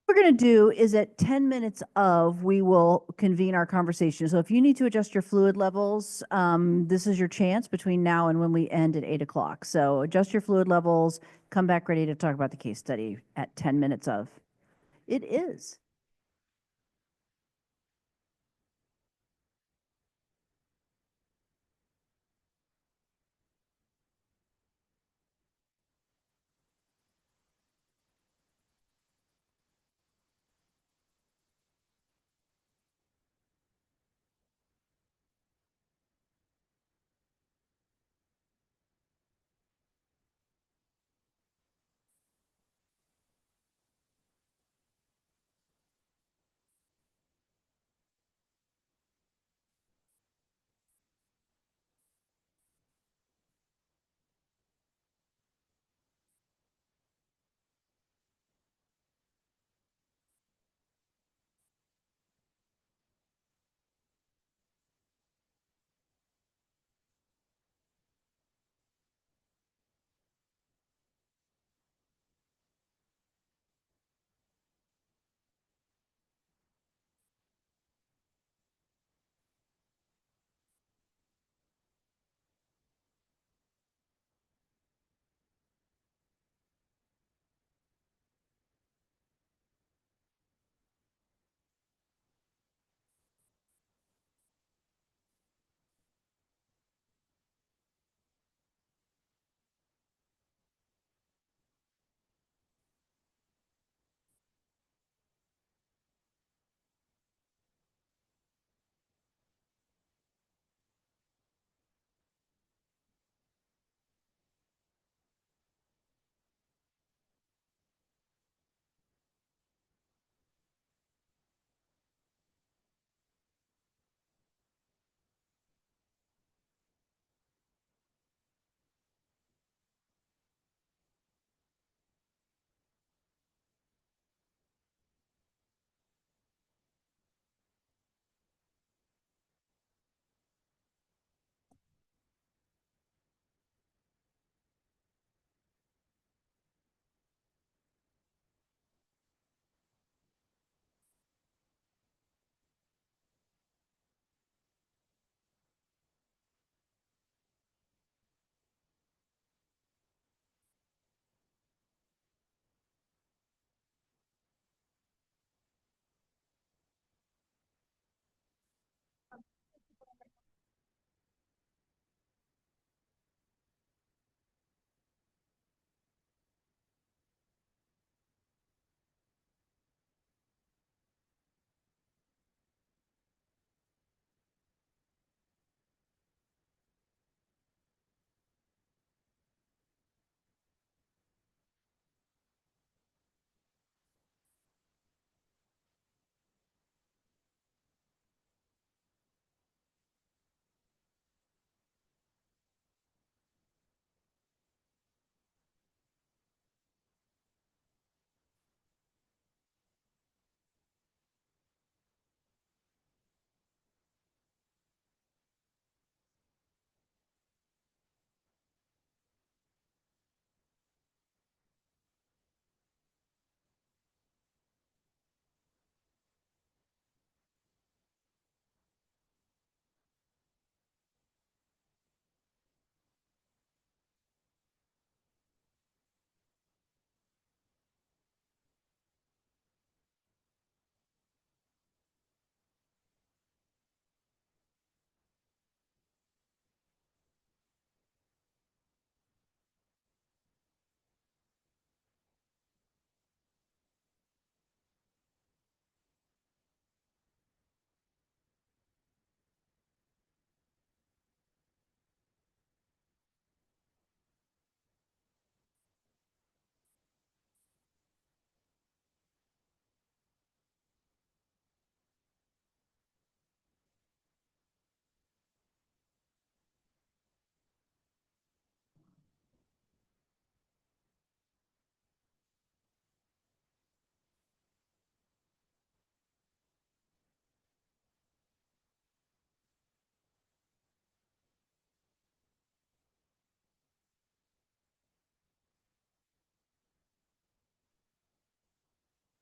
What we're going to do is at 10 minutes of, we will convene our conversation. So if you need to adjust your fluid levels, this is your chance between now and when we end at 8 o'clock. So adjust your fluid levels, come back ready to talk about the case study at 10 minutes of. It is.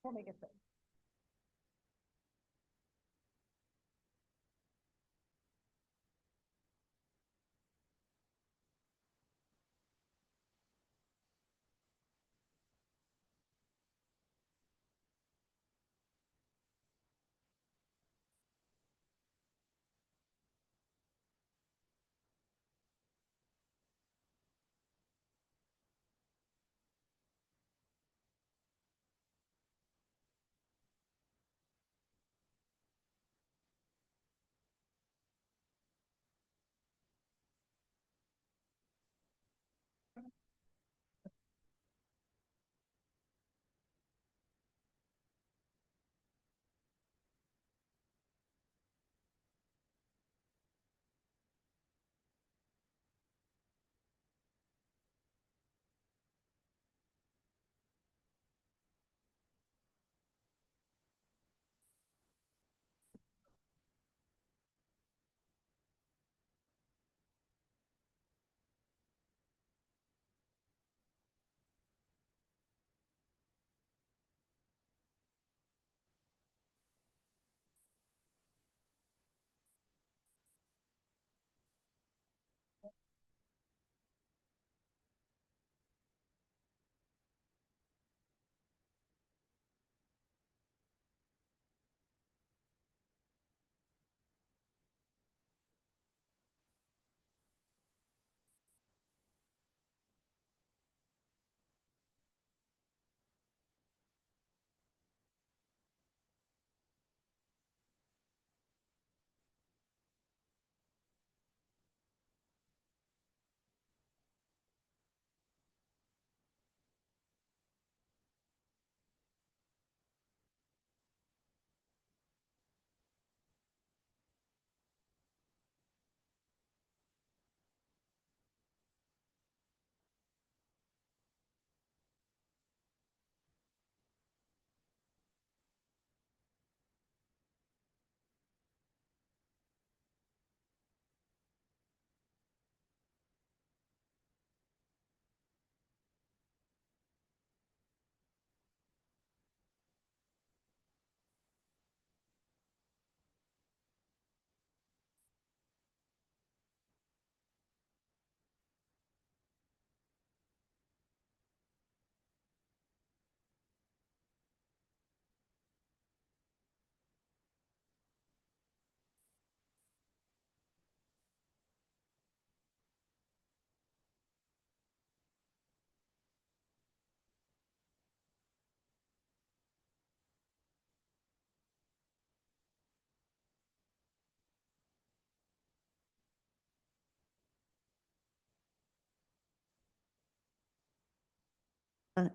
We'll make it fit.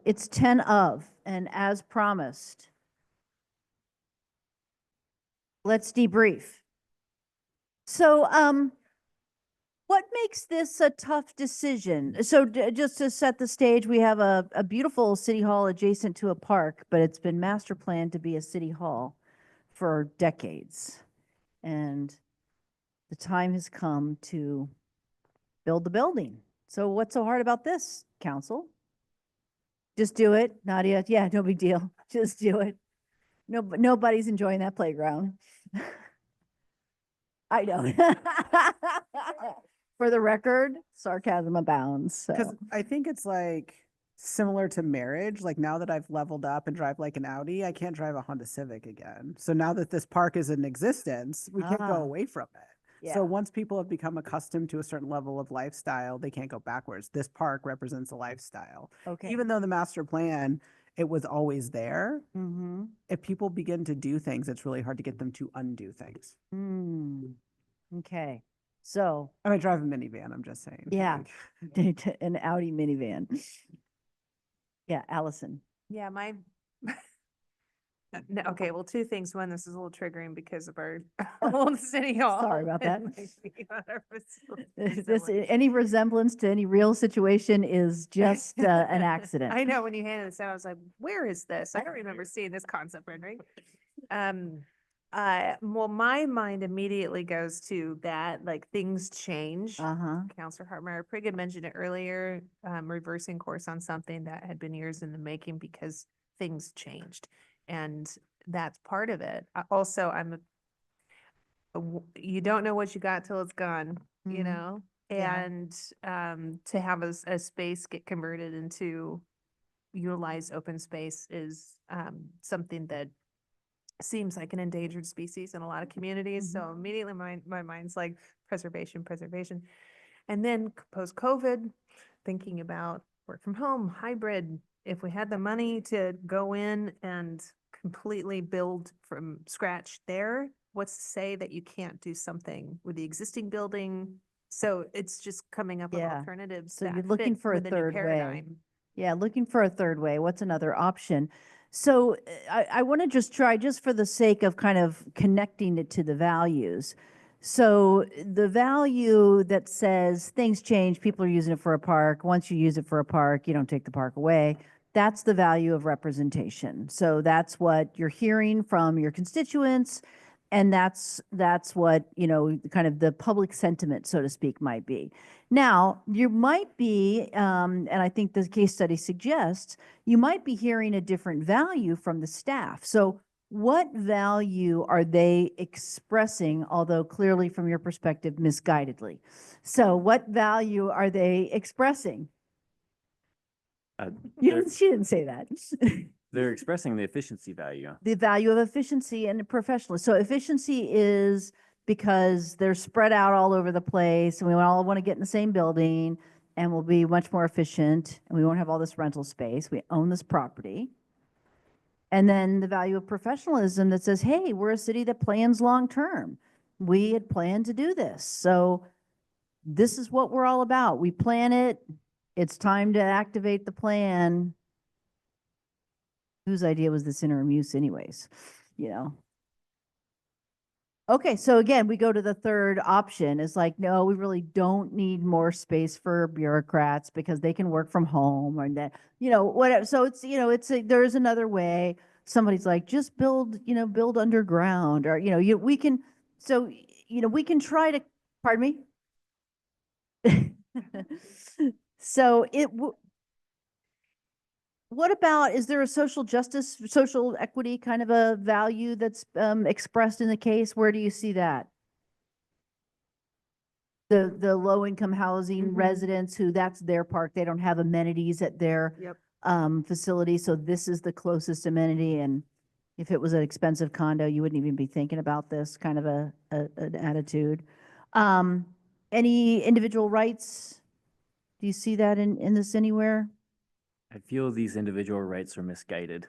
It's 10 of, and as promised, let's debrief. So, what makes this a tough decision? So just to set the stage, we have a beautiful city hall adjacent to a park, but it's been master planned to be a city hall for decades. And the time has come to build the building. So what's so hard about this, council? Just do it, Nadia. Yeah, no big deal. Just do it. No, nobody's enjoying that playground. I know. For the record, sarcasm abounds, Because so. I think it's like similar to marriage. Like now that I've leveled up and drive like an Audi, I can't drive a Honda Civic again. So now that this park is in existence, we can't Ah. go away from it. Yeah. So once people have become accustomed to a certain level of lifestyle, they can't go backwards. This park represents a lifestyle. Okay. Even though the master plan, it was always there. Mm-hmm. If people begin to do things, it's really hard to get them to undo things. Okay, so, And I drive a minivan, I'm just saying. yeah, like- an Audi minivan. Yeah, Allison. Yeah, my, no, okay, well, two things. One, this is a little triggering because of our old city hall. Sorry about that. and our facilities This, and what- any resemblance to any real situation is just an accident. I know, when you handed this out, I was like, where is this? I don't remember seeing this concept rendering. Well, my mind immediately goes to that, like, things change. Uh-huh. Counselor Hartmeyer Prigg had mentioned it earlier, reversing course on something that had been years in the making because things changed. And that's part of it. Also, you don't know what you got till it's gone, you Mhm. know? Yeah. And to have a space get converted into utilized open space is something that seems like an endangered species in a lot of communities. So immediately my mind's like preservation, preservation. And then post-COVID, thinking about work from home, hybrid, if we had the money to go in and completely build from scratch there, what's to say that you can't do something with the existing building? So it's just coming up with Yeah. alternatives So that you're looking fit for a with the new third way. paradigm. Yeah, looking for a third way. What's another option? So I want to just try, just for the sake of kind of connecting it to the values. So the value that says things change, people are using it for a park. Once you use it for a park, you don't take the park away. That's the value of representation. So that's what you're hearing from your constituents. And that's what, you know, kind of the public sentiment, so to speak, might be. Now, you might be, and I think the case study suggests, you might be hearing a different value from the staff. So what value are they expressing, although clearly from your perspective, misguidedly? So what value are they expressing? They're, She didn't say that. they're expressing the efficiency value. The value of efficiency and professionalism. So efficiency is because they're spread out all over the place and we all want to get in the same building and we'll be much more efficient and we won't have all this rental space. We own this property. And then the value of professionalism that says, hey, we're a city that plans long-term. We had planned to do this. So this is what we're all about. We plan it. It's time to activate the plan. Whose idea was this interim use anyways, you know? Okay, so again, we go to the third option. It's like, no, we really don't need more space for bureaucrats because they can work from home or that, you know, whatever. So it's, you know, there's another way. Somebody's like, just build, you know, build underground or, you know, we can, so, you know, we can try to, pardon me? So what about, is there a social justice, social equity kind of a value that's expressed in the case? Where do you see that? The low-income housing residents who that's their park, they don't have amenities at their facility, so this is the closest amenity, and if it was an expensive condo, you wouldn't even be thinking about this kind of an attitude. Any individual rights? Do you see that in this anywhere? I feel these individual rights are misguided.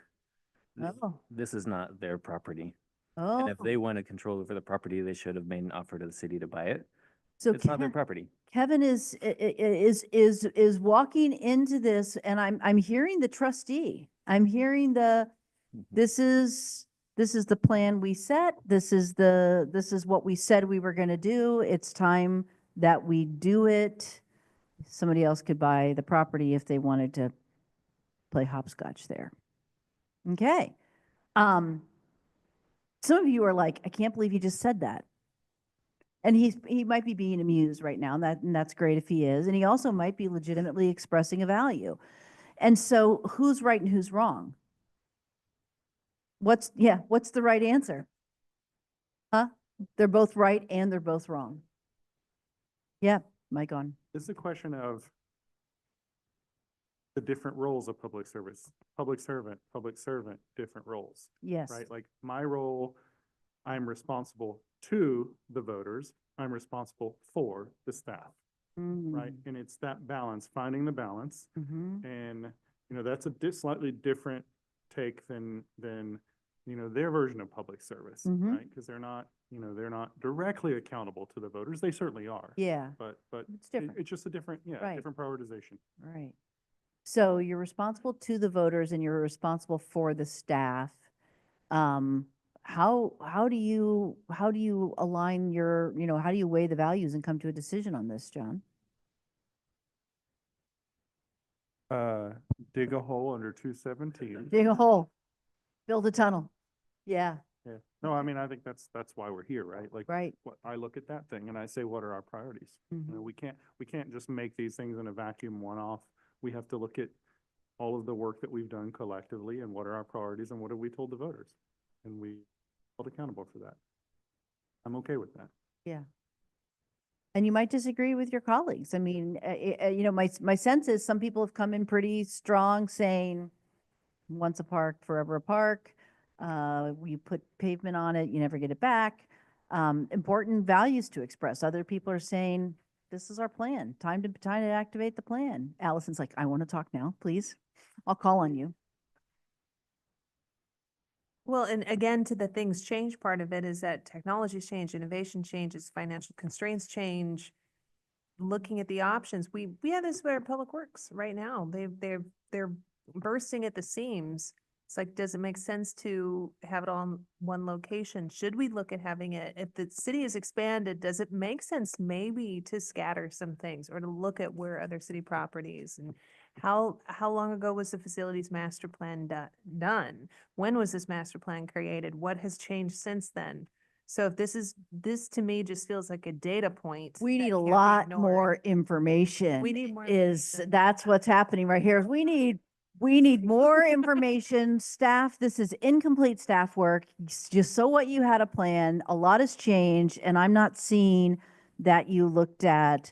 Oh. This is not their property. Oh. And if they want to control over the property, they should have made an offer to the city to buy it. So It's not their property. Kevin is walking into this, and I'm hearing the trustee. I'm hearing this is the plan we set. This is what we said we were going to do. It's time that we do it. Somebody else could buy the property if they wanted to play hopscotch there. Okay. Some of you are like, I can't believe you just said that. And he might be being amused right now, and that's great if he is. And he also might be legitimately expressing a value. And so who's right and who's wrong? What's the right answer? Huh? They're both right and they're both wrong. Yeah, mic on. It's a question of the different roles of public service, public servant, different roles, Yes. right? Like my role, I'm responsible to the voters. I'm responsible for the staff, right? And it's that balance, finding the balance. And, you know, that's a slightly different take than, you know, their version of public service, right? Because they're not, you know, they're not directly accountable to the voters. They certainly are. Yeah. But It's different. it's just a different, Right. different prioritization. Right. So you're responsible to the voters and you're responsible for the staff. How do you align your, you know, how do you weigh the values and come to a decision on this, John? Dig a hole under 217. Dig a hole, build a tunnel. Yeah, Yeah. No, I mean, I think that's why we're here, right? Like, right. what I look at that thing and I say, what are our priorities? You know, we can't just make these things in a vacuum one-off. We have to look at all of the work that we've done collectively and what are our priorities and what have we told the voters? And we held accountable for that. I'm okay with that. Yeah. And you might disagree with your colleagues. I mean, you know, my sense is some people have come in pretty strong saying, once a park, forever a park. You put pavement on it, you never get it back. Important values to express. Other people are saying, this is our plan. Time to activate the plan. Allison's like, I want to talk now, please. I'll call on you. Well, and again, to the things change part of it is that technologies change, innovation changes, financial constraints change. Looking at the options, we have this where Public Works right now, they're bursting at the seams. It's like, does it make sense to have it all in one location? Should we look at having it, if the city is expanded, does it make sense maybe to scatter some things or to look at where other city properties and how long ago was the facilities master plan done? When was this master plan created? What has changed since then? So if this to me just feels like a data point. We that need a can't be lot ignored. more information. We need more Is, information. that's what's happening right here. We need more information. Staff, this is incomplete staff work. Just so what you had a plan, a lot has changed, and I'm not seeing that you looked at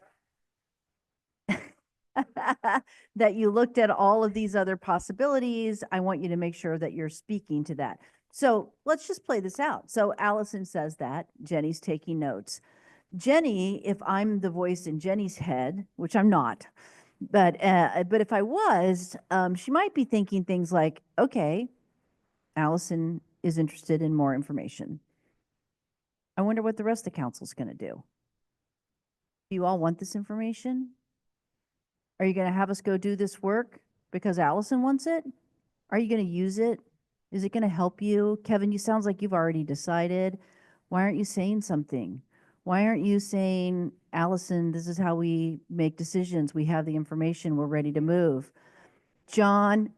that you looked at all of these other possibilities. I want you to make sure that you're speaking to that. So let's just play this out. So Allison says that, Jenny's taking notes. Jenny, if I'm the voice in Jenny's head, which I'm not, but if I was, she might be thinking things like, okay, Allison is interested in more information. I wonder what the rest of the council's going to do. Do you all want this information? Are you going to have us go do this work because Allison wants it? Are you going to use it? Is it going to help you? Kevin, you sounds like you've already decided. Why aren't you saying something? Why aren't you saying, Allison, this is how we make decisions. We have the information. We're ready to move. John,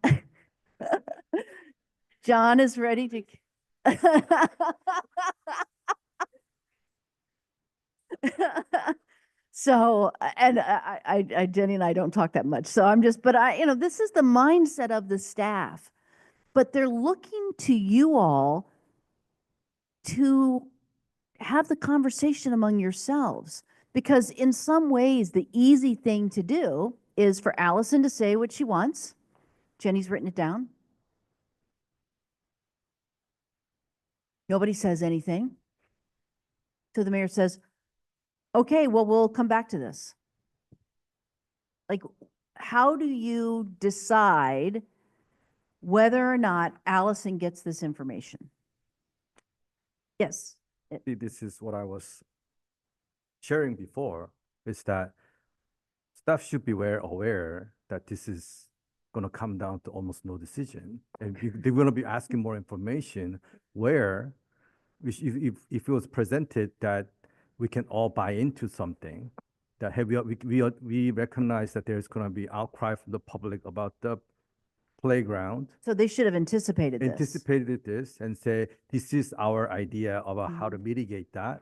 John is ready to. So, and Jenny and I don't talk that much. So I'm just, but this is the mindset of the staff, but they're looking to you all to have the conversation among yourselves. Because in some ways, the easy thing to do is for Allison to say what she wants. Jenny's written it down. Nobody says anything. So the mayor says, okay, well, we'll come back to this. Like, how do you decide whether or not Allison gets this information? Yes. This is what I was sharing before, is that staff should be aware that this is going to come down to almost no decision. And they're going to be asking more information where, if it was presented that we can all buy into something, that we recognize that there's going to be outcry from the public about the playground. So they should have anticipated this. And say, this is our idea about how to mitigate that,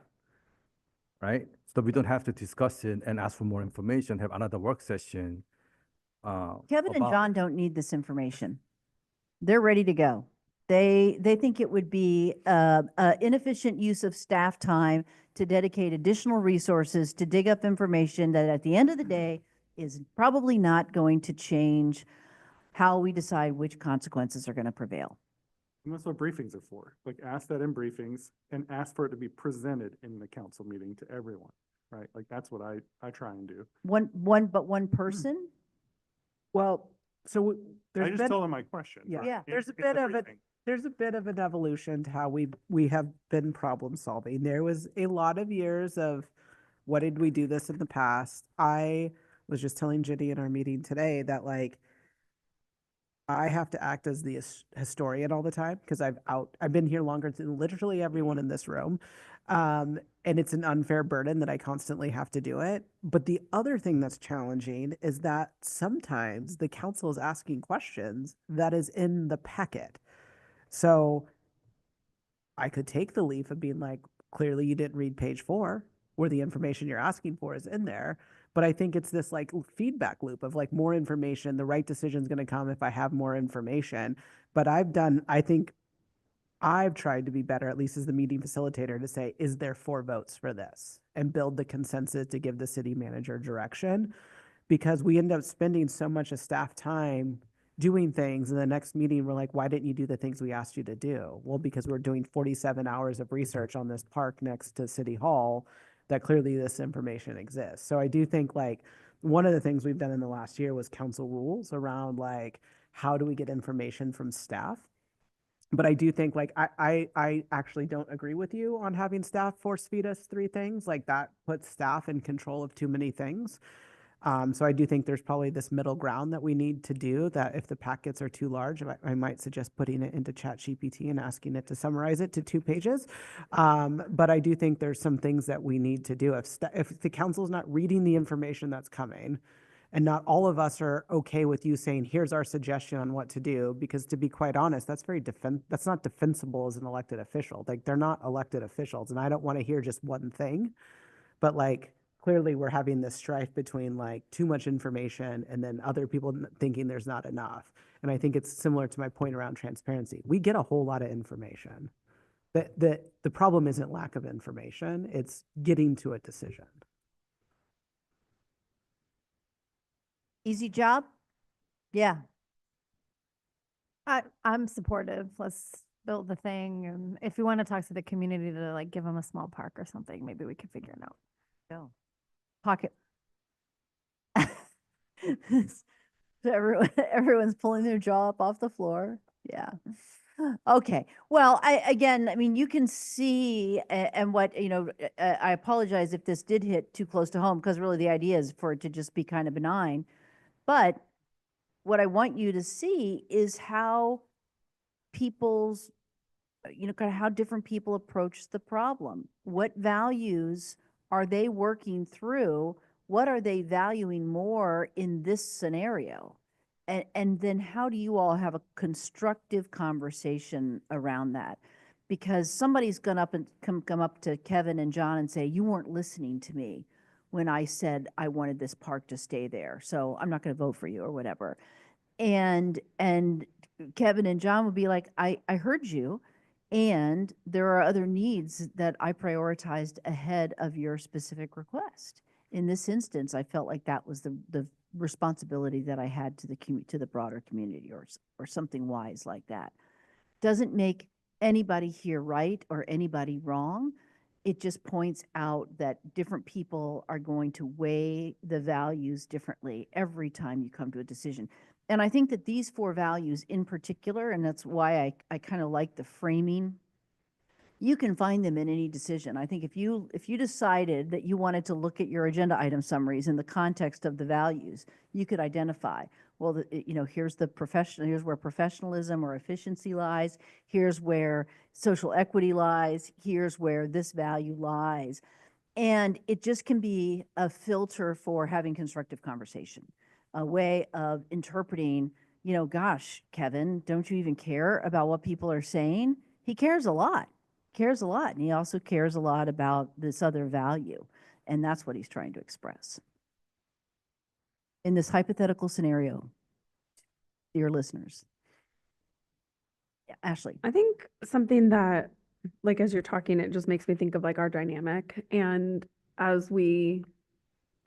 right? So we don't have to discuss it and ask for more information, have another work session. Kevin and John don't need this information. They're ready to go. They think it would be inefficient use of staff time to dedicate additional resources to dig up information that at the end of the day is probably not going to change how we decide which consequences are going to prevail. And that's what briefings are for. Like, ask that in briefings and ask for it to be presented in the council meeting to everyone, right? Like, that's what I try and do. One person? Well, so I there's just been, told them my question. yeah, but Yeah. there's a it's bit of it. briefing. There's a bit of an evolution to how we have been problem solving. There was a lot of years of what did we do this in the past? I was just telling Ginny in our meeting today that, like, I have to act as the historian all the time because I've been here longer than literally everyone in this room. And it's an unfair burden that I constantly have to do it. But the other thing that's challenging is that sometimes the council is asking questions that is in the packet. So I could take the leaf of being like, clearly you didn't read page 4 where the information you're asking for is in there. But I think it's this like feedback loop of like more information, the right decision's going to come if I have more information. But I think I've tried to be better, at least as the meeting facilitator, to say, is there 4 votes for this? And build the consensus to give the city manager direction. Because we end up spending so much of staff time doing things. In the next meeting, we're like, why didn't you do the things we asked you to do? Well, because we're doing 47 hours of research on this park next to City Hall, that clearly this information exists. So I do think like one of the things we've done in the last year was council rules around like, how do we get information from staff? But I do think like, I actually don't agree with you on having staff force feed us 3 things. Like that puts staff in control of too many things. So I do think there's probably this middle ground that we need to do, that if the packets are too large, I might suggest putting it into ChatGPT and asking it to summarize it to 2 pages. But I do think there's some things that we need to do. If the council's not reading the information that's coming, and not all of us are okay with you saying, here's our suggestion on what to do, because to be quite honest, that's that's not defensible as an elected official. Like they're not elected officials, and I don't want to hear just one thing. But like, clearly we're having this strife between like too much information and then other people thinking there's not enough. And I think it's similar to my point around transparency. We get a whole lot of information. The problem isn't lack of information, it's getting to a decision. Easy job? Yeah. I'm supportive. Let's build the thing. And if you want to talk to the community to like give them a small park or something, maybe we can figure it out. Go. Pocket. So everyone's pulling their jaw up off the floor. Yeah. Okay. Well, I mean, you can see, and what, I apologize if this did hit too close to home, because really the idea is for it to just be kind of benign. But what I want you to see is how people's, kind of how different people approach the problem. What values are they working through? What are they valuing more in this scenario? And then how do you all have a constructive conversation around that? Because somebody's gonna come up to Kevin and John and say, you weren't listening to me when I said I wanted this park to stay there, so I'm not gonna vote for you or whatever. And Kevin and John would be like, I heard you, and there are other needs that I prioritized ahead of your specific request. In this instance, I felt like that was the responsibility that I had to the broader community, or something wise like that. Doesn't make anybody here right or anybody wrong. It just points out that different people are going to weigh the values differently every time you come to a decision. And I think that these 4 values in particular, and that's why I kind of like the framing, you can find them in any decision. I think if you decided that you wanted to look at your agenda item summaries in the context of the values, you could identify, well, here's where professionalism or efficiency lies. Here's where social equity lies. Here's where this value lies. And it just can be a filter for having constructive conversation, a way of interpreting, gosh, Kevin, don't you even care about what people are saying? He cares a lot. And he also cares a lot about this other value. And that's what he's trying to express. In this hypothetical scenario, dear listeners. Yeah, Ashley. I think something that, like, as you're talking, it just makes me think of like our dynamic. And as we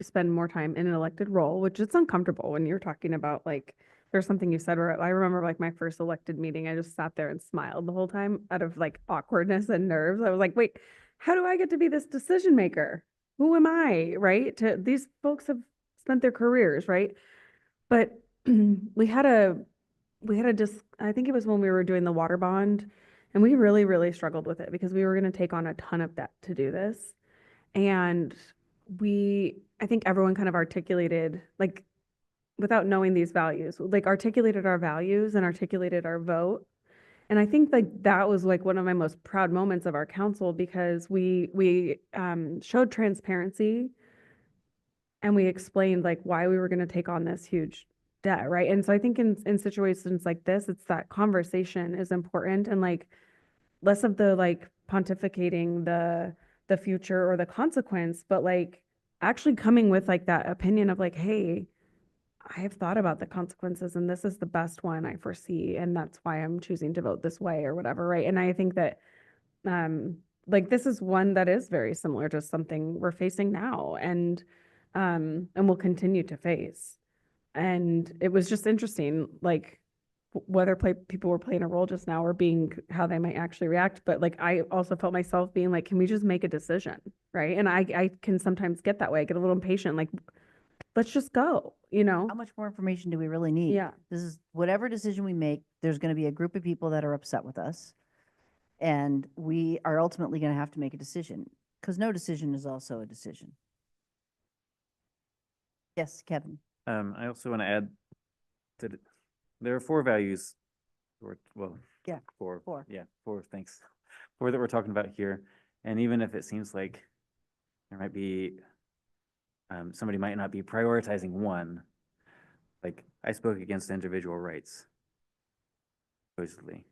spend more time in an elected role, which it's uncomfortable when you're talking about like, there's something you said where I remember like my first elected meeting, I just sat there and smiled the whole time out of like awkwardness and nerves. I was like, wait, how do I get to be this decision maker? Who am I, right? These folks have spent their careers, right? But we had a I think it was when we were doing the water bond, and we really, really struggled with it because we were going to take on a ton of debt to do this. And I think everyone kind of articulated, like, without knowing these values, like articulated our values and articulated our vote. And I think like that was like one of my most proud moments of our council, because we showed transparency and we explained like why we were going to take on this huge debt, right? And so I think in situations like this, it's that conversation is important, and like less of the like pontificating the future or the consequence, but like actually coming with like that opinion of like, hey, I have thought about the consequences and this is the best one I foresee, and that's why I'm choosing to vote this way or whatever, right? And I think that like this is one that is very similar to something we're facing now and will continue to face. And it was just interesting, like whether people were playing a role just now or being how they might actually react. But like I also felt myself being like, can we just make a decision, right? And I can sometimes get that way. I get a little impatient, like let's just go, you know? How much more information do we really need? Yeah. This is whatever decision we make, there's going to be a group of people that are upset with us. And we are ultimately going to have to make a decision because no decision is also a decision. Yes, Kevin. I also want to add that there are 4 values, or, well, Yeah, 4. 4. Yeah, 4, thanks. 4 that we're talking about here. And even if it seems like there might be, somebody might not be prioritizing one, like I spoke against individual rights, supposedly.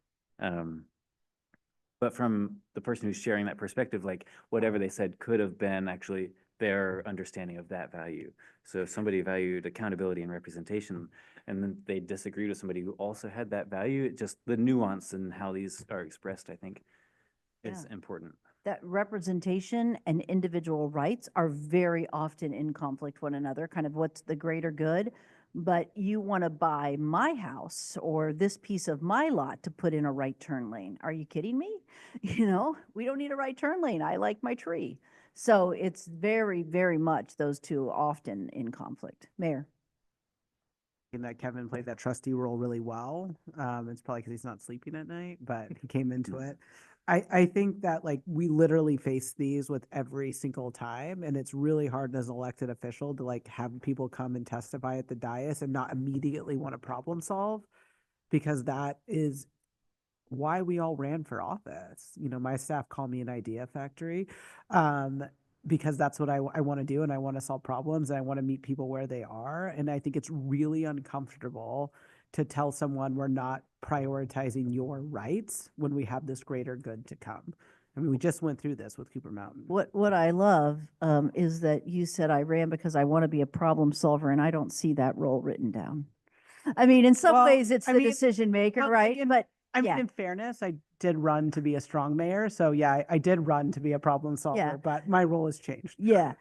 But from the person who's sharing that perspective, like whatever they said could have been actually their understanding of that value. So if somebody valued accountability and representation, and then they disagreed with somebody who also had that value, it just the nuance in how these are expressed, I think, is important. That representation and individual rights are very often in conflict one another, kind of what's the greater good. But you want to buy my house or this piece of my lot to put in a right turn lane. Are you kidding me? You know, we don't need a right turn lane. I like my tree. So it's very, very much those two often in conflict. Mayor. And that Kevin played that trustee role really well. It's probably because he's not sleeping at night, but he came into it. I think that like we literally face these with every single time, and it's really hard as an elected official to like have people come and testify at the dais and not immediately want to problem solve, because that is why we all ran for office. You know, my staff call me an idea factory. Because that's what I want to do, and I want to solve problems, and I want to meet people where they are. And I think it's really uncomfortable to tell someone we're not prioritizing your rights when we have this greater good to come. I mean, we just went through this with Cooper Mountain. What I love is that you said I ran because I want to be a problem solver, and I don't see that role written down. I mean, in some Well, ways, it's I the mean, decision maker, no, right? But I mean, yeah. in fairness, I did run to be a strong mayor. So yeah, I did run to be a problem solver, Yeah. but my role has changed. Yeah,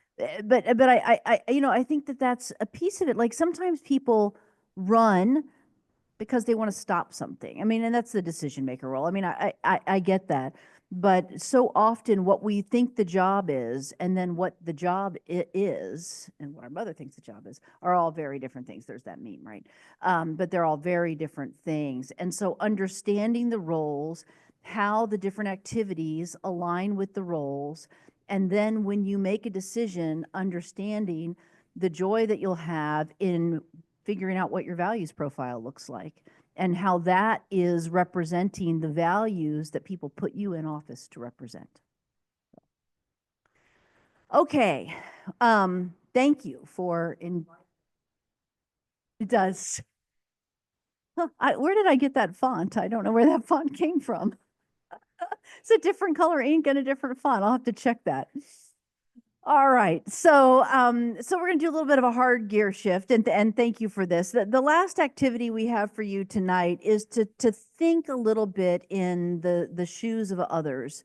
but I you know, I think that that's a piece of it. Like sometimes people run because they want to stop something. I mean, and that's the decision maker role. I mean, I get that. But so often what we think the job is and then what the job is and what our mother thinks the job is are all very different things. There's that meme, right? But they're all very different things. And so understanding the roles, how the different activities align with the roles, and then when you make a decision, understanding the joy that you'll have in figuring out what your values profile looks like and how that is representing the values that people put you in office to represent. Okay, thank you for it does. Huh, where did I get that font? I don't know where that font came from. It's a different color ink and a different font. I'll have to check that. All right, so so we're gonna do a little bit of a hard gear shift, and thank you for this. The last activity we have for you tonight is to think a little bit in the shoes of others,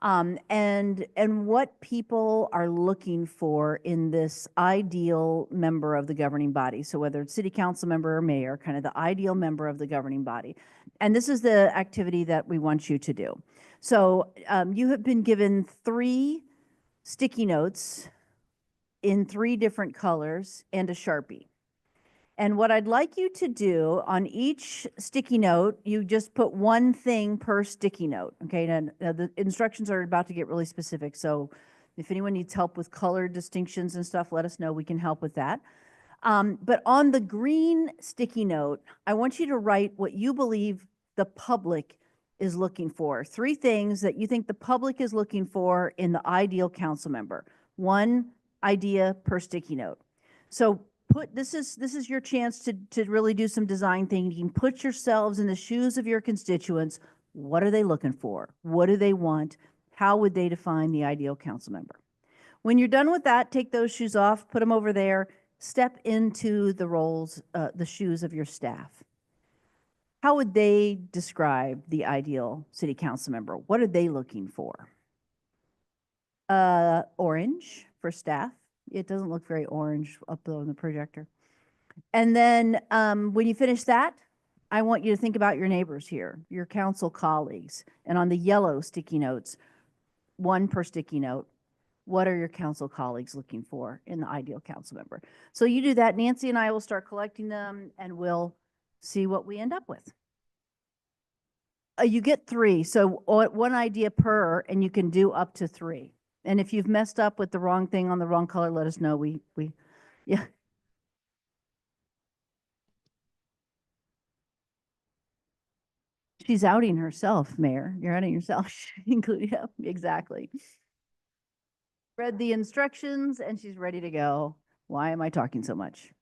and what people are looking for in this ideal member of the governing body. So whether it's city council member or mayor, kind of the ideal member of the governing body. And this is the activity that we want you to do. So you have been given 3 sticky notes in 3 different colors and a Sharpie. And what I'd like you to do on each sticky note, you just put one thing per sticky note. Okay, now the instructions are about to get really specific. So if anyone needs help with color distinctions and stuff, let us know. We can help with that. But on the green sticky note, I want you to write what you believe the public is looking for. 3 things that you think the public is looking for in the ideal council member. 1 idea per sticky note. So this is your chance to really do some design thinking. Put yourselves in the shoes of your constituents. What are they looking for? What do they want? How would they define the ideal council member? When you're done with that, take those shoes off, put them over there, step into the roles, the shoes of your staff. How would they describe the ideal city council member? What are they looking for? Orange for staff. It doesn't look very orange up there on the projector. And then when you finish that, I want you to think about your neighbors here, your council colleagues. And on the yellow sticky notes, one per sticky note, what are your council colleagues looking for in the ideal council member? So you do that. Nancy and I will start collecting them and we'll see what we end up with. You get 3, so one idea per, and you can do up to 3. And if you've messed up with the wrong thing on the wrong color, let us know. Yeah. She's outing herself, Mayor. You're outing yourself, including, yeah, exactly. Read the instructions and she's ready to go. Why am I talking so much?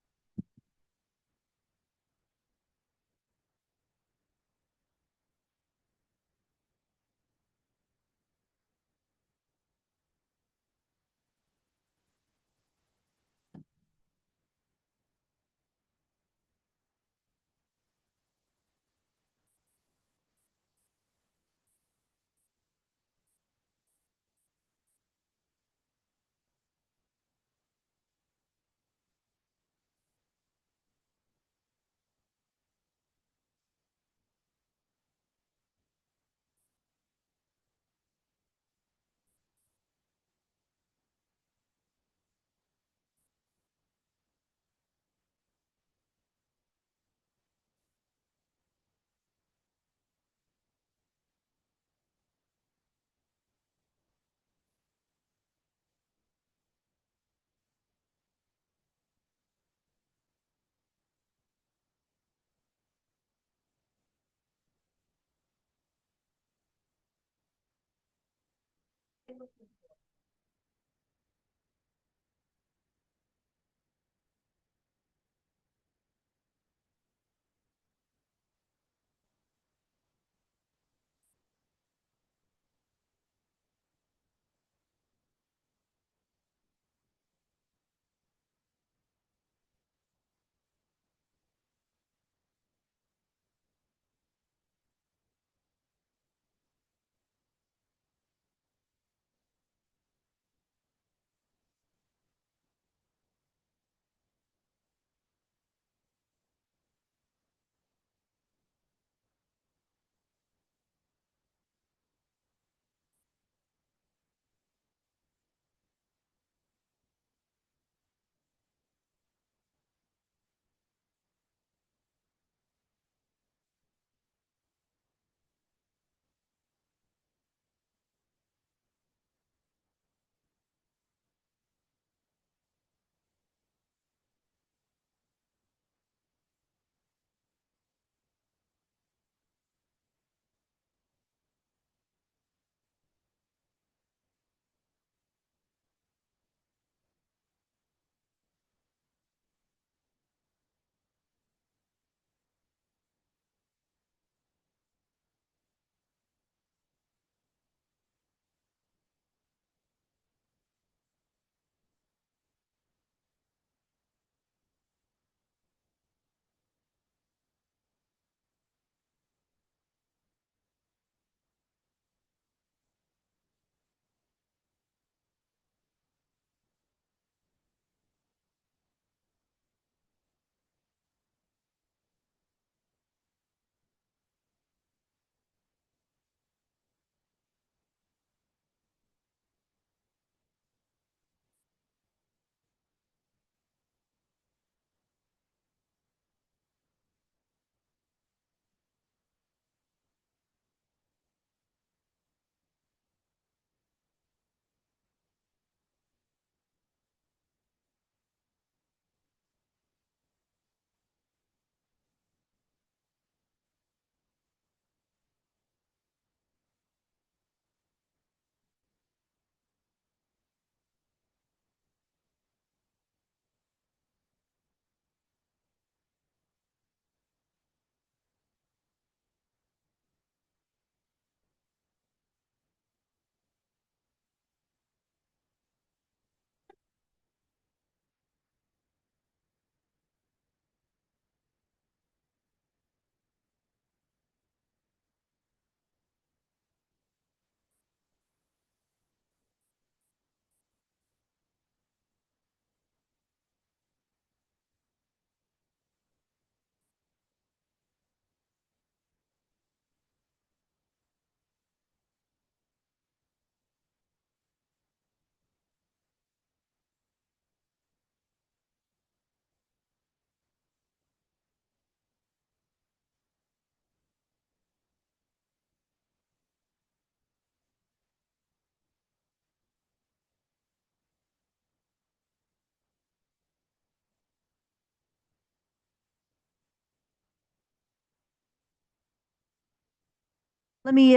let me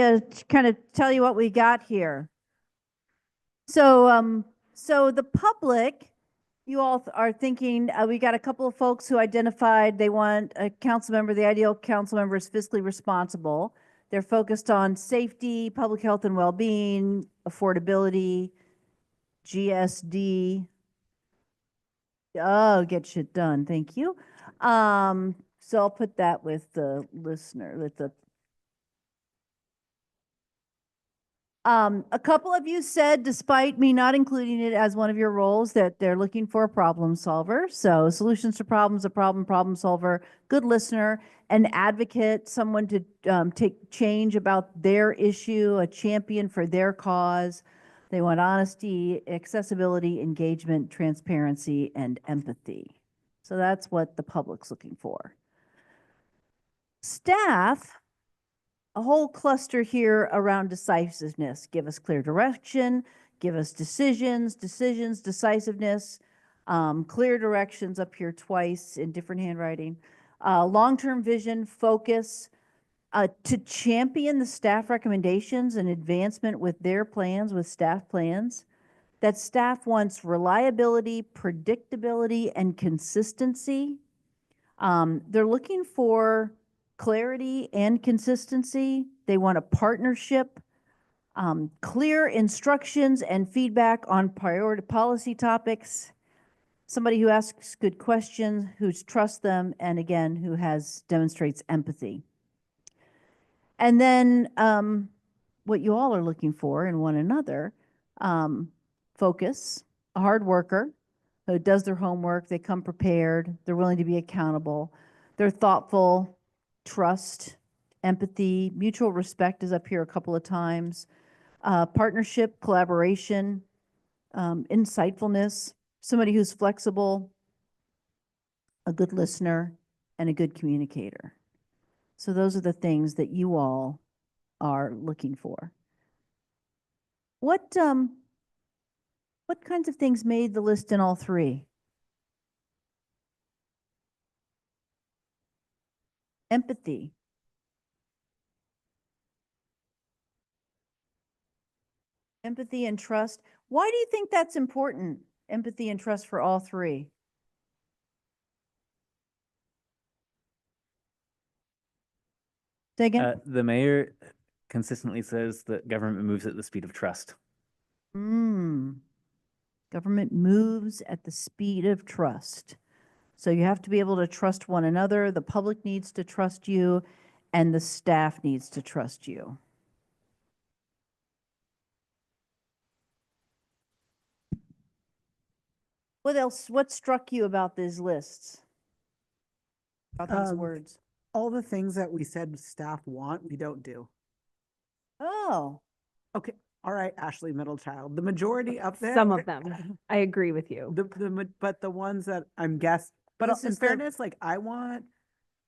kind of tell you what we got here. So, so the public, you all are thinking, we got a couple of folks who identified they want a council member, the ideal council member is fiscally responsible. They're focused on safety, public health and well-being, affordability, GSD. Oh, get shit done. Thank you. So I'll put that with the listener, with the. A couple of you said, despite me not including it as one of your roles, that they're looking for a problem solver. So solutions to problems, a problem solver, good listener, an advocate, someone to take change about their issue, a champion for their cause. They want honesty, accessibility, engagement, transparency, and empathy. So that's what the public's looking for. Staff, a whole cluster here around decisiveness. Give us clear direction, give us decisions, decisiveness, clear directions up here twice in different handwriting. Long-term vision, focus, to champion the staff recommendations and advancement with their plans, with staff plans. That staff wants reliability, predictability, and consistency. They're looking for clarity and consistency. They want a partnership, clear instructions and feedback on priority policy topics, somebody who asks good questions, who trusts them, and again, who demonstrates empathy. And then what you all are looking for in one another, focus, a hard worker who does their homework, they come prepared, they're willing to be accountable, they're thoughtful, trust, empathy, mutual respect is up here a couple of times, partnership, collaboration, insightfulness, somebody who's flexible, a good listener, and a good communicator. So those are the things that you all are looking for. What kinds of things made the list in all three? Empathy. Empathy and trust. Why do you think that's important? Empathy and trust for all three? Say again? The mayor consistently says that government moves at the speed of trust. Government moves at the speed of trust. So you have to be able to trust one another. The public needs to trust you, and the staff needs to trust you. What else? What struck you about these lists? About these words? All the things that we said staff want, we don't do. Oh, Okay, all right, Ashley Middlechild, the majority up there. Some of them. I agree with you. But the ones that I'm but This in is the- fairness, like I want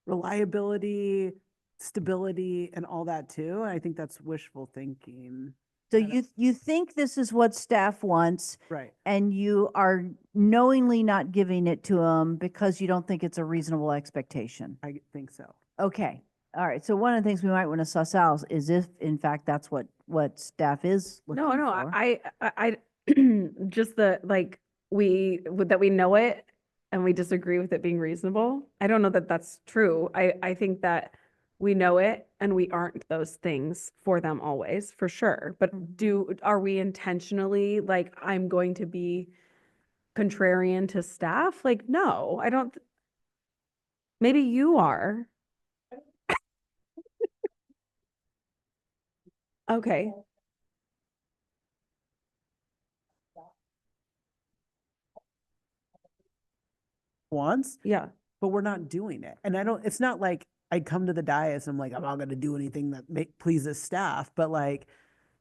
reliability, stability, and all that too. And I think that's wishful thinking. so I don't- you think this is what staff wants, Right. and you are knowingly not giving it to them because you don't think it's a reasonable expectation? I think so. Okay, all right. So one of the things we might want to suss out is if, in fact, that's what staff is looking No, for. no, I just that we know it and we disagree with it being reasonable. I don't know that that's true. I think that we know it and we aren't those things for them always, for sure. But are we intentionally like, I'm going to be contrarian to staff? Like, no, I don't. Maybe you are. Okay. Wants, Yeah. but we're not doing it. And it's not like I come to the dais and I'm like, I'm not going to do anything that pleases staff, but like,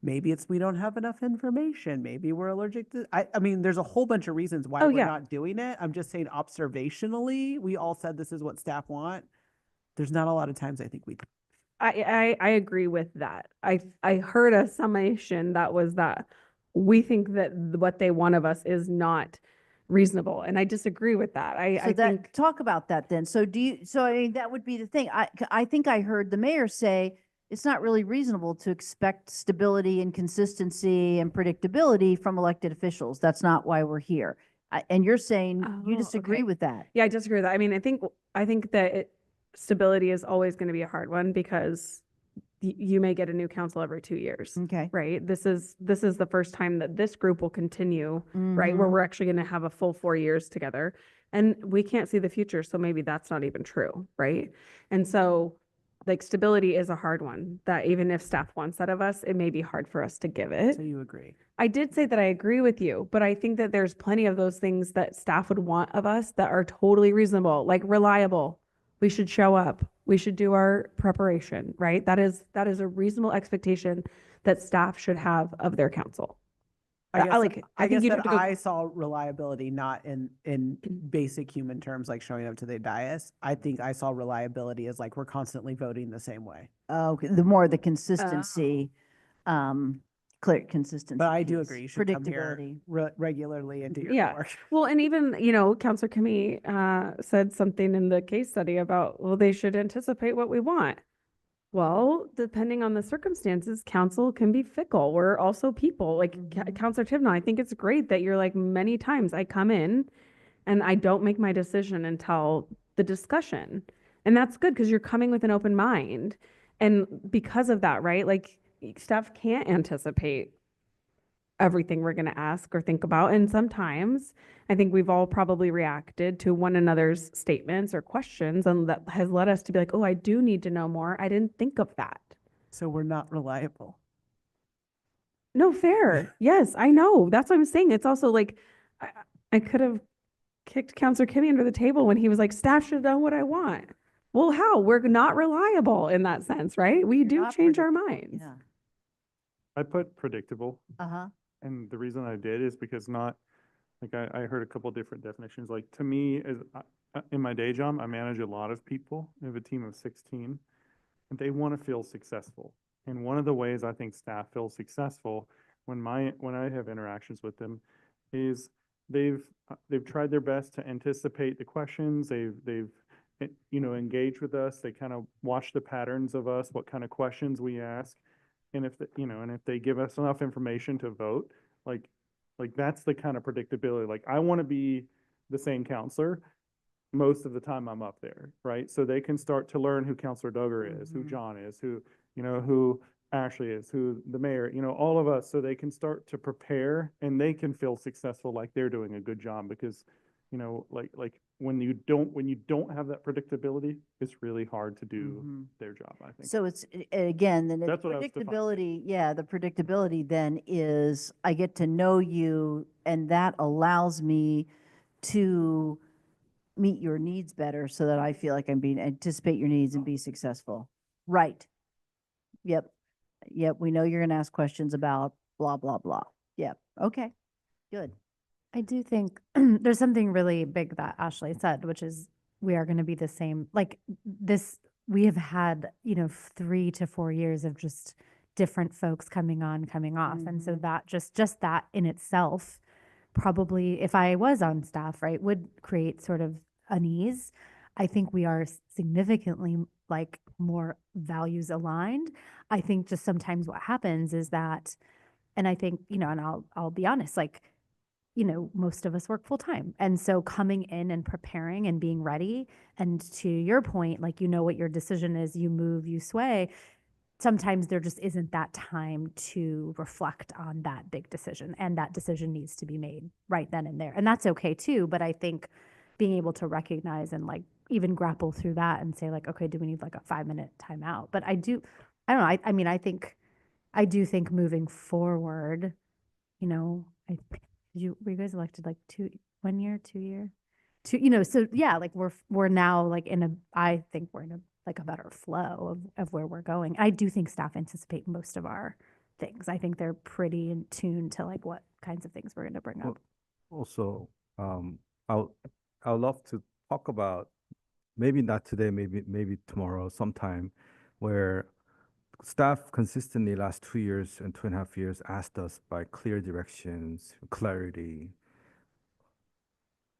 maybe it's we don't have enough information. Maybe we're allergic to, I mean, there's a whole bunch of reasons why Oh, we're yeah. not doing it. I'm just saying observationally, we all said this is what staff want. There's not a lot of times I think we. I agree with that. I heard a summation that was that we think that what they want of us is not reasonable, and I disagree with that. So I that, think talk about that then. So I mean, that would be the thing. I think I heard the mayor say, it's not really reasonable to expect stability and consistency and predictability from elected officials. That's not why we're here. And you're saying you Oh, disagree okay. with that. Yeah, I disagree with that. I mean, I think that stability is always going to be a hard one because you may get a new council every 2 years. Okay. Right? This is the first time that this group will continue, right? Where Mhm. we're actually going to have a full 4 years together. And we can't see the future, so maybe that's not even true, right? And so like stability is a hard one that even if staff wants that of us, it may be hard for us to give it. So you agree? I did say that I agree with you, but I think that there's plenty of those things that staff would want of us that are totally reasonable, like reliable. We should show up. We should do our preparation, right? That is a reasonable expectation that staff should have of their council. I guess, I I think guess you'd that have to go. I saw reliability not in basic human terms, like showing up to the dais. I think I saw reliability as like we're constantly voting the same way. Okay, the more the consistency, clear consistency. But I do piece, agree, you should come here predictability. regularly and do your Yeah. work. Well, and even, Counselor Kimmy said something in the case study about, well, they should anticipate what we want. Well, depending on the circumstances, council can be fickle. We're also people. Like Counselor Tivna, I think it's great that you're like, many times I come in and I don't make my decision until the discussion. And that's good because you're coming with an open mind. And because of that, right? Like staff can't anticipate everything we're going to ask or think about. And sometimes I think we've all probably reacted to one another's statements or questions, and that has led us to be like, oh, I do need to know more. I didn't think of that. So we're not reliable. No, fair. Yes, I know. That's what I'm saying. It's also like, I could have kicked Counselor Kimmy under the table when he was like, staff should know what I want. Well, how? We're not reliable in that sense, right? We You're do not change our predictable, minds. Yeah. I put predictable. Uh-huh. And the reason I did is because I heard a couple different definitions. Like to me, in my day job, I manage a lot of people. I have a team of 16, and they want to feel successful. And one of the ways I think staff feel successful when I have interactions with them is they've tried their best to anticipate the questions. They've engaged with us. They kind of watch the patterns of us, what kind of questions we ask. And if they give us enough information to vote, like that's the kind of predictability. Like I want to be the same counselor most of the time I'm up there, right? So they can start to learn who Counselor Duggar is, who John is, who Ashley is, who the mayor, all of us, so they can start to prepare and they can feel successful, like they're doing a good job because, like when you don't have that predictability, it's really hard to do their job, I think. So it's, again, then the That's what I was defining. predictability, yeah, the predictability then is I get to know you and that allows me to meet your needs better so that I feel like anticipate your needs and be successful. Right. Yep. Yep. We know you're going to ask questions about blah, blah, blah. Yep. Okay. Good. I do think there's something really big that Ashley said, which is we are going to be the same. Like this, we have had, 3 to 4 years of just different folks coming on, coming off. And so that just that in itself, probably if I was on staff, right, would create sort of unease. I think we are significantly like more values aligned. I think just sometimes what happens is that, and I think, and I'll be honest, like, most of us work full time. And so coming in and preparing and being ready, and to your point, like, what your decision is, you move, you sway. Sometimes there just isn't that time to reflect on that big decision, and that decision needs to be made right then and there. And that's okay too. But I think being able to recognize and like even grapple through that and say like, okay, do we need like a 5-minute timeout? But I don't know. I mean, I do think moving forward, were you guys elected like 1 year, 2 year? So yeah, like we're now like I think we're in a better flow of where we're going. I do think staff anticipate most of our things. I think they're pretty in tune to like what kinds of things we're going to bring up. Also, I would love to talk about, maybe not today, maybe tomorrow sometime, where staff consistently last 2 years and 2.5 years asked us by clear directions, clarity,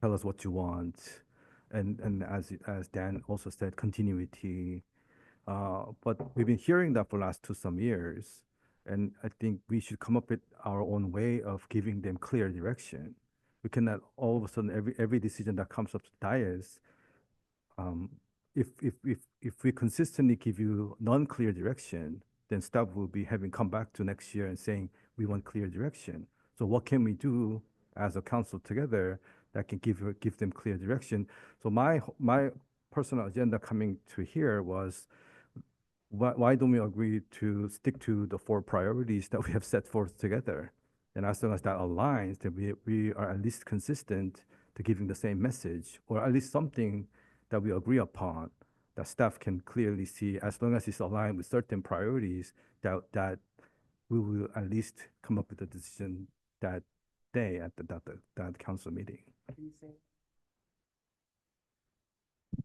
tell us what you want, and as Dan also said, continuity. But we've been hearing that for last some years. And I think we should come up with our own way of giving them clear direction. We cannot all of a sudden, every decision that comes up to dais, if we consistently give you non-clear direction, then staff will be having come back to next year and saying, we want clear direction. So what can we do as a council together that can give them clear direction? So my personal agenda coming to here was, why don't we agree to stick to the 4 priorities that we have set forth together? And as long as that aligns, then we are at least consistent to giving the same message, or at least something that we agree upon, that staff can clearly see, as long as it's aligned with certain priorities, that we will at least come up with a decision that day at that council meeting.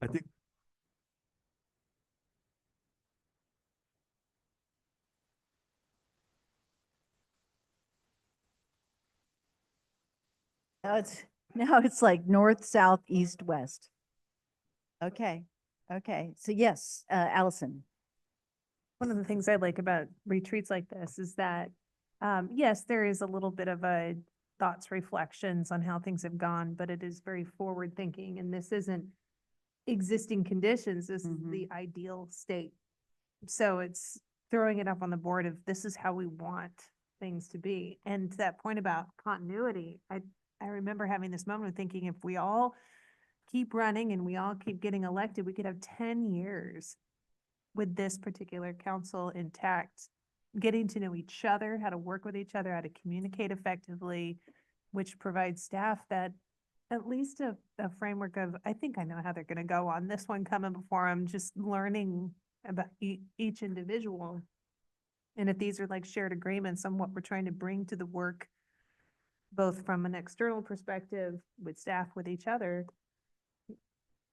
I think Now it's like north, south, east, west. Okay, okay. So yes, Allison. One of the things I like about retreats like this is that, yes, there is a little bit of a thoughts, reflections on how things have gone, but it is very forward thinking. And this isn't existing conditions. This is Mhm. the ideal state. So it's throwing it up on the board of this is how we want things to be. And to that point about continuity, I remember having this moment of thinking if we all keep running and we all keep getting elected, we could have 10 years with this particular council intact, getting to know each other, how to work with each other, how to communicate effectively, which provides staff that at least a framework of, I think I know how they're going to go on this one coming before I'm just learning about each individual. And if these are like shared agreements on what we're trying to bring to the work, both from an external perspective with staff, with each other, you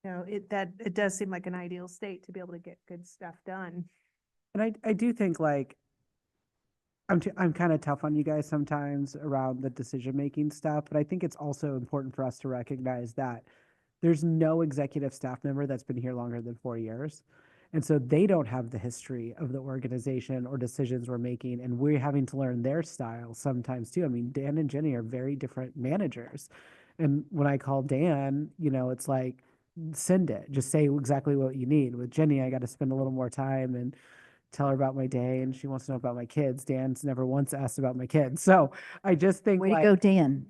know, it does seem like an ideal state to be able to get good stuff done. And I do think like, I'm kind of tough on you guys sometimes around the decision-making stuff, but I think it's also important for us to recognize that there's no executive staff member that's been here longer than 4 years. And so they don't have the history of the organization or decisions we're making, and we're having to learn their style sometimes too. I mean, Dan and Jenny are very different managers. And when I call Dan, you know, it's like, send it, just say exactly what you need. With Jenny, I got to spend a little more time and tell her about my day, and she wants to know about my kids. Dan's never once asked about my kids. So I just think Way to go, Dan.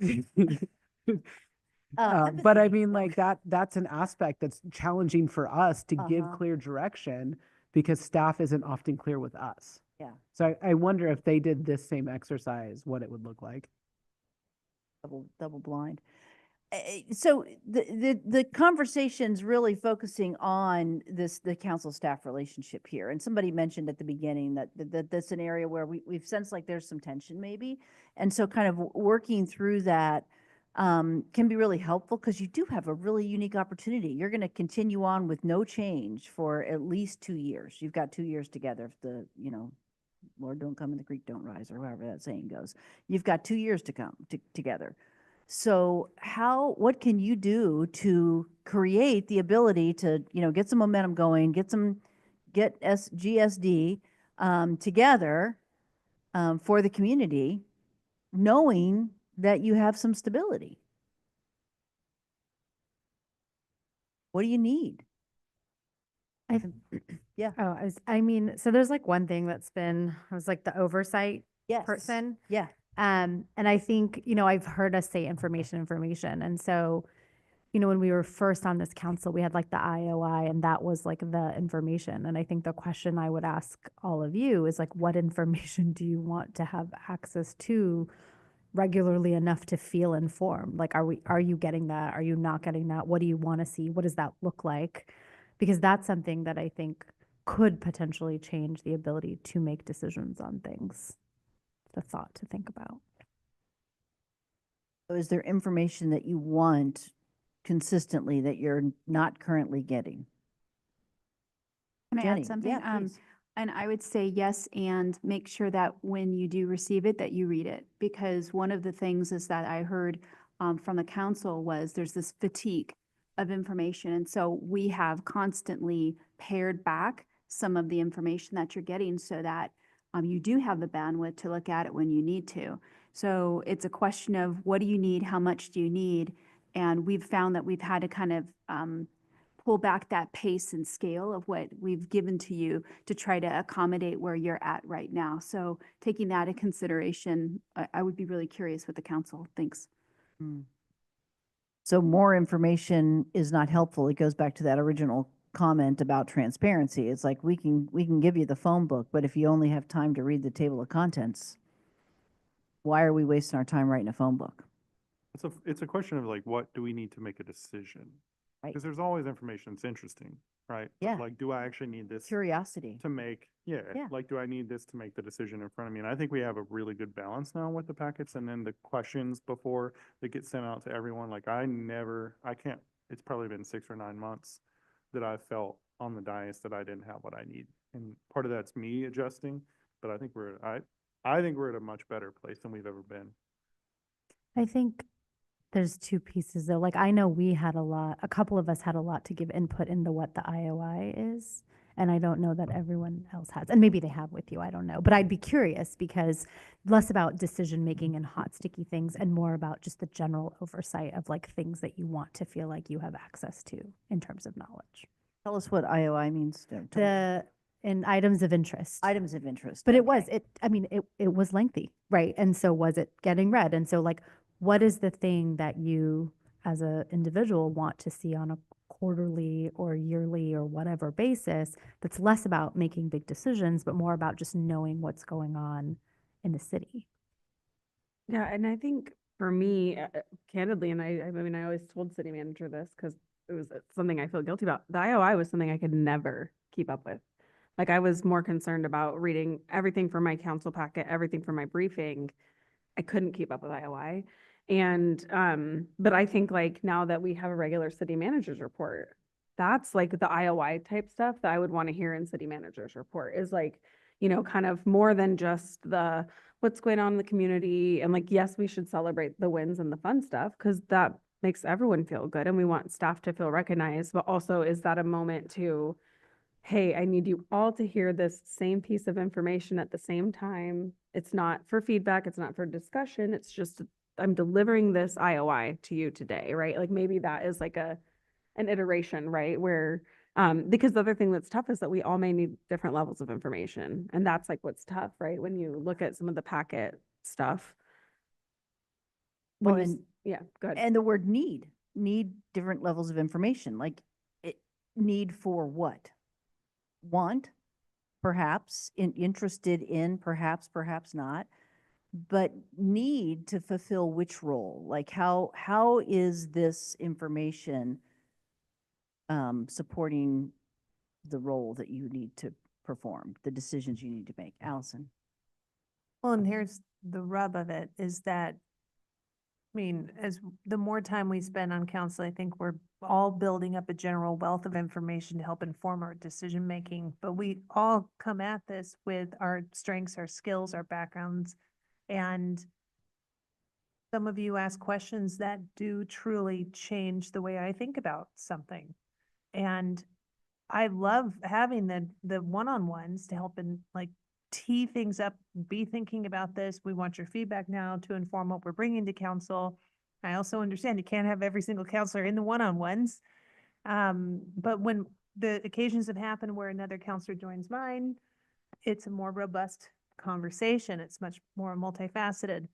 but I mean, like that's an aspect that's challenging for us to give Uh-huh. clear direction because staff isn't often clear with us. Yeah. So I wonder if they did this same exercise, what it would look like. Double blind. So the conversation's really focusing on the council staff relationship here. And somebody mentioned at the beginning that that's an area where we've sensed like there's some tension maybe. And so kind of working through that can be really helpful because you do have a really unique opportunity. You're going to continue on with no change for at least 2 years. You've got 2 years together if the, you know, Lord don't come and the creek don't rise, or however that saying goes. You've got 2 years to come together. So what can you do to create the ability to, you know, get some momentum going, get GSD together for the community, knowing that you have some stability? What do you need? Yeah. Oh, I mean, so there's like one thing that's been, I was like the oversight Yes. person. Yeah. And I think, you know, I've heard us say information. And so, you know, when we were first on this council, we had like the IOI and that was like the information. And I think the question I would ask all of you is like, what information do you want to have access to regularly enough to feel informed? Like, are you getting that? Are you not getting that? What do you want to see? What does that look like? Because that's something that I think could potentially change the ability to make decisions on things. The thought to think about. So is there information that you want consistently that you're not currently getting? Can I Jenny, add something? yeah, please. And I would say yes, and make sure that when you do receive it, that you read it. Because one of the things is that I heard from the council was there's this fatigue of information. And so we have constantly pared back some of the information that you're getting so that you do have the bandwidth to look at it when you need to. So it's a question of what do you need, how much do you need? And we've found that we've had to kind of pull back that pace and scale of what we've given to you to try to accommodate where you're at right now. So taking that into consideration, I would be really curious what the council thinks. So more information is not helpful. It goes back to that original comment about transparency. It's like we can give you the phone book, but if you only have time to read the table of contents, why are we wasting our time writing a phone book? It's a question of like, what do we need to make a decision? Right. Because there's always information that's interesting, right? But, Yeah. like, do I actually need this Curiosity. to make, Yeah. like, do I need this to make the decision in front of me? And I think we have a really good balance now with the packets and then the questions before they get sent out to everyone. Like, it's probably been 6 or 9 months that I felt on the dais that I didn't have what I need. And part of that's me adjusting, but I think I think we're at a much better place than we've ever been. I think there's two pieces though. Like I know a couple of us had a lot to give input into what the IOI is. And I don't know that everyone else has, and maybe they have with you, I don't know. But I'd be curious because less about decision making and hot sticky things and more about just the general oversight of like things that you want to feel like you have access to in terms of knowledge. Tell us what IOI means. In items of interest. Items of interest. But okay. it was lengthy, right? And so was it getting read? And so like, what is the thing that you as an individual want to see on a quarterly or yearly or whatever basis that's less about making big decisions, but more about just knowing what's going on in the city? Yeah, and I think for me, candidly, and I mean, I always told city manager this because it was something I feel guilty about. The IOI was something I could never keep up with. Like I was more concerned about reading everything from my council packet, everything from my briefing. I couldn't keep up with IOI. And, but I think like now that we have a regular city manager's report, that's like the IOI type stuff that I would want to hear in city manager's report is like, you know, kind of more than just the what's going on in the community. And like, yes, we should celebrate the wins and the fun stuff because that makes everyone feel good and we want staff to feel recognized, but also is that a moment to, hey, I need you all to hear this same piece of information at the same time. It's not for feedback. It's not for discussion. It's just, I'm delivering this IOI to you today, right? Like maybe that is like an iteration, right? Where, because the other thing that's tough is that we all may need different levels of information. And that's like what's tough, right? When you look at some of the packet stuff. Well, Yeah, go ahead. and the word need different levels of information, like need for what? Want, perhaps, interested in, perhaps not, but need to fulfill which role? Like how is this information supporting the role that you need to perform, the decisions you need to make? Allison? Well, and here's the rub of it is that, I mean, as the more time we spend on council, I think we're all building up a general wealth of information to help inform our decision making. But we all come at this with our strengths, our skills, our backgrounds. And some of you ask questions that do truly change the way I think about something. And I love having the one-on-ones to help in like tee things up, be thinking about this. We want your feedback now to inform what we're bringing to council. I also understand you can't have every single counselor in the one-on-ones. But when the occasions have happened where another counselor joins mine, it's a more robust conversation. It's much more multifaceted.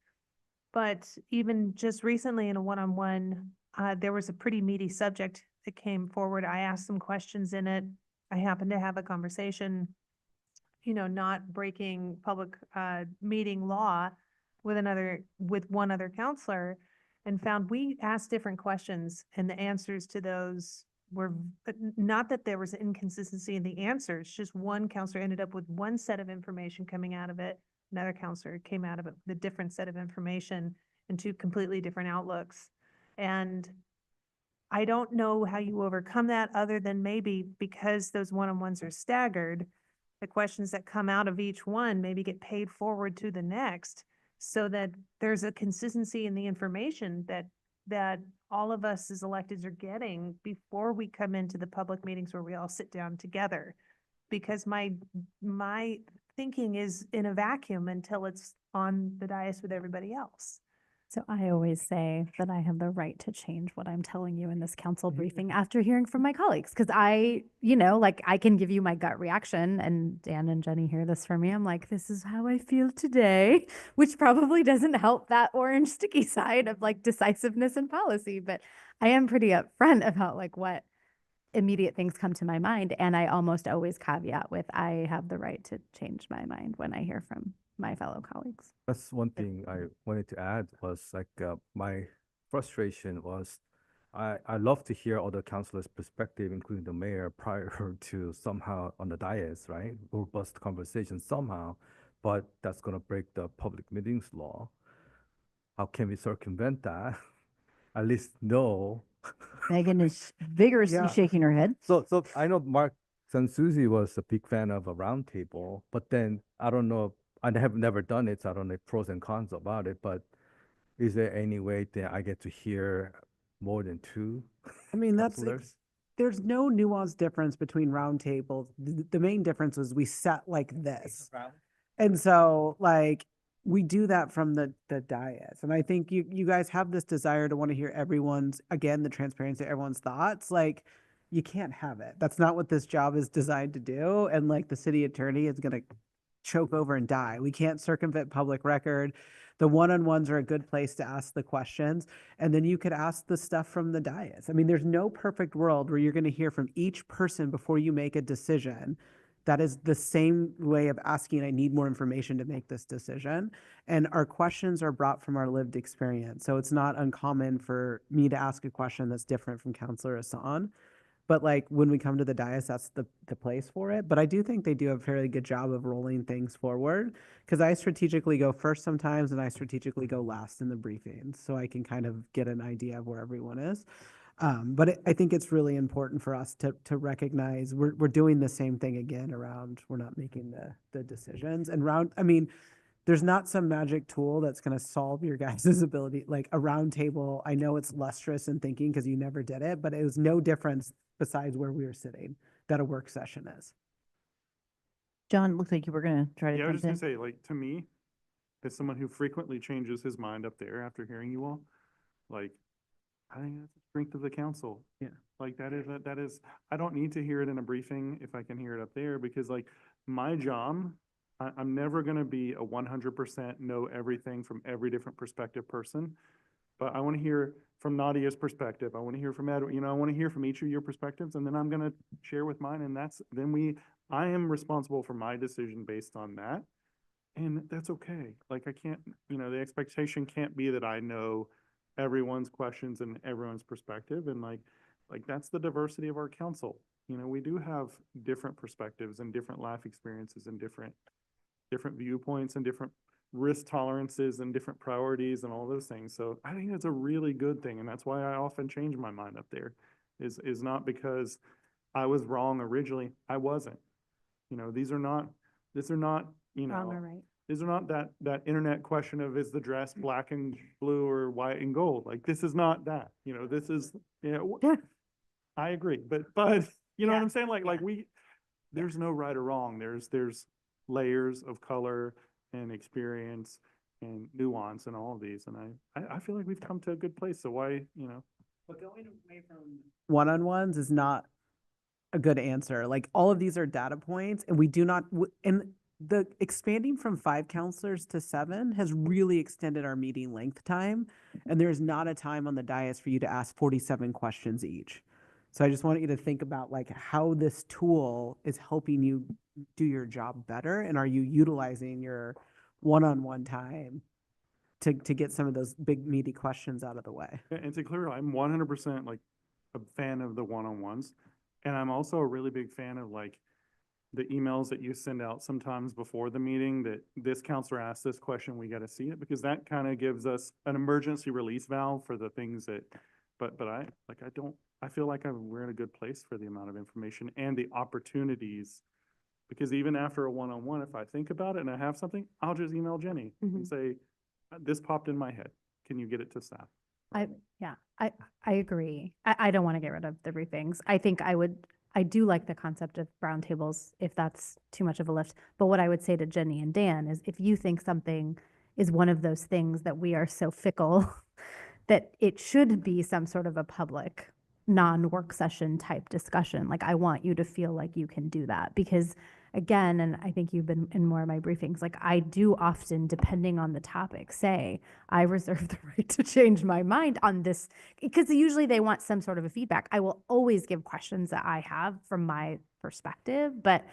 But even just recently in a one-on-one, there was a pretty meaty subject that came forward. I asked some questions in it. I happened to have a conversation, you know, not breaking public meeting law with one other counselor, and found we asked different questions and the answers to those were not that there was inconsistency in the answers, just one counselor ended up with one set of information coming out of it. Another counselor came out of it with a different set of information and two completely different outlooks. And I don't know how you overcome that other than maybe because those one-on-ones are staggered, the questions that come out of each one maybe get paid forward to the next so that there's a consistency in the information that all of us as electeds are getting before we come into the public meetings where we all sit down together. because my thinking is in a vacuum until it's on the dais with everybody else. So I always say that I have the right to change what I'm telling you in this council briefing after hearing from my colleagues. Because I can give you my gut reaction, and Dan and Jenny hear this from me. I'm like, this is how I feel today, which probably doesn't help that orange sticky side of like decisiveness and policy. But I am pretty upfront about like what immediate things come to my mind. And I almost always caveat with, I have the right to change my mind when I hear from my fellow colleagues. That's one thing I wanted to add was like my frustration was I love to hear other councilors' perspective, including the mayor, prior to somehow on the dais, right? Robust conversation somehow, but that's gonna break the public meetings law. How can we circumvent that? At least know. Megan is vigorously Yeah. shaking her head. So I know Mark Sansuzi was a big fan of a roundtable, but then I don't know, I have never done it, so I don't know pros and cons about it, but is there any way that I get to hear more than two I mean, councilors? there's no nuanced difference between roundtables. The main difference is we set like this. And so like we do that from the dais. And I think you guys have this desire to want to hear everyone's, again, the transparency, everyone's thoughts. Like you can't have it. That's not what this job is designed to do. And like the city attorney is going to choke over and die. We can't circumvent public record. The one-on-ones are a good place to ask the questions. And then you could ask the stuff from the dais. I mean, there's no perfect world where you're going to hear from each person before you make a decision. That is the same way of asking, I need more information to make this decision. And our questions are brought from our lived experience. So it's not uncommon for me to ask a question that's different from Counselor Hassan. But like when we come to the dais, that's the place for it. But I do think they do a fairly good job of rolling things forward because I strategically go first sometimes and I strategically go last in the briefings. So I can kind of get an idea of where everyone is. But I think it's really important for us to recognize we're doing the same thing again around, we're not making the decisions and I mean, there's not some magic tool that's going to solve your guys' ability, like a round table. I know it's lustrous in thinking because you never did it, but it was no difference besides where we were sitting that a work session is. John, looks like you were going to try to Yeah, I was jump just gonna in. say, like, to me, as someone who frequently changes his mind up there after hearing you all, like, I think that's the strength of the council. Yeah. Like, that is, I don't need to hear it in a briefing if I can hear it up there, because like, my job, I'm never gonna be a 100% know everything from every different perspective person. But I want to hear from Nadia's perspective. I want to hear from Ed, I want to hear from each of your perspectives, and then I'm gonna share with mine, and I am responsible for my decision based on that. And that's okay. Like I can't, the expectation can't be that I know everyone's questions and everyone's perspective. And like that's the diversity of our council. We do have different perspectives and different life experiences and different viewpoints and different risk tolerances and different priorities and all those things. So I think that's a really good thing. And that's why I often change my mind up there is not because I was wrong originally. I wasn't. These are not, Wrong or right. these are not that internet question of is the dress black and blue or white and gold? Like, this is not that, this is, I agree, but you know what I'm saying? Like there's no right or wrong. There's layers of color and experience and nuance and all of these. And I feel like we've come to a good place. So why, But going away from one-on-ones is not a good answer. Like all of these are data points and we do not, and the expanding from 5 counselors to 7 has really extended our meeting length time. And there's not a time on the dais for you to ask 47 questions each. So I just want you to think about like how this tool is helping you do your job better. And are you utilizing your one-on-one time to get some of those big meaty questions out of the way? and to clear, I'm 100% like a fan of the one-on-ones. And I'm also a really big fan of like the emails that you send out sometimes before the meeting that this counselor asked this question, we got to see it, because that kind of gives us an emergency release valve for the things that, but I feel like we're in a good place for the amount of information and the opportunities. Because even after a one-on-one, if I think about it and I have something, I'll just email Jenny and say, this popped in my head. Can you get it to staff? I agree. I don't want to get rid of the briefings. I think I would I do like the concept of roundtables if that's too much of a lift. But what I would say to Jenny and Dan is if you think something is one of those things that we are so fickle that it should be some sort of a public non-work session type discussion. Like I want you to feel like you can do that because again, and I think you've been in more of my briefings, like I do often, depending on the topic, say, I reserve the right to change my mind on this, because usually they want some sort of a feedback. I will always give questions that I have from my perspective, but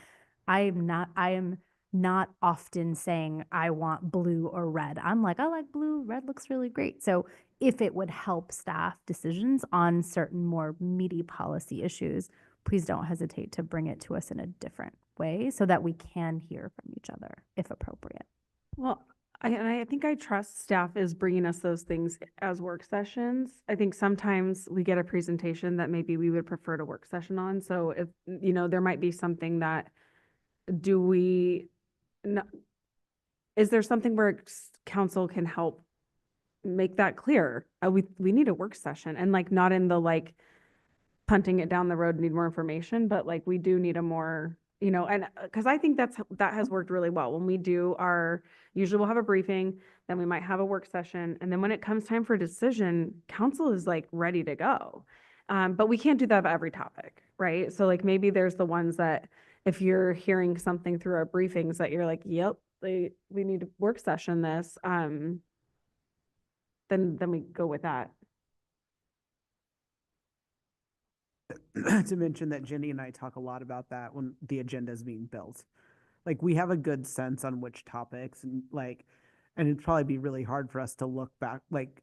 I am not often saying I want blue or red. I'm like, I like blue, red looks really great. So if it would help staff decisions on certain more meaty policy issues, please don't hesitate to bring it to us in a different way so that we can hear from each other if appropriate. Well, I think I trust staff is bringing us those things as work sessions. I think sometimes we get a presentation that maybe we would prefer to work session on. So if, there might be something that, is there something where council can help make that clear? We need a work session and like not in the like punting it down the road, need more information, but like we do need a more, and because I think that has worked really well. When we do usually we'll have a briefing, then we might have a work session. And then when it comes time for a decision, council is like ready to go. But we can't do that about every topic, right? So like maybe there's the ones that if you're hearing something through our briefings that you're like, yep, we need to work session this, then we go with that. To mention that Jenny and I talk a lot about that when the agenda is being built. Like we have a good sense on which topics and it'd probably be really hard for us to look back, like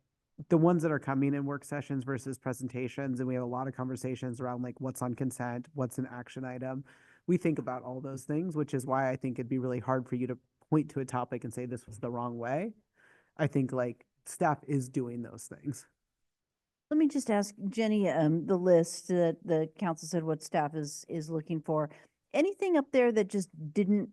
the ones that are coming in work sessions versus presentations. And we have a lot of conversations around like what's on consent, what's an action item. We think about all those things, which is why I think it'd be really hard for you to point to a topic and say this was the wrong way. I think like staff is doing those things. Let me just ask Jenny, the list that the council said what staff is looking for. Anything up there that just didn't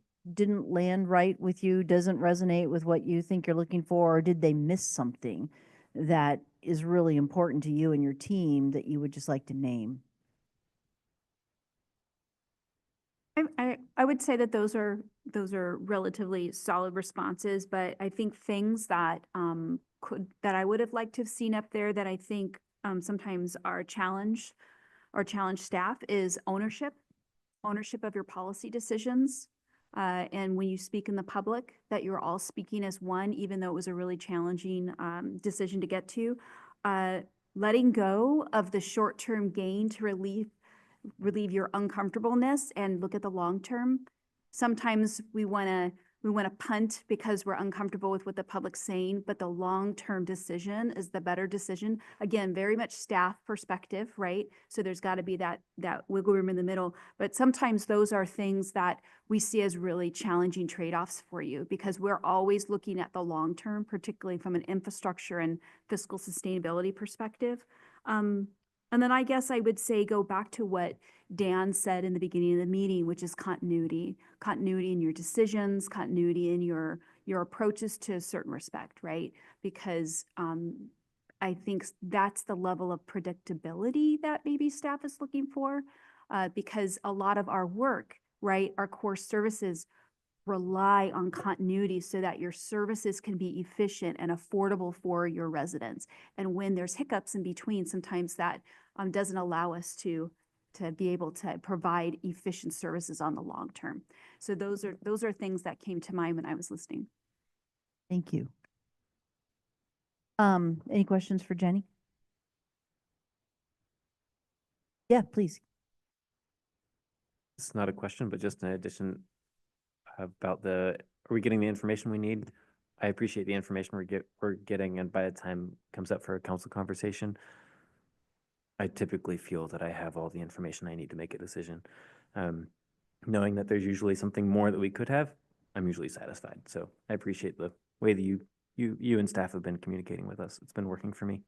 land right with you, doesn't resonate with what you think you're looking for, or did they miss something that is really important to you and your team that you would just like to name? I would say that those are relatively solid responses, but I think things that that I would have liked to have seen up there that I think sometimes are challenge staff is ownership of your policy decisions. And when you speak in the public, that you're all speaking as one, even though it was a really challenging decision to get to. Letting go of the short-term gain to relieve your uncomfortableness and look at the long term. Sometimes we want to punt because we're uncomfortable with what the public's saying, but the long-term decision is the better decision. Again, very much staff perspective, right? So there's got to be that wiggle room in the middle. But sometimes those are things that we see as really challenging trade-offs for you because we're always looking at the long term, particularly from an infrastructure and fiscal sustainability perspective. And then I guess I would say go back to what Dan said in the beginning of the meeting, which is continuity in your decisions, continuity in your approaches to a certain respect, right? Because I think that's the level of predictability that maybe staff is looking for, because a lot of our work, right, our core services rely on continuity so that your services can be efficient and affordable for your residents. And when there's hiccups in between, sometimes that doesn't allow us to be able to provide efficient services on the long term. So those are things that came to mind when I was listening. Thank you. Any questions for Jenny? Yeah, please. It's not a question, but just an addition about are we getting the information we need? I appreciate the information we're getting, and by the time it comes up for a council conversation, I typically feel that I have all the information I need to make a decision. Knowing that there's usually something more that we could have, I'm usually satisfied. So I appreciate the way that you and staff have been communicating with us. It's been working for me.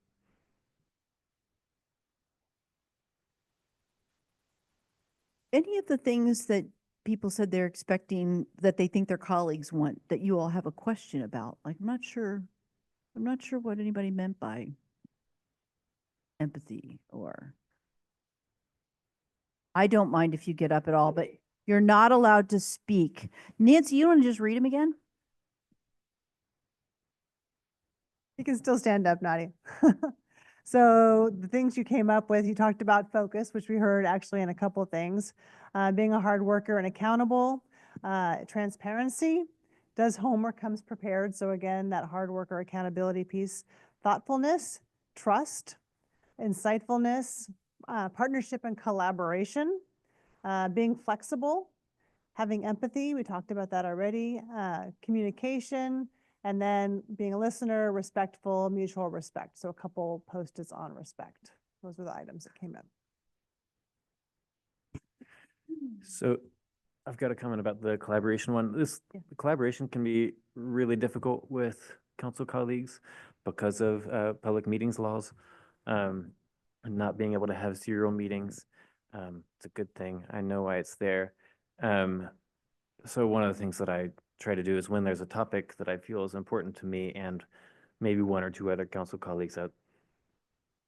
Any of the things that people said they're expecting that they think their colleagues want that you all have a question about? Like, I'm not sure what anybody meant by empathy or. I don't mind if you get up at all, but you're not allowed to speak. Nancy, you want to just read them again? You can still stand up, Nadia. So the things you came up with, you talked about focus, which we heard actually in a couple of things. Being a hard worker and accountable, transparency, does homework, comes prepared. So again, that hard worker accountability piece, thoughtfulness, trust, insightfulness, partnership and collaboration, being flexible, having empathy, we talked about that already, communication, and then being a listener, respectful, mutual respect. So a couple post-its on respect. Those were the items that came in. So I've got a comment about the collaboration one. The collaboration can be really difficult with council colleagues because of public meetings laws, and not being able to have serial meetings. It's a good thing. I know why it's there. So one of the things that I try to do is when there's a topic that I feel is important to me and maybe one or two other council colleagues,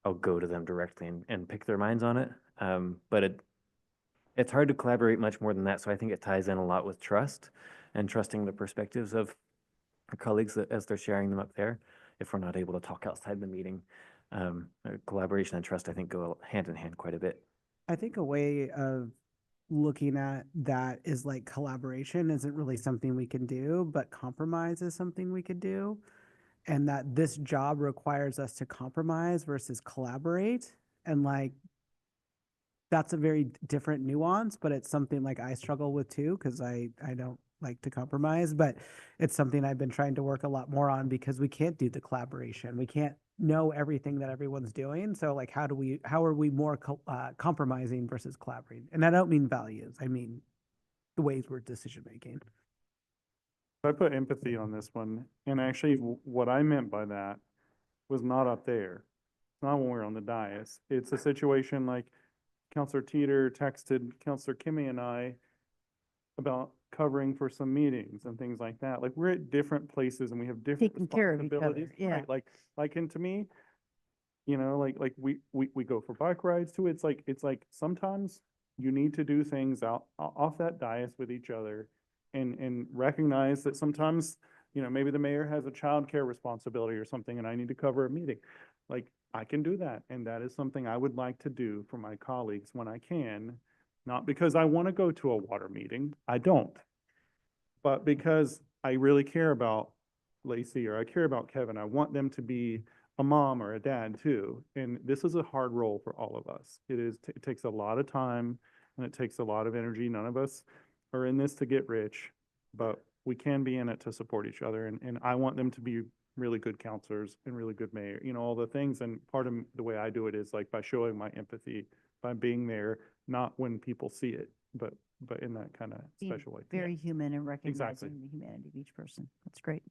I'll go to them directly and pick their minds on it. But it's hard to collaborate much more than that. So I think it ties in a lot with trust and trusting the perspectives of our colleagues as they're sharing them up there. If we're not able to talk outside the meeting, collaboration and trust, I think, go hand in hand quite a bit. I think a way of looking at that is like collaboration isn't really something we can do, but compromise is something we could do. And that this job requires us to compromise versus collaborate. And like, that's a very different nuance, but it's something like I struggle with too, because I don't like to compromise, but it's something I've been trying to work a lot more on because we can't do the collaboration. We can't know everything that everyone's doing. So like, how are we more compromising versus collaborating? And I don't mean values. I mean the ways we're decision making. I put empathy on this one, and actually what I meant by that was not up there. It's not when we're on the dais. It's a situation like Counselor Teeter texted Counselor Kimmy and I about covering for some meetings and things like that. Like, we're at different places and we have different Taking care of each other, responsibilities, yeah. right? Like, and to me, you know, like we go for bike rides too. It's like sometimes you need to do things off that dais with each other and recognize that sometimes, you know, maybe the mayor has a childcare responsibility or something and I need to cover a meeting. Like, I can do that. And that is something I would like to do for my colleagues when I can, not because I want to go to a water meeting. I don't. But because I really care about Lacey or I care about Kevin, I want them to be a mom or a dad too. And this is a hard role for all of us. It takes a lot of time and it takes a lot of energy. None of us are in this to get rich, but we can be in it to support each other. And I want them to be really good counselors and really good mayor, you know, all the things. And part of the way I do it is like by showing my empathy, by being there, not when people see it, but in that kind of Being special way. very human and Exactly. recognizing the humanity of each person. That's great.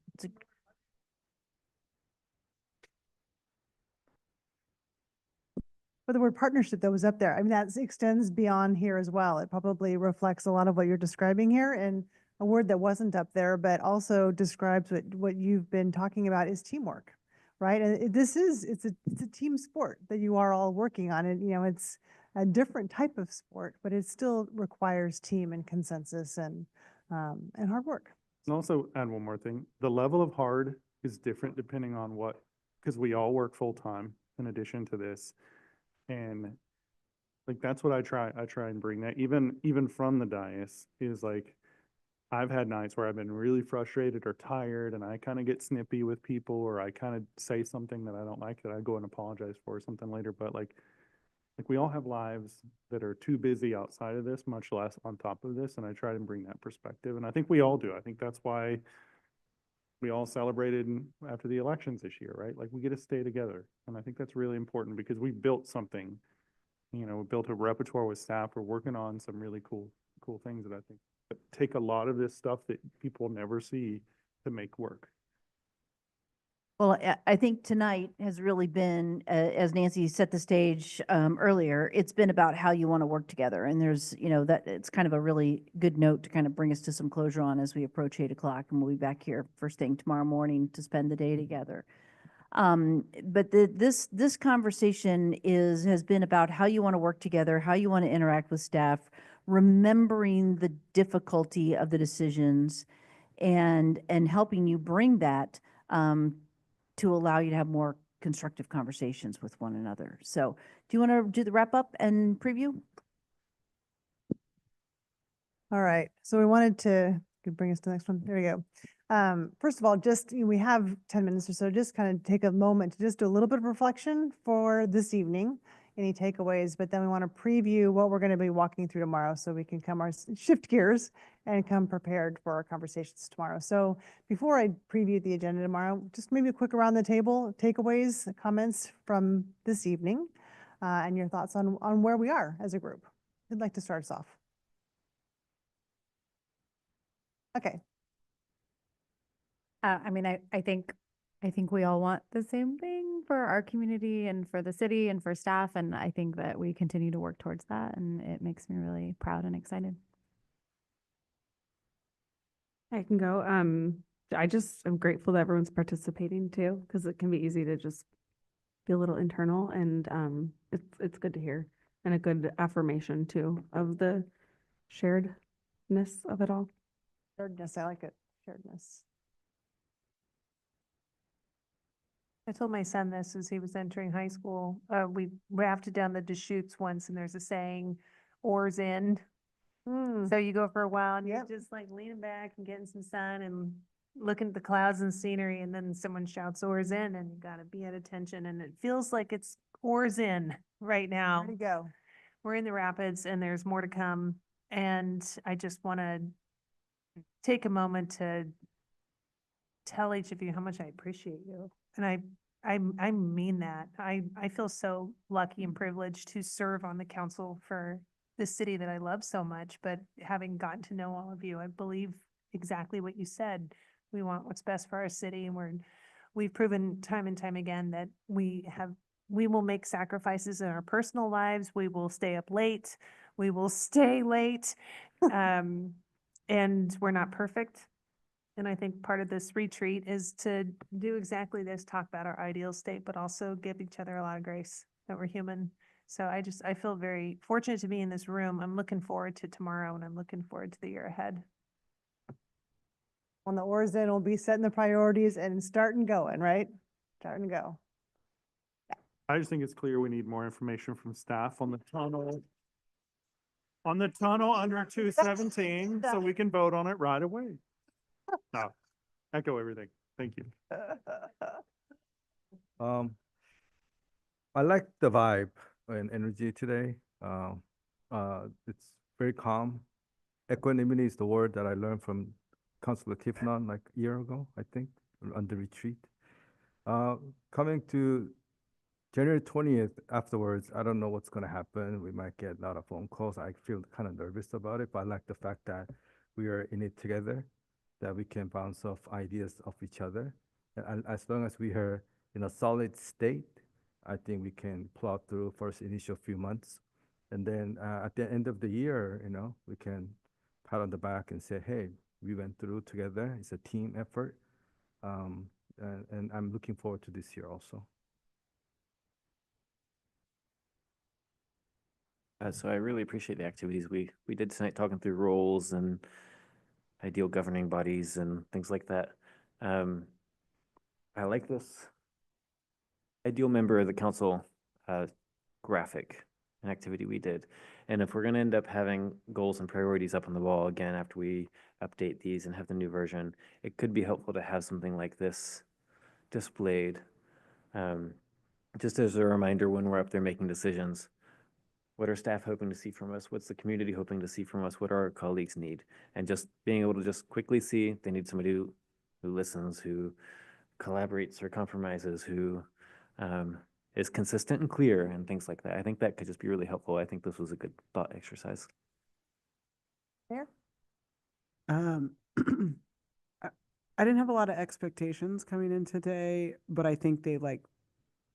But the word partnership that was up there, I mean, that extends beyond here as well. It probably reflects a lot of what you're describing here, and a word that wasn't up there, but also describes what you've been talking about is teamwork, right? And it's a team sport that you are all working on. And, you know, it's a different type of sport, but it still requires team and consensus and hard work. And also add one more thing. The level of hard is different depending on what, because we all work full time in addition to this. And like, that's what I try and bring that even from the dais is like, I've had nights where I've been really frustrated or tired and I kind of get snippy with people or I kind of say something that I don't like that I go and apologize for or something later. But like we all have lives that are too busy outside of this, much less on top of this. And I try to bring that perspective. And I think we all do. I think that's why we all celebrated after the elections this year, right? Like, we get to stay together. And I think that's really important because we built something, you know, we built a repertoire with staff. We're working on some really cool things that I think take a lot of this stuff that people never see to make work. Well, I think tonight has really been, as Nancy set the stage earlier, it's been about how you want to work together. And there's, you know, that it's kind of a really good note to kind of bring us to some closure on as we approach 8 o'clock. And we'll be back here first thing tomorrow morning to spend the day together. But this conversation has been about how you want to work together, how you want to interact with staff, remembering the difficulty of the decisions and helping you bring that to allow you to have more constructive conversations with one another. So do you want to do the wrap up and preview? All right, so we wanted to, could bring us to the next one. There we go. First of all, just, we have 10 minutes or so, just kind of take a moment to just do a little bit of reflection for this evening, any takeaways, but then we want to preview what we're going to be walking through tomorrow so we can shift gears and come prepared for our conversations tomorrow. So before I preview the agenda tomorrow, just maybe a quick around the table, takeaways, comments from this evening, and your thoughts on where we are as a group. Who'd like to start us off? Okay. I mean, I think we all want the same thing for our community and for the city and for staff. And I think that we continue to work towards that. And it makes me really proud and excited. I can go. I just am grateful that everyone's participating too, because it can be easy to just be a little internal, and it's good to hear, and a good affirmation too of the sharedness of it all. Sharedness, I like it. Sharedness. I told my son this as he was entering high school. We rafted down the Deschutes once, and there's a saying, oars in. So you go for a while and you're just like leaning back and getting some sun and looking at the clouds and scenery, and then someone shouts oars in, and you gotta be at attention. And it feels like it's oars in right now. There you go. We're in the rapids and there's more to come. And I just want to take a moment to tell each of you how much I appreciate you. And I mean that. I feel so lucky and privileged to serve on the council for this city that I love so much, but having gotten to know all of you, I believe exactly what you said. We want what's best for our city, and we've proven time and time again that we will make sacrifices in our personal lives. We will stay up late. We will stay late. And we're not perfect. And I think part of this retreat is to do exactly this, talk about our ideal state, but also give each other a lot of grace that we're human. So I feel very fortunate to be in this room. I'm looking forward to tomorrow, and I'm looking forward to the year ahead. On the oars in, we'll be setting the priorities and starting going, right? Starting to go. I just think it's clear we need more information from staff on the tunnel. On the tunnel under 217, so we can vote on it right away. No, echo everything. Thank you. I like the vibe and energy today. It's very calm. Equanimity is the word that I learned from Councilor Tifnon like a year ago, I think, on the retreat. Coming to January 20th afterwards, I don't know what's going to happen. We might get a lot of phone calls. I feel kind of nervous about it, but I like the fact that we are in it together, that we can bounce off ideas of each other. And as long as we are in a solid state, I think we can plow through first initial few months. And then at the end of the year, we can pat on the back and say, hey, we went through together. It's a team effort. And I'm looking forward to this year also. So I really appreciate the activities we did tonight, talking through roles and ideal governing bodies and things like that. I like this ideal member of the council graphic and activity we did. And if we're going to end up having goals and priorities up on the wall again after we update these and have the new version, it could be helpful to have something like this displayed, just as a reminder when we're up there making decisions. What are staff hoping to see from us? What's the community hoping to see from us? What our colleagues need? And just being able to just quickly see they need somebody who listens, who collaborates or compromises, who is consistent and clear and things like that. I think that could just be really helpful. I think this was a good thought exercise. There. I didn't have a lot of expectations coming in today, but I think they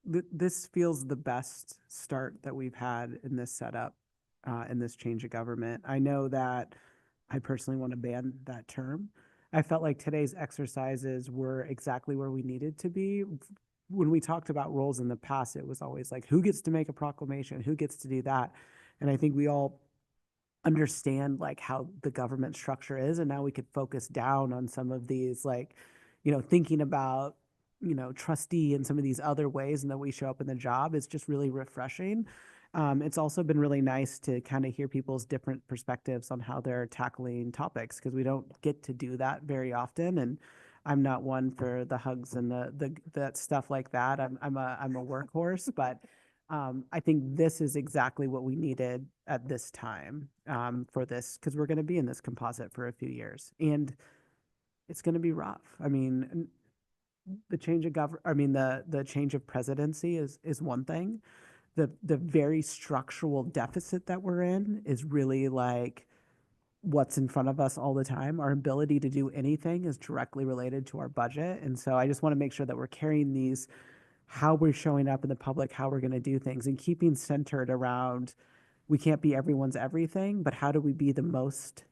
this feels the best start that we've had in this setup, in this change of government. I know that I personally want to ban that term. I felt like today's exercises were exactly where we needed to be when we talked about roles in the past, it was always like, who gets to make a proclamation? Who gets to do that? And I think we all understand like how the government structure is, and now we could focus down on some of these, like, thinking about, trustee and some of these other ways and that we show up in the job is just really refreshing. It's also been really nice to kind of hear people's different perspectives on how they're tackling topics, because we don't get to do that very often. And I'm not one for the hugs and that stuff like that. I'm a workhorse, but I think this is exactly what we needed at this time for this, because we're going to be in this composite for a few years, and it's going to be rough. I mean, the change of the change of presidency is one thing. The very structural deficit that we're in is really like what's in front of us all the time. Our ability to do anything is directly related to our budget. And so I just want to make sure that we're carrying these, how we're showing up in the public, how we're going to do things, and keeping centered around, we can't be everyone's everything, but how do we be the most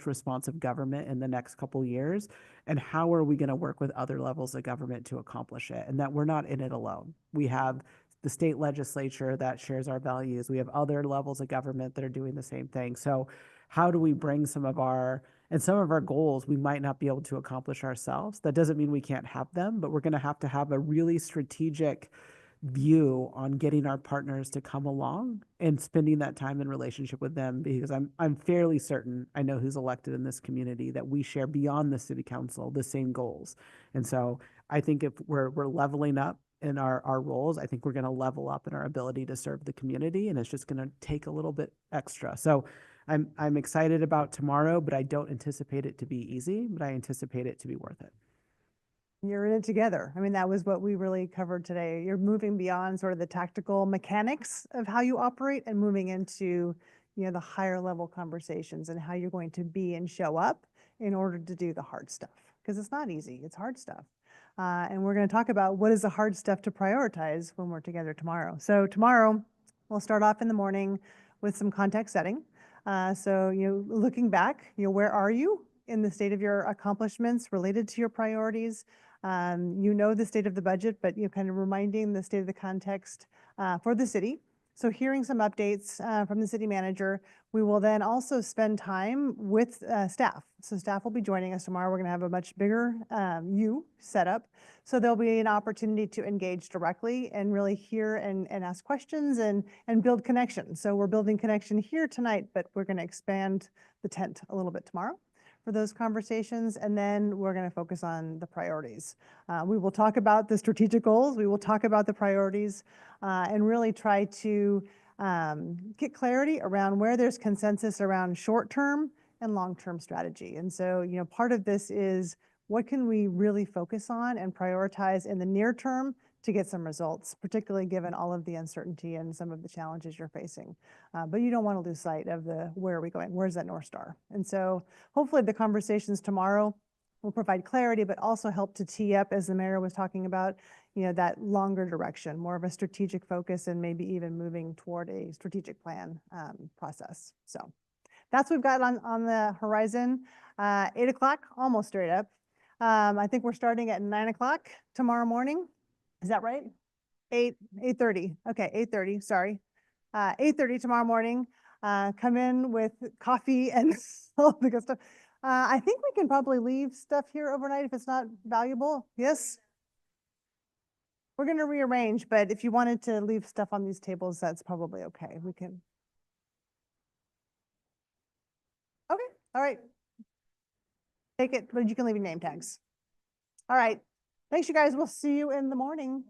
responsive government in the next couple years? And how are we going to work with other levels of government to accomplish it? And that we're not in it alone. We have the state legislature that shares our values. We have other levels of government that are doing the same thing. So how do we bring some of our goals we might not be able to accomplish ourselves? That doesn't mean we can't have them, but we're going to have a really strategic view on getting our partners to come along and spending that time in relationship with them, because I'm fairly certain, I know who's elected in this community, that we share beyond the city council the same goals. And so I think if we're leveling up in our roles, I think we're going to level up in our ability to serve the community, and it's just going to take a little bit extra. So I'm excited about tomorrow, but I don't anticipate it to be easy, but I anticipate it to be worth it. You're in it together. I mean, that was what we really covered today. You're moving beyond sort of the tactical mechanics of how you operate and moving into, the higher level conversations and how you're going to be and show up in order to do the hard stuff. Because it's not easy, it's hard stuff. And we're going to talk about what is the hard stuff to prioritize when we're together tomorrow. So tomorrow, we'll start off in the morning with some context setting. So, looking back, where are you in the state of your accomplishments related to your priorities? The state of the budget, but kind of reminding the state of the context for the city. So hearing some updates from the city manager. We will then also spend time with staff. So staff will be joining us tomorrow. We're going to have a much bigger set up. So there'll be an opportunity to engage directly and really hear and ask questions and build connection. So we're building connection here tonight, but we're going to expand the tent a little bit tomorrow for those conversations. And then we're going to focus on the priorities. We will talk about the strategic goals. We will talk about the priorities and really try to get clarity around where there's consensus around short-term and long-term strategy. And so, part of this is what can we really focus on and prioritize in the near term to get some results, particularly given all of the uncertainty and some of the challenges you're facing. But you don't want to lose sight of where are we going? Where's that North Star? And so hopefully the conversations tomorrow will provide clarity, but also help to tee up, as the mayor was talking about, that longer direction, more of a strategic focus, and maybe even moving toward a strategic plan process. So that's what we've got on the horizon. 8 o'clock, almost straight up. I think we're starting at 9 o'clock tomorrow morning. Is that right? 8:30. Okay, 8:30, sorry. 8:30 tomorrow morning. Come in with coffee and all the good stuff. I think we can probably leave stuff here overnight if it's not valuable. Yes? We're going to rearrange, but if you wanted to leave stuff on these tables, that's probably okay. We can. Okay, all right. Take it, but you can leave your name tags. All right. Thanks, you guys. We'll see you in the morning.